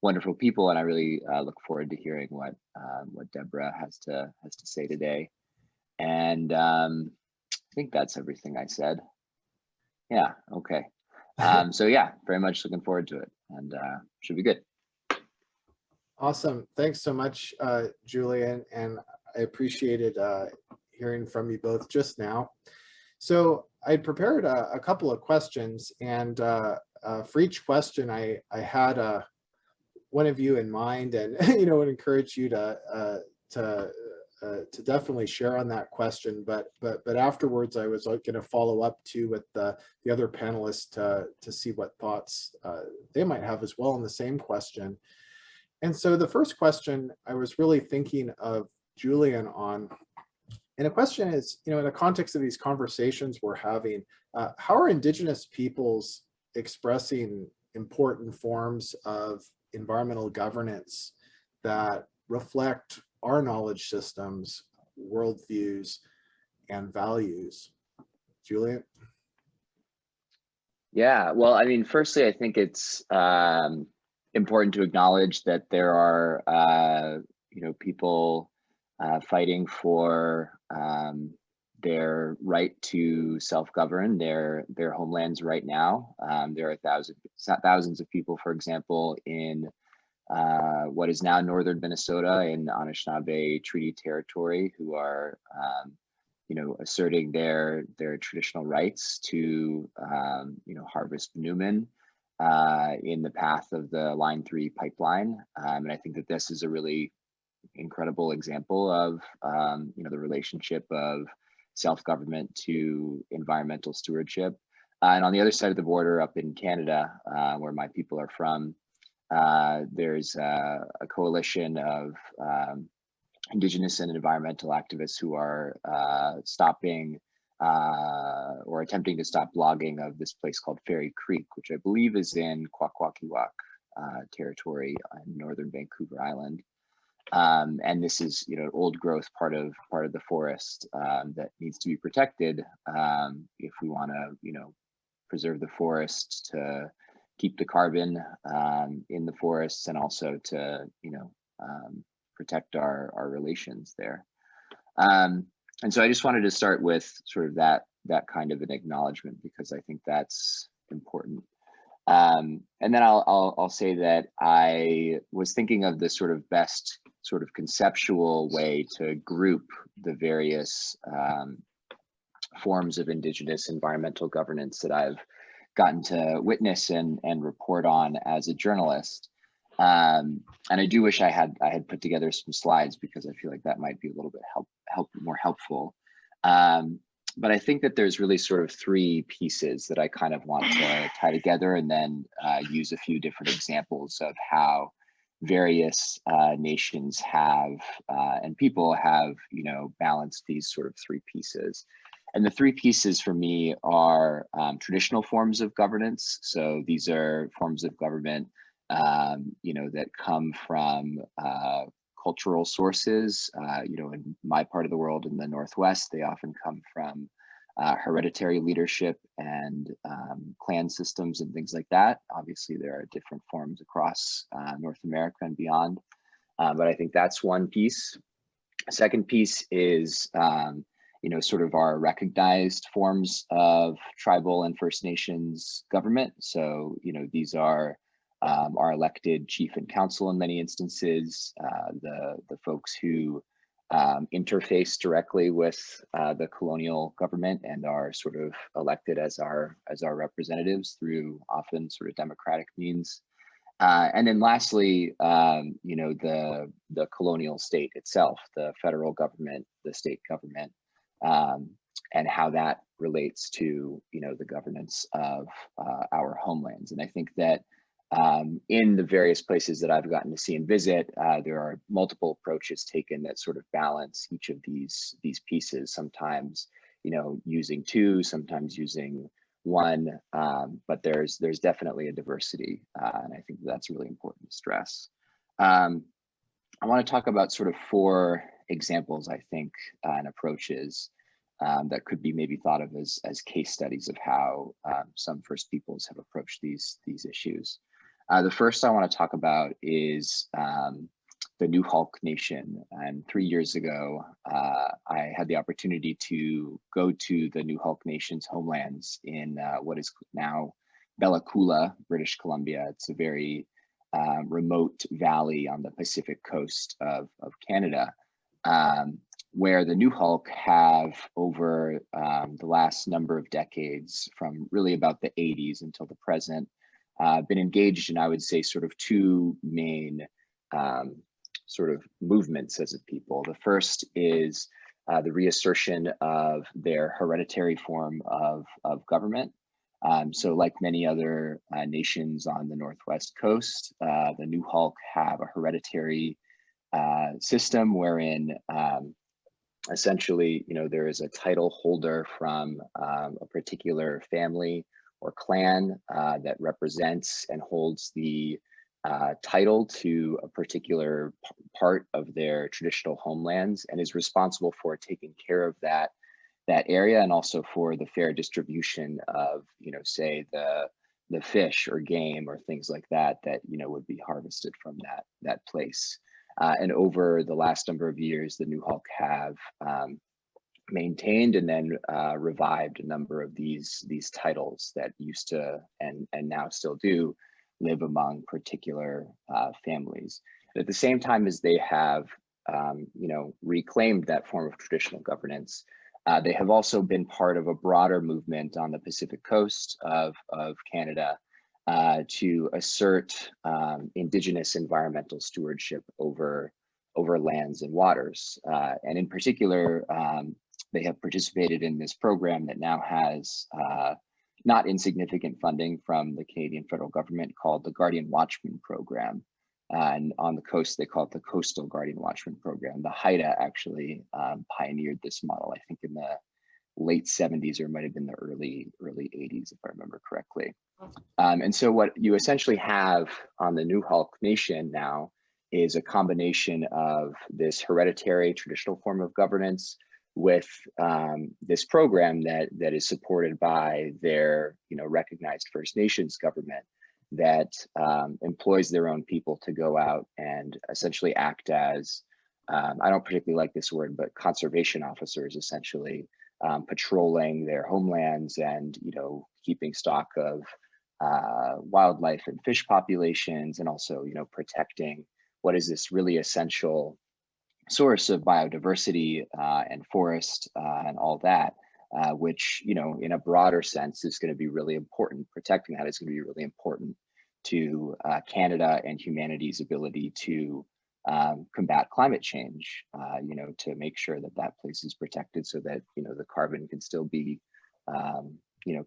wonderful people, and I really look forward to hearing what Deborah has to say today. And I think that's everything I said. Yeah. Okay. So yeah, very much looking forward to it, and should be good. Awesome. Thanks so much, Julian, and I appreciated hearing from you both just now. So I prepared a couple of questions, and for each question, I had one of you in mind, and would encourage you to definitely share on that question. But afterwards, I was going to follow up too with the other panelists to see what thoughts they might have as well on the same question. And so the first question I was really thinking of Julian on, and the question is, in the context of these conversations we're having, how are Indigenous peoples expressing important forms of environmental governance that reflect our knowledge systems, worldviews, and values? Julian? Yeah, well, I mean, firstly, I think it's important to acknowledge that there are, people fighting for their right to self-govern their homelands right now. There are thousands of people, for example, in what is now northern Minnesota in Anishinaabe Treaty Territory, who are asserting their traditional rights to harvest Newman in the path of the Line 3 pipeline. And I think that this is a really incredible example of the relationship of self-government to environmental stewardship. And on the other side of the border, up in Canada, where my people are from, there's a coalition of Indigenous and environmental activists who are stopping or attempting to stop logging of this place called Fairy Creek, which I believe is in Kwakwakiwak territory in northern Vancouver Island. And this is, old growth part of the forest that needs to be protected if we want to, preserve the forest, to keep the carbon in the forests, and also to, protect our relations there. And so I just wanted to start with sort of that kind of an acknowledgement, because I think that's important. And then I'll say that I was thinking of the sort of best sort of conceptual way to group the various forms of Indigenous environmental governance that I've gotten to witness and report on as a journalist. And I do wish I had put together some slides, because I feel like that might be a little bit more helpful. But I think that there's really sort of three pieces that I kind of want to tie together, and then use a few different examples of how various nations have and people have, balanced these sort of three pieces. And the three pieces for me are traditional forms of governance. So these are forms of government that come from cultural sources. In my part of the world, in the Northwest, they often come from hereditary leadership and clan systems and things like that. Obviously, there are different forms across North America and beyond, but I think that's one piece. Second piece is sort of our recognized forms of tribal and First Nations government. So these are our elected chief and council in many instances, the folks who interface directly with the colonial government and are sort of elected as our representatives through often sort of democratic means. And then lastly, the colonial state itself, the federal government, the state government, and how that relates to the governance of our homelands. And I think that in the various places that I've gotten to see and visit, there are multiple approaches taken that sort of balance each of these pieces, sometimes using two, sometimes using one, but there's definitely a diversity, and I think that's really important to stress. I want to talk about sort of four examples, I think, and approaches that could be maybe thought of as case studies of how some First Peoples have approached these issues. The first I want to talk about is the Newhalk Nation. And 3 years ago, I had the opportunity to go to the Newhalk Nation's homelands in what is now Bella Coola, British Columbia. It's a very remote valley on the Pacific coast of Canada, where the Newhalk have over the last number of decades, from really about the 80s until the present, been engaged in, I would say, sort of two main sort of movements as a people. The first is the reassertion of their hereditary form of government. So like many other nations on the Northwest coast, the New Hulk have a hereditary system wherein essentially, there is a title holder from a particular family or clan that represents and holds the title to a particular part of their traditional homelands and is responsible for taking care of that area and also for the fair distribution of, say the fish or game or things like that would be harvested from that place. And over the last number of years, the New Hulk have maintained and then revived a number of these titles that used to and now still do live among particular families. At the same time as they have, reclaimed that form of traditional governance, they have also been part of a broader movement on the Pacific coast of Canada to assert Indigenous environmental stewardship over lands and waters. And in particular, they have participated in this program that now has not insignificant funding from the Canadian federal government called the Guardian Watchman Program. And on the coast, they call it the Coastal Guardian Watchman Program. The Haida actually pioneered this model, I think in the late 70s, or it might have been the early 80s, if I remember correctly. And so what you essentially have on the New Hulk Nation now is a combination of this hereditary traditional form of governance with this program that is supported by their recognized First Nations government that employs their own people to go out and essentially act as, I don't particularly like this word, but conservation officers, essentially patrolling their homelands and keeping stock of wildlife and fish populations, and also protecting what is this really essential source of biodiversity and forest and all that, which in a broader sense is going to be really important. Protecting that is going to be really important to Canada and humanity's ability to combat climate change, to make sure that place is protected so that the carbon can still be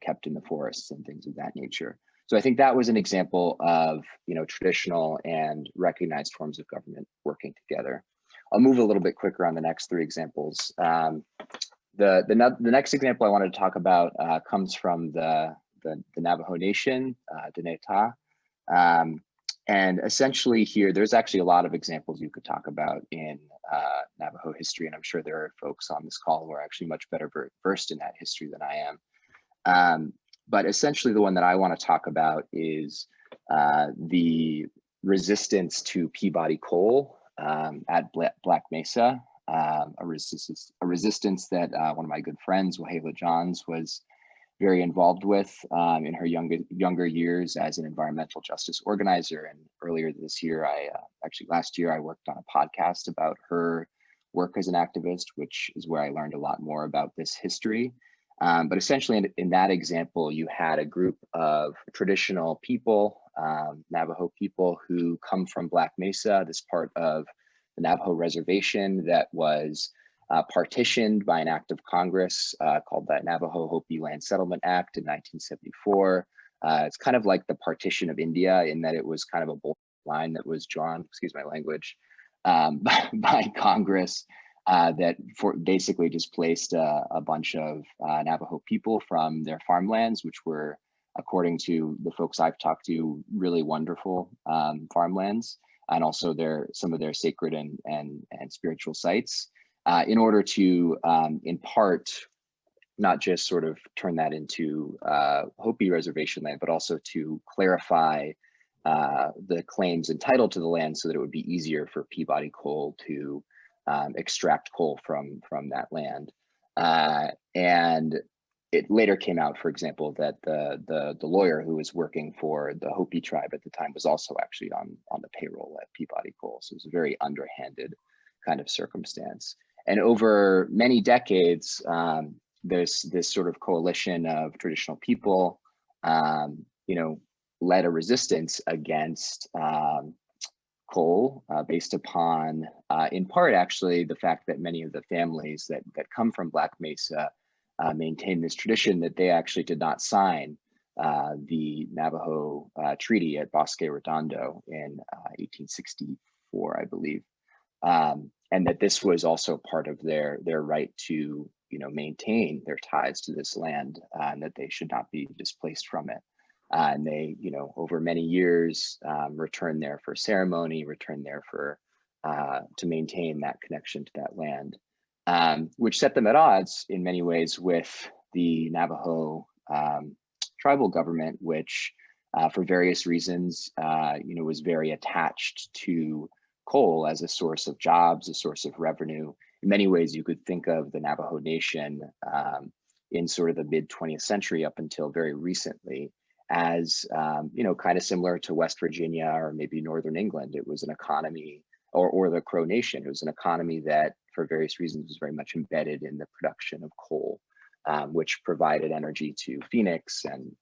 kept in the forests and things of that nature. So I think that was an example of traditional and recognized forms of government working together. I'll move a little bit quicker on the next three examples. The next example I wanted to talk about comes from the Navajo Nation, Dinétah. And essentially here, there's actually a lot of examples you could talk about in Navajo history, and I'm sure there are folks on this call who are actually much better versed in that history than I am. But essentially the one that I want to talk about is the resistance to Peabody coal at Black Mesa, a resistance that one of my good friends, Wahala Johns, was very involved with in her younger years as an environmental justice organizer. And earlier this year, last year, I worked on a podcast about her work as an activist, which is where I learned a lot more about this history. But essentially in that example, you had a group of traditional people, Navajo people, who come from Black Mesa, this part of the Navajo reservation that was partitioned by an act of Congress called the Navajo Hopi Land Settlement Act in 1974. It's kind of like the partition of India in that it was kind of a bold line that was drawn, excuse my language, by Congress that basically displaced a bunch of Navajo people from their farmlands, which were, according to the folks I've talked to, really wonderful farmlands, and also some of their sacred and spiritual sites, in order to, in part, not just sort of turn that into Hopi reservation land, but also to clarify the claims and title to the land so that it would be easier for Peabody coal to extract coal from that land. And it later came out, for example, that the lawyer who was working for the Hopi tribe at the time was also actually on the payroll at Peabody coal. So it was a very underhanded kind of circumstance. And over many decades, there's this sort of coalition of traditional people, led a resistance against coal based upon, in part, actually, the fact that many of the families that come from Black Mesa maintain this tradition that they actually did not sign the Navajo Treaty at Bosque Redondo in 1864, I believe, and that this was also part of their right to, maintain their ties to this land, and that they should not be displaced from it. And they, over many years, returned there for ceremony, returned there for to maintain that connection to that land, which set them at odds in many ways with the Navajo tribal government, which for various reasons, was very attached to coal as a source of jobs, a source of revenue. In many ways, you could think of the Navajo Nation in sort of the mid 20th century up until very recently as, kind of similar to West Virginia or maybe Northern England. It was an economy, or the Crow Nation. It was an economy that for various reasons was very much embedded in the production of coal, which provided energy to Phoenix and,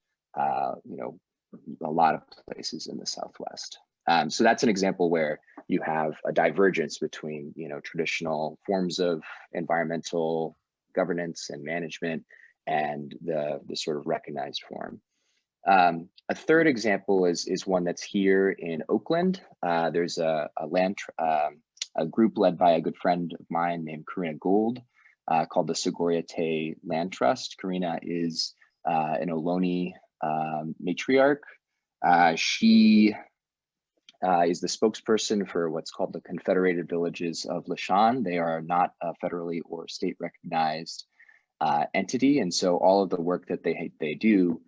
a lot of places in the Southwest. So that's an example where you have a divergence between, traditional forms of environmental governance and management and the sort of recognized form. A third example is one that's here in Oakland. There's a group led by a good friend of mine named Karina Gould called the Sogorea-Te Land Trust. Karina is an Ohlone matriarch. She is the spokesperson for what's called the Confederated Villages of Lishan. They are not a federally or state recognized entity. And so all of the work that they do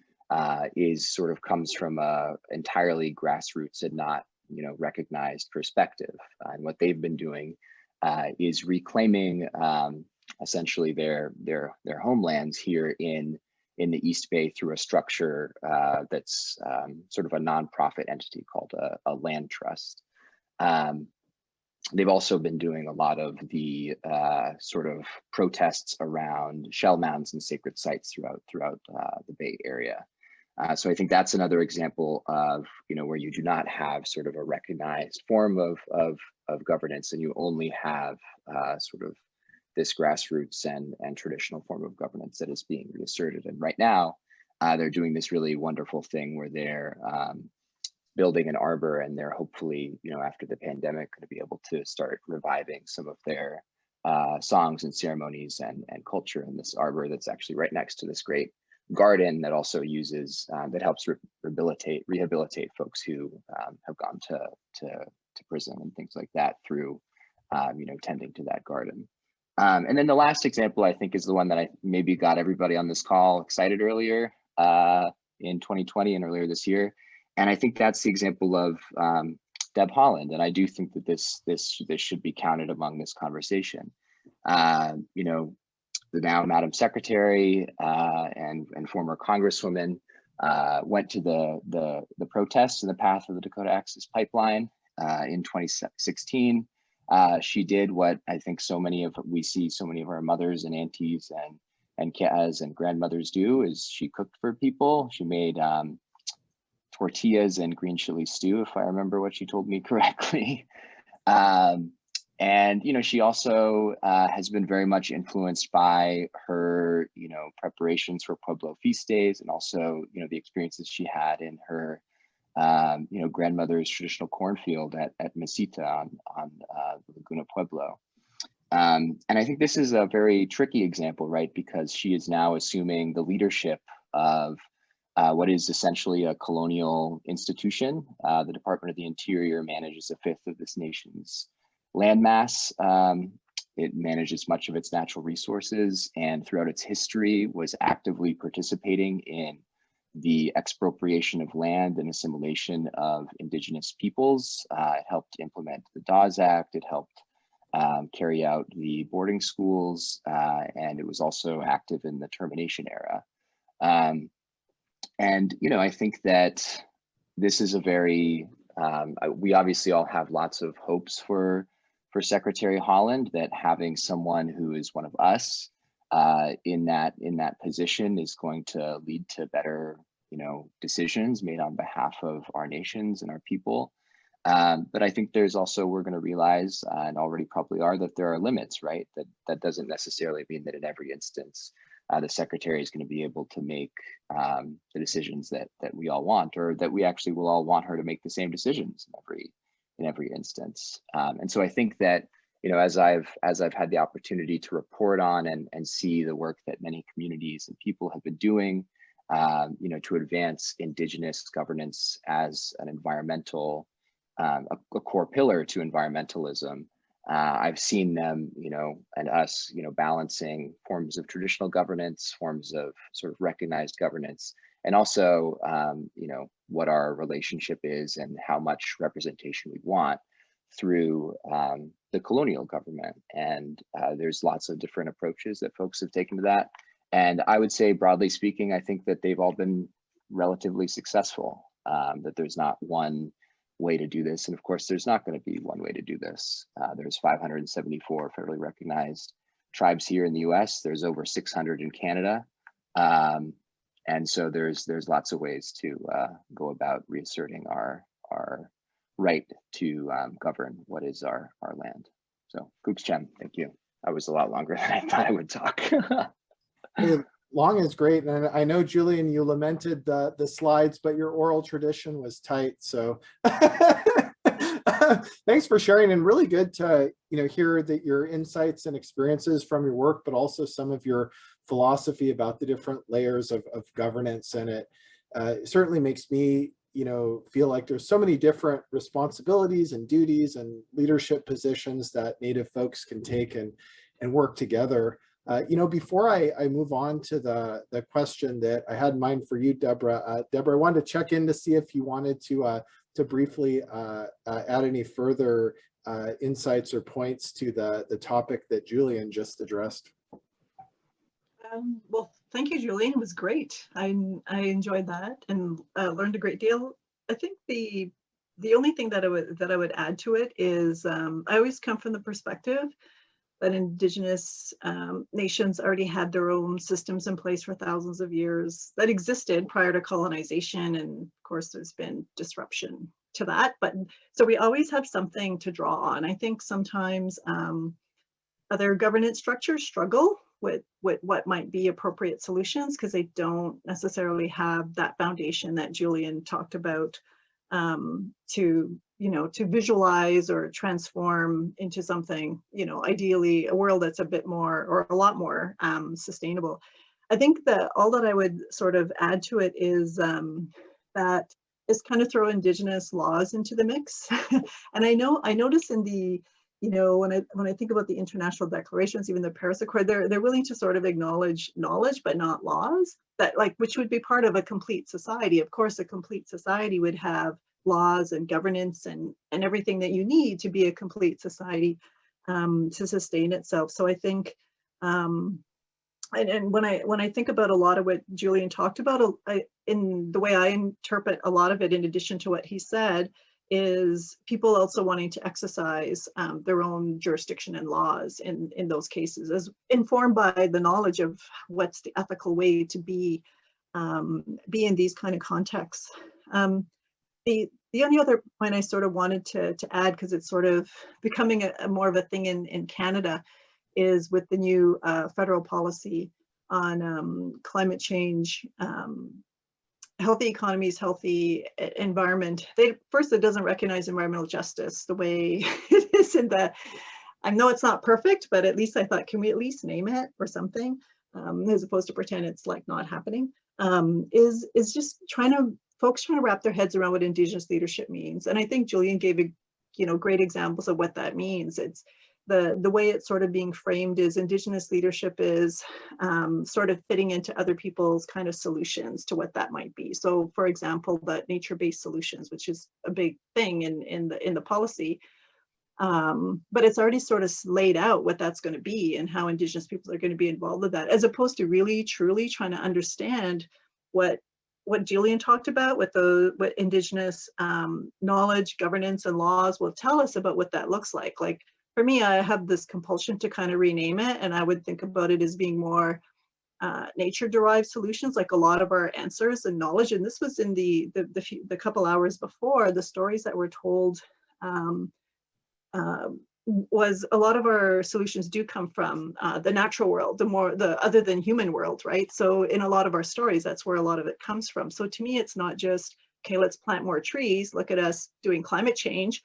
is sort of comes from a entirely grassroots and not, recognized perspective. And what they've been doing is reclaiming essentially their homelands here in the East Bay through a structure that's sort of a nonprofit entity called a land trust. They've also been doing a lot of the sort of protests around shell mounds and sacred sites throughout the Bay Area. So I think that's another example of, where you do not have sort of a recognized form of governance, and you only have sort of this grassroots and traditional form of governance that is being reasserted. And right now, they're doing this really wonderful thing where they're building an arbor, and they're hopefully, after the pandemic, going to be able to start reviving some of their songs and ceremonies and culture in this arbor that's actually right next to this great garden that also uses, that helps rehabilitate folks who have gone to prison and things like that through, tending to that garden. And then the last example, I think, is the one that I maybe got everybody on this call excited earlier in 2020 and earlier this year. And I think that's the example of Deb Haaland. And I do think that this should be counted among this conversation. The now Madam Secretary and former Congresswoman went to the protests in the path of the Dakota Access Pipeline in 2016. She did what I think we see so many of our mothers and aunties and Kias and grandmothers do, is she cooked for people. She made tortillas and green chili stew, if I remember what she told me correctly. And, she also has been very much influenced by her, preparations for Pueblo feast days, and also, the experiences she had in her, grandmother's traditional cornfield at Mesita on Laguna Pueblo. And I think this is a very tricky example, right? Because she is now assuming the leadership of what is essentially a colonial institution. The Department of the Interior manages a fifth of this nation's landmass. It manages much of its natural resources, and throughout its history was actively participating in the expropriation of land and assimilation of indigenous peoples. It helped implement the Dawes Act. It helped carry out the boarding schools, and it was also active in the termination era. And, I think that this is a very, we obviously all have lots of hopes for Secretary Haaland, that having someone who is one of us in that position is going to lead to better decisions made on behalf of our nations and our people. But I think there's also, we're going to realize, and already probably are, that there are limits, right? That doesn't necessarily mean that in every instance, the secretary is going to be able to make the decisions that we all want, or that we actually will all want her to make the same decisions in every instance. And so I think that, as I've had the opportunity to report on and see the work that many communities and people have been doing, to advance Indigenous governance as an environmental, a core pillar to environmentalism. I've seen them, and us, balancing forms of traditional governance, forms of sort of recognized governance, and also, what our relationship is and how much representation we want through the colonial government. And there's lots of different approaches that folks have taken to that. And I would say, broadly speaking, I think that they've all been relatively successful, that there's not one way to do this. And of course, there's not going to be one way to do this. There's 574 federally recognized tribes here in the US. There's over 600 in Canada. And so there's lots of ways to go about reasserting our right to govern what is our land. So Kukshem, thank you. I was a lot longer than I thought I would talk. Hey, long is great. And I know, Julian, you lamented the slides, but your oral tradition was tight. So thanks for sharing, and really good to hear that your insights and experiences from your work, but also some of your philosophy about the different layers of governance. And it certainly makes me feel like there's so many different responsibilities and duties and leadership positions that Native folks can take and work together. Before I move on to the question that I had in mind for you, Deborah, I wanted to check in to see if you wanted to briefly add any further insights or points to the topic that Julian just addressed. Well, thank you, Julian. It was great. I enjoyed that and learned a great deal. I think the only thing that I would add to it is I always come from the perspective that Indigenous nations already had their own systems in place for thousands of years that existed prior to colonization. And of course, there's been disruption to that. But so we always have something to draw on. I think sometimes other governance structures struggle with what might be appropriate solutions because they don't necessarily have that foundation that Julian talked about to visualize or transform into something, ideally a world that's a bit more or a lot more sustainable. I think that all that I would sort of add to it is that is kind of throw Indigenous laws into the mix. And I notice in the, when I think about the international declarations, even the Paris Accord, they're willing to sort of acknowledge knowledge, but not laws, that which would be part of a complete society. Of course, a complete society would have laws and governance and everything that you need to be a complete society to sustain itself. So I think, and when I think about a lot of what Julian talked about, in the way I interpret a lot of it, in addition to what he said, is people also wanting to exercise their own jurisdiction and laws in those cases, as informed by the knowledge of what's the ethical way to be in these kind of contexts. The only other point I sort of wanted to add, because it's sort of becoming a more of a thing in Canada, is with the new federal policy on climate change, healthy economies, healthy environment. First, it doesn't recognize environmental justice the way it is in the, I know it's not perfect, but at least I thought, can we at least name it or something, as opposed to pretend it's like not happening, is just folks trying to wrap their heads around what Indigenous leadership means. And I think Julian gave great examples of what that means. It's the way it's sort of being framed is Indigenous leadership is sort of fitting into other people's kind of solutions to what that might be. So for example, the nature-based solutions, which is a big thing in the policy, but it's already sort of laid out what that's going to be and how Indigenous people are going to be involved with that, as opposed to really truly trying to understand what Julian talked about, what Indigenous knowledge, governance, and laws will tell us about what that looks like. Like for me, I have this compulsion to kind of rename it, and I would think about it as being more nature-derived solutions, like a lot of our answers and knowledge. And this was in the couple hours before, the stories that were told was a lot of our solutions do come from the natural world, the other than human world, right? So in a lot of our stories, that's where a lot of it comes from. So to me, it's not just, okay, let's plant more trees, look at us doing climate change.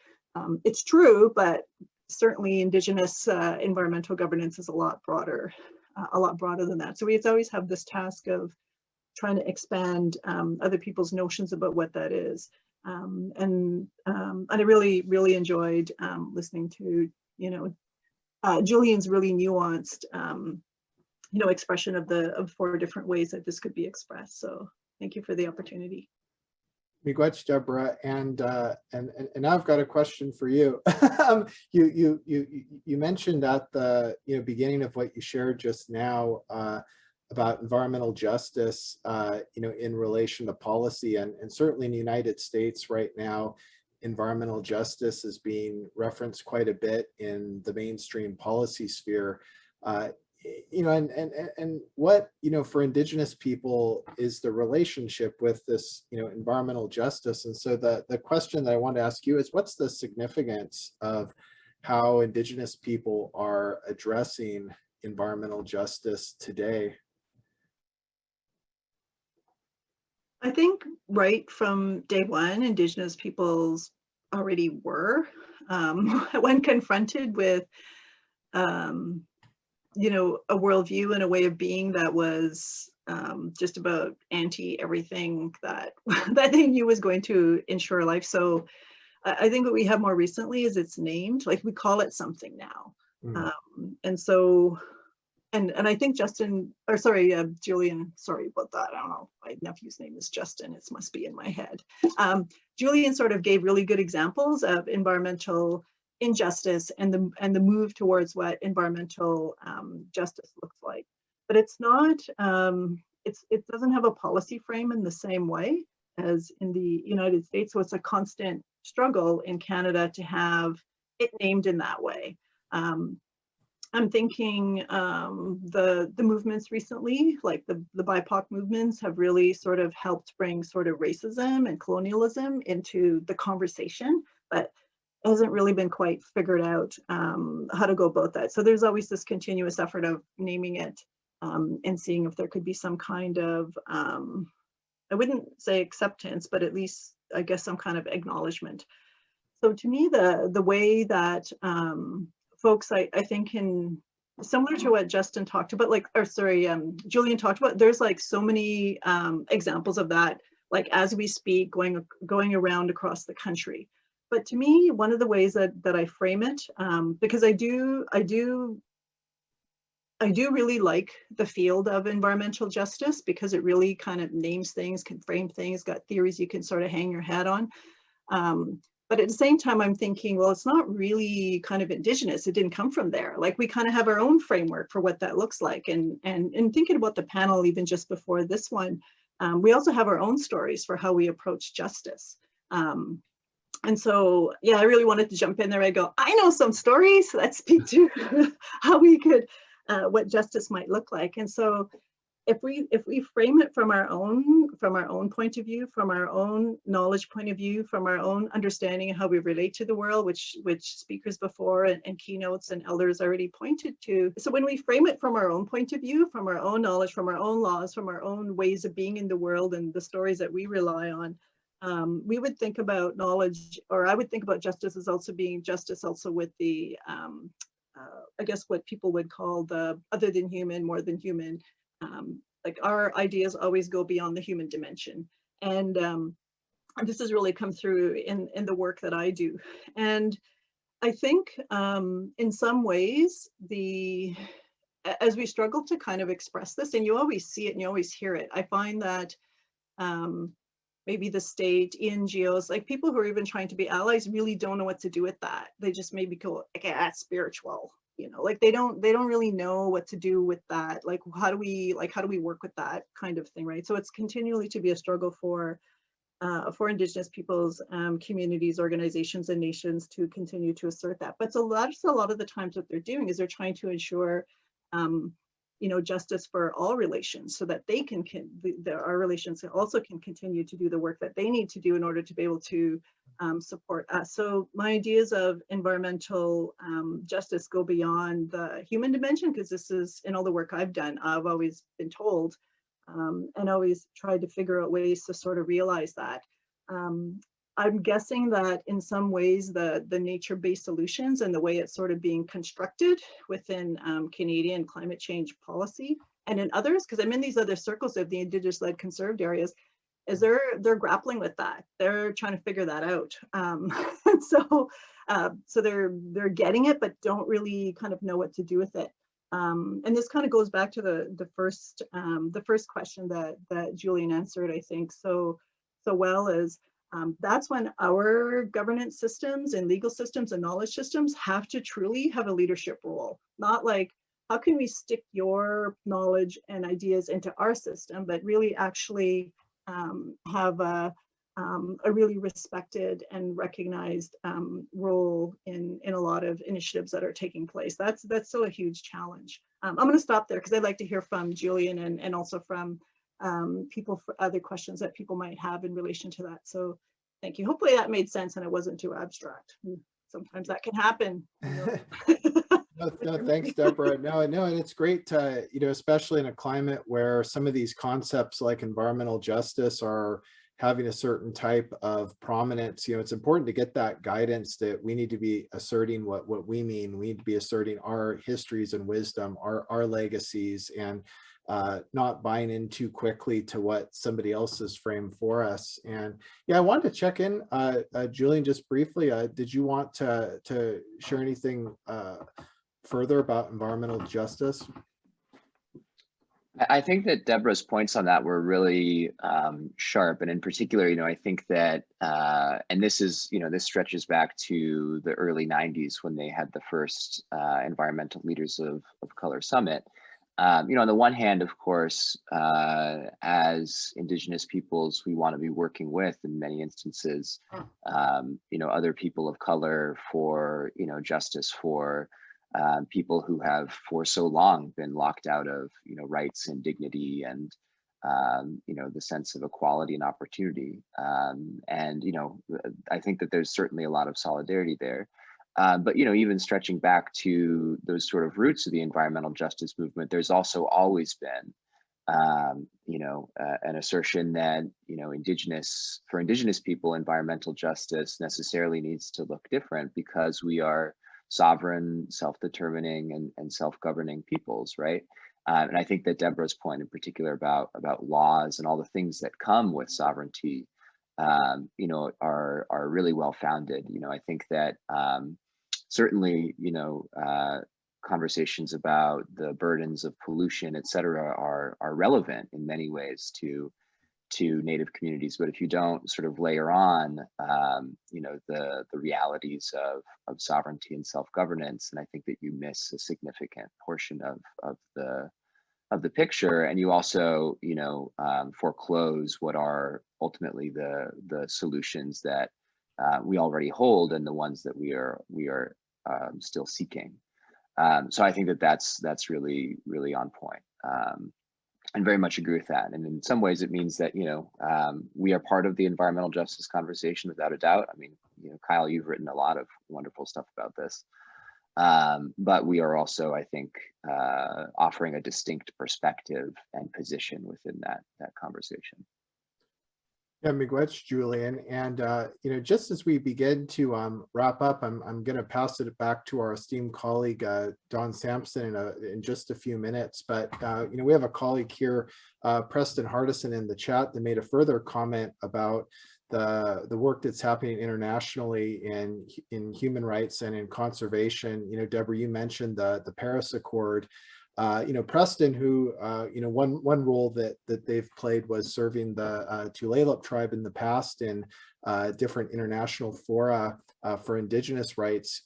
It's true, but certainly Indigenous environmental governance is a lot broader than that. So we always have this task of trying to expand other people's notions about what that is. And I really, really enjoyed listening to, Julian's really nuanced, expression of 4 different ways that this could be expressed. So thank you for the opportunity. Miigwech, Deborah, and now I've got a question for you. You mentioned at the beginning of what you shared just now about environmental justice, in relation to policy, and certainly in the United States right now, environmental justice is being referenced quite a bit in the mainstream policy sphere. And what, for Indigenous people is the relationship with this, environmental justice. And so the question that I want to ask you is, what's the significance of how Indigenous people are addressing environmental justice today? I think right from day one, Indigenous peoples already were, when confronted with, a worldview and a way of being that was just about anti everything that they knew was going to ensure life. So I think what we have more recently is it's named, like we call it something now. And so, and I think Julian, sorry about that. I don't know, my nephew's name is Justin, it must be in my head. Julian sort of gave really good examples of environmental injustice and the move towards what environmental justice looks like. But it's not, it doesn't have a policy frame in the same way as in the United States. So it's a constant struggle in Canada to have it named in that way. I'm thinking the movements recently, like the BIPOC movements, have really sort of helped bring sort of racism and colonialism into the conversation, but hasn't really been quite figured out how to go about that. So there's always this continuous effort of naming it and seeing if there could be some kind of, I wouldn't say acceptance, but at least I guess some kind of acknowledgement. So to me, the way that folks, I think similar to what Justin talked about, Julian talked about, there's like so many examples of that, like as we speak, going around across the country. But to me, one of the ways that I frame it, because I do really like the field of environmental justice, because it really kind of names things, can frame things, got theories you can sort of hang your hat on. But at the same time, I'm thinking, well, it's not really kind of Indigenous. It didn't come from there. Like we kind of have our own framework for what that looks like. And thinking about the panel, even just before this one, we also have our own stories for how we approach justice. And so, yeah, I really wanted to jump in there. I go, I know some stories that speak to how we could, what justice might look like. And so if we frame it from our own point of view, from our own knowledge point of view, from our own understanding of how we relate to the world, which speakers before and keynotes and elders already pointed to. So when we frame it from our own point of view, from our own knowledge, from our own laws, from our own ways of being in the world and the stories that we rely on, we would think about knowledge, or I would think about justice as also being justice also with the, I guess what people would call the other than human, more than human. Like our ideas always go beyond the human dimension. And this has really come through in the work that I do. And I think in some ways, as we struggle to kind of express this, and you always see it and you always hear it, I find that maybe the state, NGOs, like people who are even trying to be allies really don't know what to do with that. They just maybe go, okay, that's spiritual, like they don't really know what to do with that. Like, how do we work with that kind of thing, right? So it's continually to be a struggle for Indigenous peoples, communities, organizations, and nations to continue to assert that. But a lot of the times what they're doing is they're trying to ensure justice for all relations, so that they our relations also can continue to do the work that they need to do in order to be able to support us. So my ideas of environmental justice go beyond the human dimension, because this is, in all the work I've done, I've always been told and always tried to figure out ways to sort of realize that. I'm guessing that in some ways the nature-based solutions and the way it's sort of being constructed within Canadian climate change policy, and in others, because I'm in these other circles of the Indigenous-led conserved areas, is they're grappling with that. They're trying to figure that out. So they're getting it, but don't really kind of know what to do with it. And this kind of goes back to the first question that Julian answered, I think, so well, is that's when our governance systems and legal systems and knowledge systems have to truly have a leadership role. Not like, how can we stick your knowledge and ideas into our system, but really actually have a really respected and recognized role in a lot of initiatives that are taking place. That's still a huge challenge. I'm going to stop there because I'd like to hear from Julian and also from people for other questions that people might have in relation to that. So thank you. Hopefully that made sense and it wasn't too abstract. Sometimes that can happen. No, thanks, Deborah. No, and it's great to, especially in a climate where some of these concepts like environmental justice are having a certain type of prominence. It's important to get that guidance that we need to be asserting what we mean. We need to be asserting our histories and wisdom, our legacies, and not buying in too quickly to what somebody else has framed for us. And yeah, I wanted to check in, Julian, just briefly. Did you want to share anything further about environmental justice? I think that Deborah's points on that were really sharp, and in particular, I think that, and this is, this stretches back to the early '90s when they had the first Environmental Leaders of Color Summit. On the one hand, of course, as Indigenous peoples, we want to be working with, in many instances, other people of color for, justice for people who have for so long been locked out of, rights and dignity and, the sense of equality and opportunity. And, I think that there's certainly a lot of solidarity there. But, even stretching back to those sort of roots of the environmental justice movement, there's also always been, an assertion that, for Indigenous people, environmental justice necessarily needs to look different because we are sovereign, self-determining, and self-governing peoples, right? And I think that Deborah's point in particular about laws and all the things that come with sovereignty, are really well-founded. I think that certainly, conversations about the burdens of pollution, et cetera, are relevant in many ways to Native communities. But if you don't sort of layer on, the realities of sovereignty and self-governance, and I think that you miss a significant portion of the picture, and you also, foreclose what are ultimately the solutions that we already hold and the ones that we are still seeking. So I think that that's really, really on point. And very much agree with that. And in some ways, it means that, we are part of the environmental justice conversation without a doubt. I mean, Kyle, you've written a lot of wonderful stuff about this. But we are also, I think, offering a distinct perspective and position within that conversation. Yeah, miigwech, Julian. And, just as we begin to wrap up, I'm going to pass it back to our esteemed colleague, Don Sampson, in just a few minutes. But, we have a colleague here, Preston Hardison, in the chat that made a further comment about the work that's happening internationally in human rights and in conservation. Deborah, you mentioned the Paris Accord. Preston, who, one role that they've played was serving the Tulalip tribe in the past in different international fora for Indigenous rights.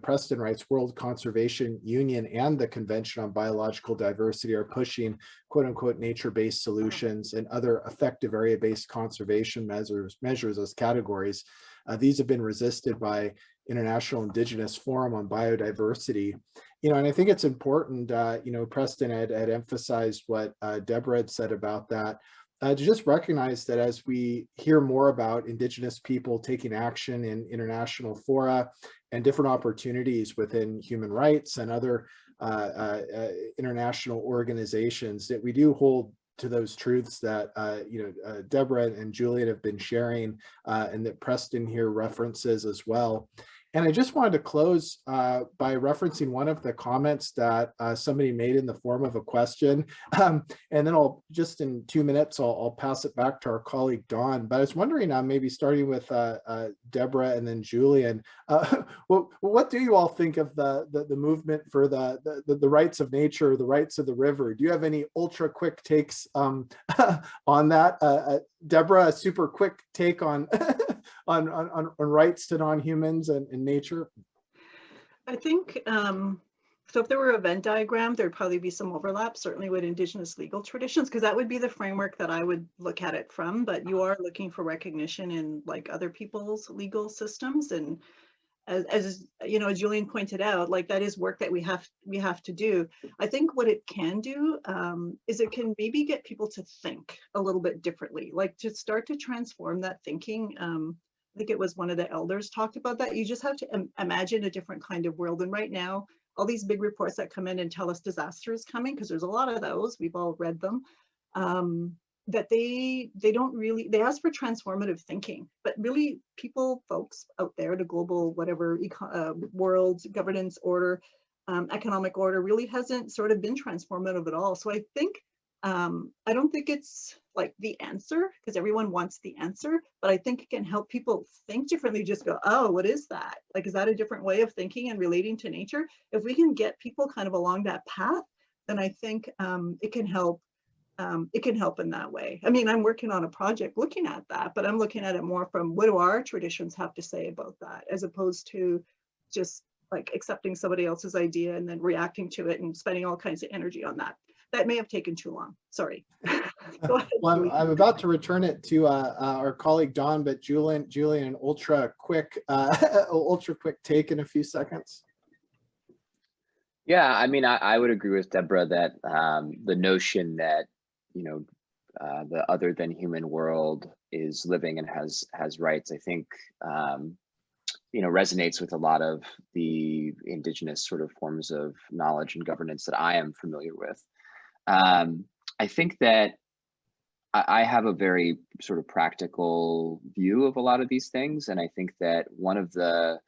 Preston writes, World Conservation Union and the Convention on Biological Diversity are pushing quote unquote nature-based solutions and other effective area-based conservation measures as categories. These have been resisted by International Indigenous Forum on Biodiversity. And I think it's important, Preston had emphasized what Deborah had said about that, to just recognize that as we hear more about Indigenous people taking action in international fora and different opportunities within human rights and other international organizations, that we do hold to those truths that Deborah and Julian have been sharing, and that Preston here references as well. And I just wanted to close by referencing one of the comments that somebody made in the form of a question. And then I'll just in 2 minutes, I'll pass it back to our colleague Dawn. But I was wondering, maybe starting with Deborah and then Julian, what do you all think of the movement for the rights of nature, the rights of the river? Do you have any ultra quick takes on that? Deborah, a super quick take on on rights to non-humans and nature? I think, so if there were a Venn diagram, there'd probably be some overlap, certainly with Indigenous legal traditions, because that would be the framework that I would look at it from. But you are looking for recognition in like other people's legal systems. And as Julian pointed out, like that is work that we have to do. I think what it can do is it can maybe get people to think a little bit differently, like to start to transform that thinking. I think it was one of the elders talked about that. You just have to imagine a different kind of world. And right now, all these big reports that come in and tell us disaster is coming, because there's a lot of those, we've all read them, that they don't really, they ask for transformative thinking, but really folks out there, the global, whatever world governance order, economic order really hasn't sort of been transformative at all. So I think, I don't think it's like the answer, because everyone wants the answer, but I think it can help people think differently. Just go, oh, what is that? Like, is that a different way of thinking and relating to nature? If we can get people kind of along that path, then I think it can help. It can help in that way. I mean, I'm working on a project looking at that, but I'm looking at it more from what do our traditions have to say about that, as opposed to just like accepting somebody else's idea and then reacting to it and spending all kinds of energy on that. That may have taken too long. Sorry. Go ahead, well, I'm about to return it to our colleague Dawn, but Julian, an ultra quick take in a few seconds. Yeah, I mean, I would agree with Deborah that the notion that the other than human world is living and has rights, I think resonates with a lot of the Indigenous sort of forms of knowledge and governance that I am familiar with. I think that I have a very sort of practical view of a lot of these things. And I think that one of the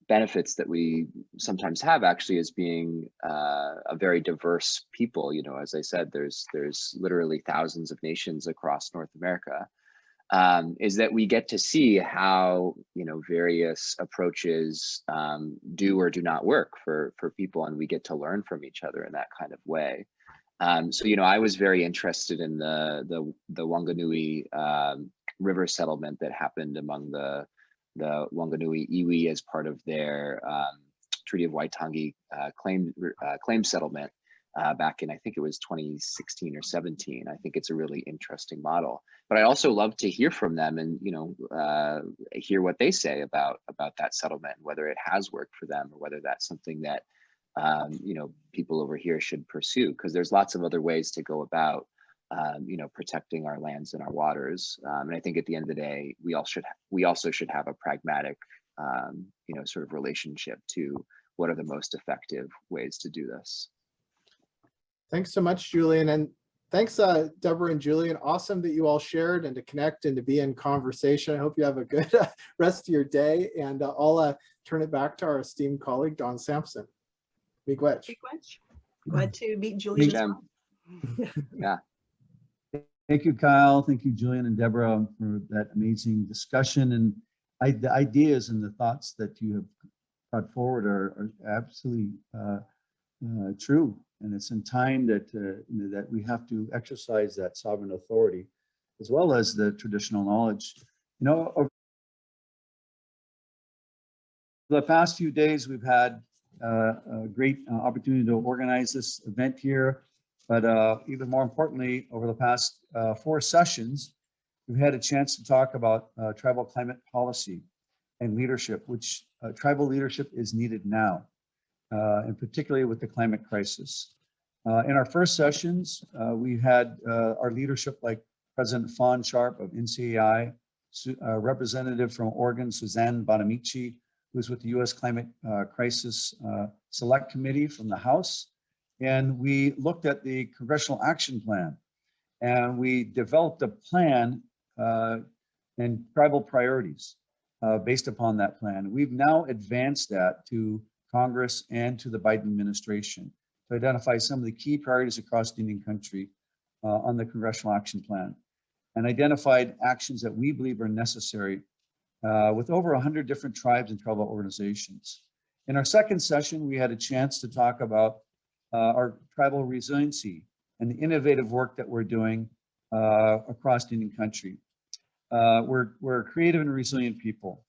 benefits that we sometimes have actually is being a very diverse people. As I said, there's literally thousands of nations across North America, is that we get to see how, various approaches do or do not work for people, and we get to learn from each other in that kind of way. So, I was very interested in the Wanganui river settlement that happened among the Wanganui iwi as part of their Treaty of Waitangi claim settlement back in, I think it was 2016 or 17. I think it's a really interesting model. But I also love to hear from them and hear what they say about that settlement, whether it has worked for them or whether that's something that people over here should pursue, because there's lots of other ways to go about protecting our lands and our waters. And I think at the end of the day, we also should have a pragmatic sort of relationship to what are the most effective ways to do this. Thanks so much, Julian. And thanks, Deborah and Julian. Awesome that you all shared and to connect and to be in conversation. I hope you have a good rest of your day. And I'll turn it back to our esteemed colleague, Dawn Sampson. Miigwech. Glad to meet Julian as well. Yeah. Thank you, Kyle. Thank you, Julian and Deborah, for that amazing discussion. And the ideas and the thoughts that you have brought forward are absolutely true. And it's in time that that we have to exercise that sovereign authority, as well as the traditional knowledge. Over the past few days, we've had a great opportunity to organize this event here. But even more importantly, over the past 4 sessions, we've had a chance to talk about tribal climate policy and leadership, which tribal leadership is needed now. and particularly with the climate crisis. In our first sessions, we had our leadership like President Fawn Sharp of NCAI, Representative from Oregon, Suzanne Bonamici, who's with the U.S. Climate Crisis Select Committee from the House. And we looked at the Congressional Action Plan, and we developed a plan and tribal priorities based upon that plan. We've now advanced that to Congress and to the Biden administration to identify some of the key priorities across the Indian country on the Congressional Action Plan, and identified actions that we believe are necessary with over 100 different tribes and tribal organizations. In our second session, we had a chance to talk about our tribal resiliency and the innovative work that we're doing across the Indian country. We're creative and resilient people,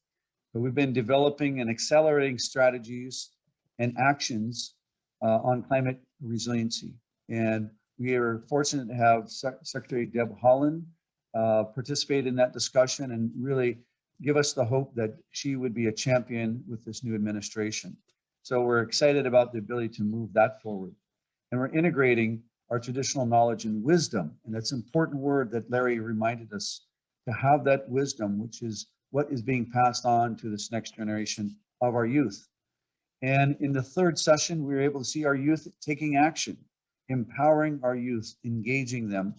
but we've been developing and accelerating strategies and actions on climate resiliency. And we are fortunate to have Secretary Deb Haaland participate in that discussion and really give us the hope that she would be a champion with this new administration. So we're excited about the ability to move that forward. And we're integrating our traditional knowledge and wisdom. And that's an important word that Larry reminded us, to have that wisdom, which is what is being passed on to this next generation of our youth. And in the third session, we were able to see our youth taking action, empowering our youth, engaging them,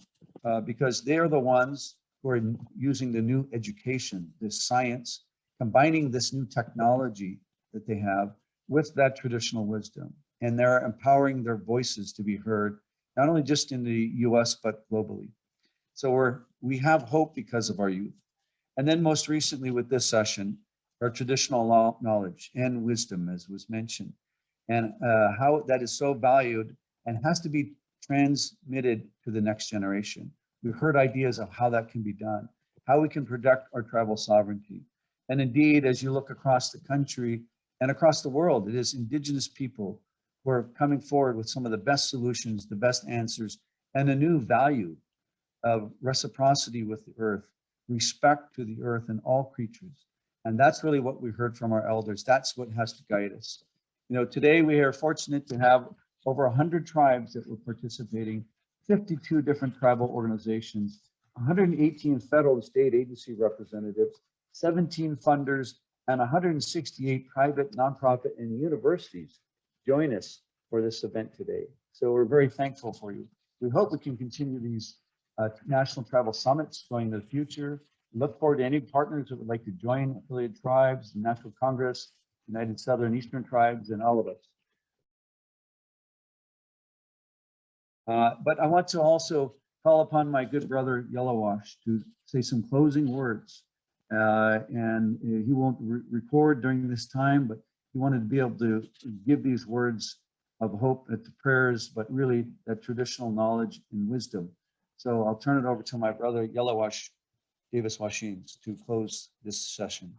because they are the ones who are using the new education, this science, combining this new technology that they have with that traditional wisdom. And they're empowering their voices to be heard, not only just in the US, but globally. So we have hope because of our youth. And then most recently with this session, our traditional knowledge and wisdom, as was mentioned, and how that is so valued and has to be transmitted to the next generation. We've heard ideas of how that can be done, how we can protect our tribal sovereignty. And indeed, as you look across the country and across the world, it is Indigenous people who are coming forward with some of the best solutions, the best answers, and a new value of reciprocity with the earth, respect to the earth and all creatures. And that's really what we heard from our elders. That's what has to guide us. You know, today we are fortunate to have over 100 tribes that were participating, 52 different tribal organizations, 118 federal and state agency representatives, 17 funders, and 168 private, nonprofit, and universities join us for this event today. So we're very thankful for you. We hope we can continue these national tribal summits going into the future. Look forward to any partners that would like to join affiliated tribes, the National Congress, United Southern Eastern Tribes, and all of us. But I want to also call upon my good brother Yellowwash to say some closing words. And he won't record during this time, but he wanted to be able to give these words of hope at the prayers, but really that traditional knowledge and wisdom. So I'll turn it over to my brother Yellowwash Davis Washings to close this session.